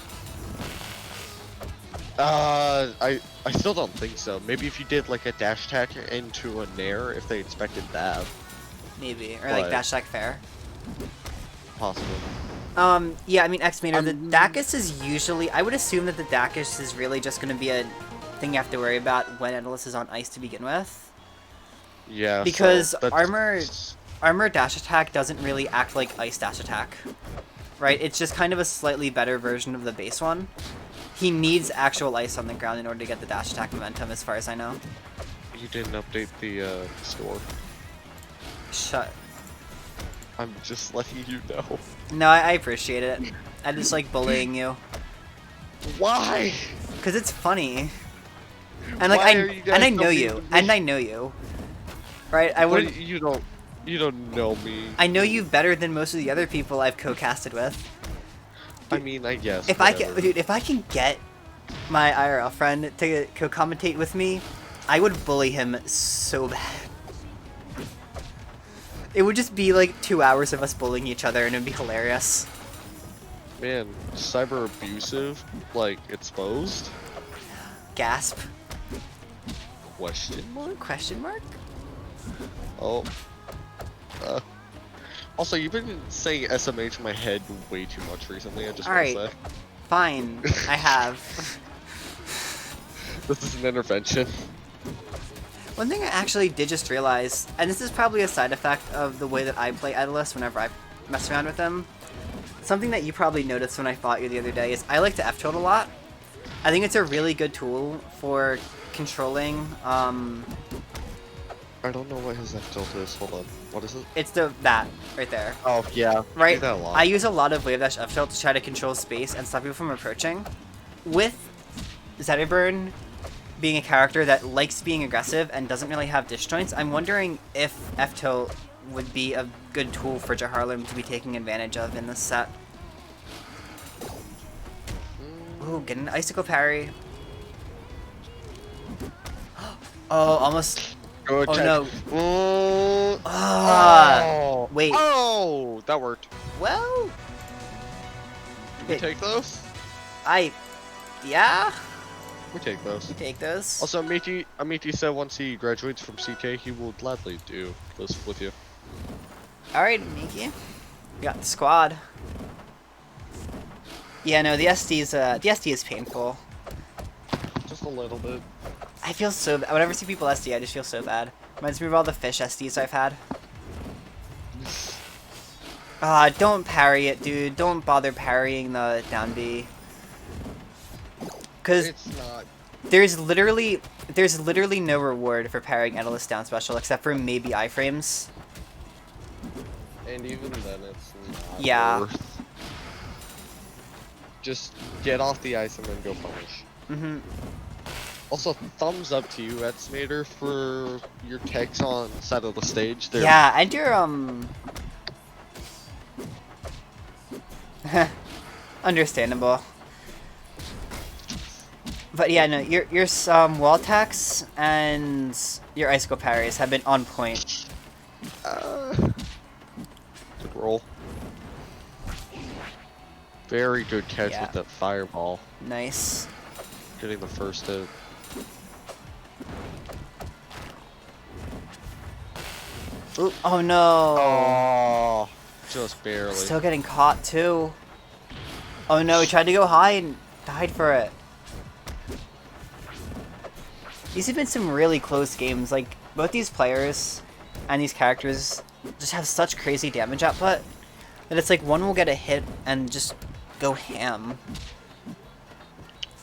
I still don't think so. Maybe if you did, like, a dash attack into a nair, if they expected that. maybe. Or, like, But- dash attack fair. Possible. Yeah, I mean, X-Mater, the Um, Dacus is usually... I would assume that the Dacus is really just going to be a thing you have to worry about when Edalus is on ice to begin with. Yeah, Because so that's- armor dash attack doesn't really act like ice dash attack. Right? It's just kind of a slightly better version of the base one. He needs actual ice on the ground in order to get the dash attack momentum, as far as I know. You didn't update the, store. Shut. I'm just letting you know. No, I appreciate it. I just like bullying you. Why? Because it's funny. And like Why are you guys I so know mean you, to me? and I know you. Right? I would. But you don't know me. I know you better than most of the other people I've co-casted with. I mean, I guess. If I can get my IRL friend to co-commentate with me, I would bully him so bad. It would just be like 2 hours of us bullying each other, and it'd be hilarious. Man, cyber abusive, like exposed? Gasp. Question mark? Question mark? Oh. Also, you've been saying SMH in my head way too much recently. I just want to Alright. say. Fine. I have. This is an intervention. One thing I actually did just realize, and this is probably a side effect of the way that I play Idolist whenever I mess around with them. Something that you probably noticed when I fought you the other day is I like to F-tilt a lot. I think it's a really good tool for controlling, I don't know what his F-tilt is. Hold on. What is it? it's that right there. Oh, yeah. I Right? do that a lot. I use a lot of wave dash F-tilt to try to control space and stop people from approaching. With Zetaburn being a character that likes being aggressive and doesn't really have disjoints, I'm wondering if F-tilt would be a good tool for Jharlembuschk to be taking advantage of in this set. Ooh, get an icicle parry. Oh, almost. Go Oh check. no. Oh. Ah. Wait. Oh, that worked. Well, Did we take those? yeah, We take those. take those. Also, Amiti said once he graduates from CK, he will gladly do this with you. Alright, Miki. We got the squad. Yeah, no, the SD is painful. Just a little bit. I feel so bad. Whenever I see people SD, I just feel so bad. Reminds me of all the fish SDs I've had. Don't parry it, dude. Don't bother parrying the down B. Cause It's not. there's literally no reward for parrying Endless down special except for maybe iframes. And even then, it's not Yeah. worth. Just get off the ice and then go punish. Mm-hmm. Also, thumbs up to you, Estimator, for your techs on side of the stage. They're Yeah, and your understandable. But yeah, no, your wall attacks and your icicle parries have been on point. Good roll. Very good catch Yeah. with that fireball. Nice. Getting the first hit. Ooh, oh no. Oh, just barely. Still getting caught too. Oh no, he tried to go high and died for it. These have been some really close games. Like, both these players and these characters just have such crazy damage output that it's like one will get a hit and just go ham.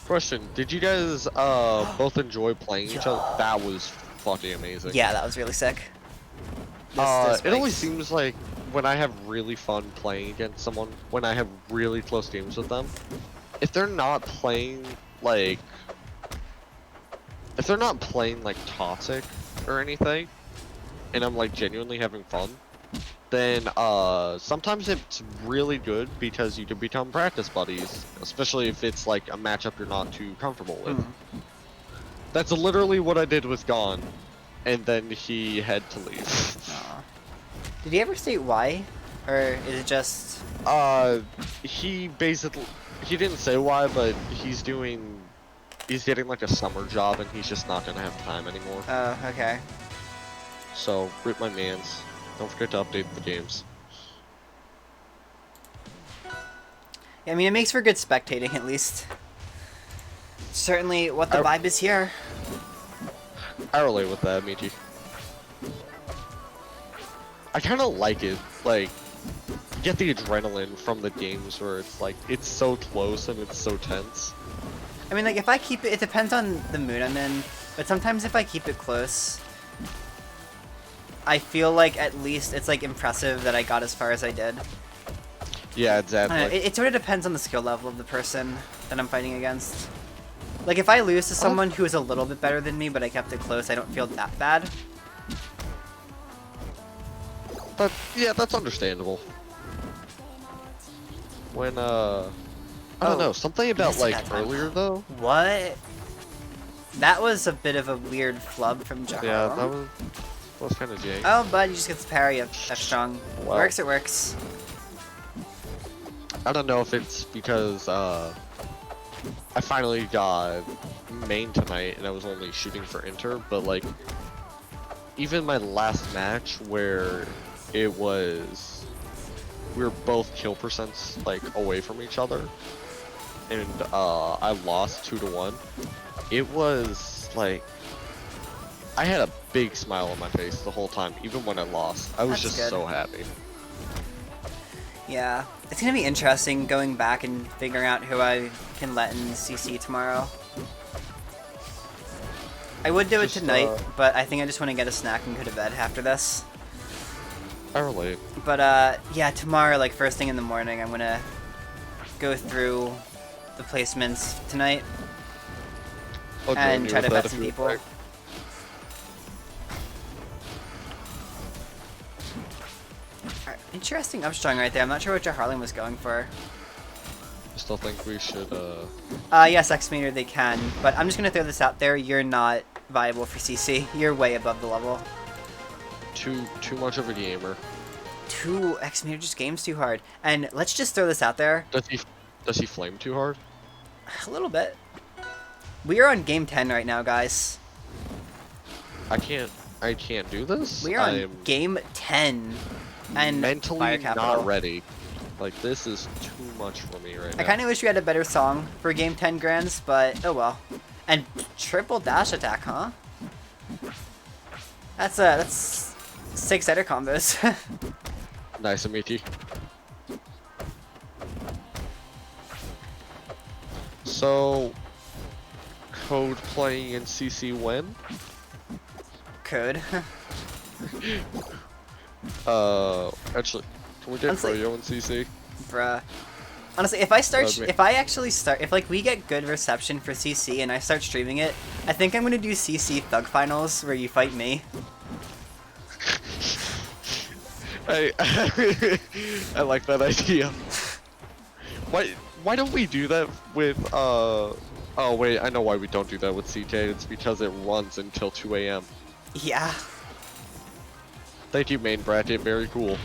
Question: did you guys both enjoy playing each other? That was fucking amazing. Yeah, that was really sick. It always seems like when I have really fun playing against someone, when I have really close games with them, if they're not playing like toxic or anything, and I'm like genuinely having fun, then sometimes it's really good because you can become practice buddies, especially if it's like a matchup you're not too comfortable with. That's literally what I did with Gon, and then he had to leave. Did he ever state why? Or is it just... He didn't say why, but he's getting like a summer job and he's just not gonna have time anymore. Oh, okay. So, rip my mans. Don't forget to update the games. Yeah, I mean, it makes for good spectating, at least. Certainly what the vibe is here. I relate with that, Michi. I kinda like it, like, you get the adrenaline from the games where it's like, it's so close and it's so tense. I mean, like, if I keep it depends on the mood I'm in, but sometimes if I keep it close, I feel like at least it's, like, impressive that I got as far as I did. Yeah, I exactly. don't know, it sort of depends on the skill level of the person that I'm fighting against. Like, if I lose to someone who is a little bit better than me, but I kept it close, I don't feel that bad. But yeah, that's understandable. When I don't know, something about missed like that time. earlier though. What? That was a bit of a weird flub from Jharlembuschk. Yeah, that was kind of jank. Oh, bud, you just get the parry of F strong. Wow. Works, it works. I don't know if it's because I finally got main tonight and I was only shooting for inter, but like even my last match where it was we were both kill percents like away from each other and I lost 2-1. It was like I had a big smile on my face the whole time, even when I lost. I was That's just good. so happy. Yeah, it's gonna be interesting going back and figuring out who I can let in CC tomorrow. I would do it Just, tonight, but I think I just want to get a snack and go to bed after this. I relate. But yeah, tomorrow, like first thing in the morning, I'm gonna go through the placements tonight I'll join and you try to with bet that some if you'd people. like. Alright, interesting upstrung right there. I'm not sure what Jharlembuschk was going for. I still think we should Yes, X-Meter, they can, but I'm just gonna throw this out there. You're not viable for CC. You're way above the level. too much of a gamer. X-Meter just games too hard. And let's just throw this out there. Does he flame too hard? A little bit. We are on game 10 right now, guys. I can't do this. We are on I'm game 10. And mentally Fire Capital. not ready. Like this is too much for me right now. I kind of wish we had a better song for game 10 grands, but oh well. And triple dash attack, huh? That's 6 eder combos. Nice, Amiti. So, code playing in CC when? Code. Actually, can we get Honestly- Froyo in CC? Bruh. Honestly, if I me. actually start, if like we get good reception for CC and I start streaming it, I think I'm gonna do CC Thug Finals where you fight me. I like that idea. Why don't we do that with oh wait, I know why we don't do that with CK. It's because it runs until 2 AM. Yeah. Thank you, main bracket. Very cool.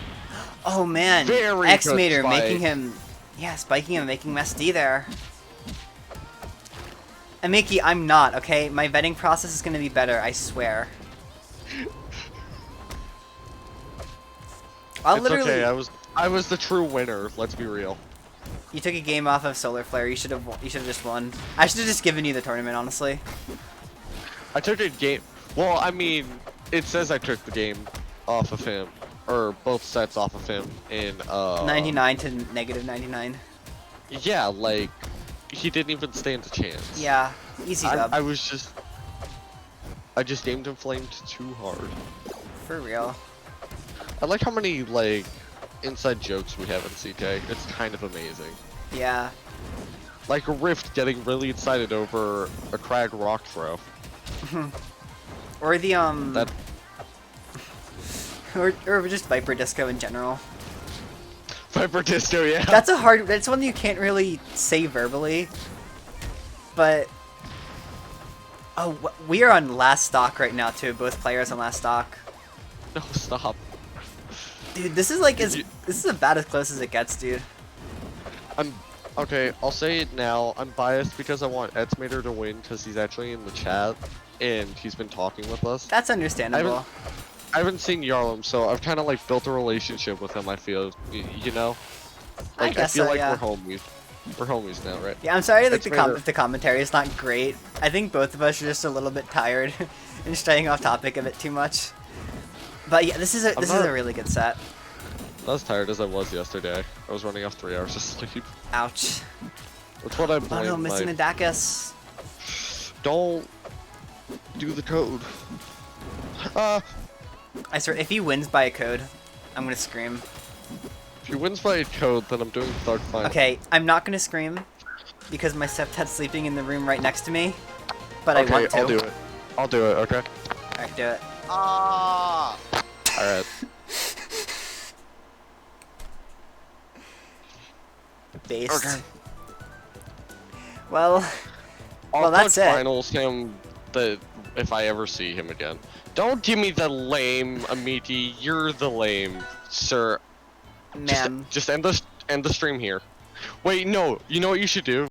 Oh man. Very X-Meter good spike. making him, yeah, spiking him, making Mess D there. And Mickey, I'm not, okay? My vetting process is gonna be better, I swear. I'll It's literally. okay. I was the true winner. Let's be real. You took a game off of Solar Flare. You should have just won. I should have just given you the tournament, honestly. I took a game. Well, I mean, it says I took the game off of him, or both sets off of him in 99 to negative 99. Yeah, like he didn't even stand a chance. Yeah, easy dub. I just aimed and flamed too hard. For real. I like how many like inside jokes we have in CK. It's kind of amazing. Yeah. Like Rift getting really excited over a Crag rock throw. Or the That or just Viper Disco in general. Viper Disco, yeah. That's one you can't really say verbally. But oh, we are on last stock right now too. Both players on last stock. No, stop. Dude, this is like this is about as close as it gets, dude. Okay, I'll say it now. I'm biased because I want Edsmater to win because he's actually in the chat and he's been talking with us. That's understandable. I haven't seen Yarlem, so I've kind of like built a relationship with him. I feel, you know, like I guess feel so, like yeah. we're homies. We're homies now, right? Yeah, I'm sorry like Edsmater- if the commentary is not great. I think both of us are just a little bit tired and straying off topic a bit too much. But yeah, this is a really good set. Not as tired as I was yesterday. I was running off 3 hours of sleep. Ouch. That's what I Oh blame. no, missing my... the Dacus. Don't do the code. I swear, if he wins by a code, I'm gonna scream. If If he wins by code, then I'm doing third final. Okay, I'm not gonna scream because my stepdad's sleeping in the room right next to me, but Okay, I want to. I'll do it. I'll do it, okay? Alright, do it. Ah! Alright. Based. Okay. Well, I'll that's it. finals him if I ever see him again. Don't give me the lame, Amiti. You're the lame, sir. ma'am. Just end the stream here. Wait, no. You know what you should do?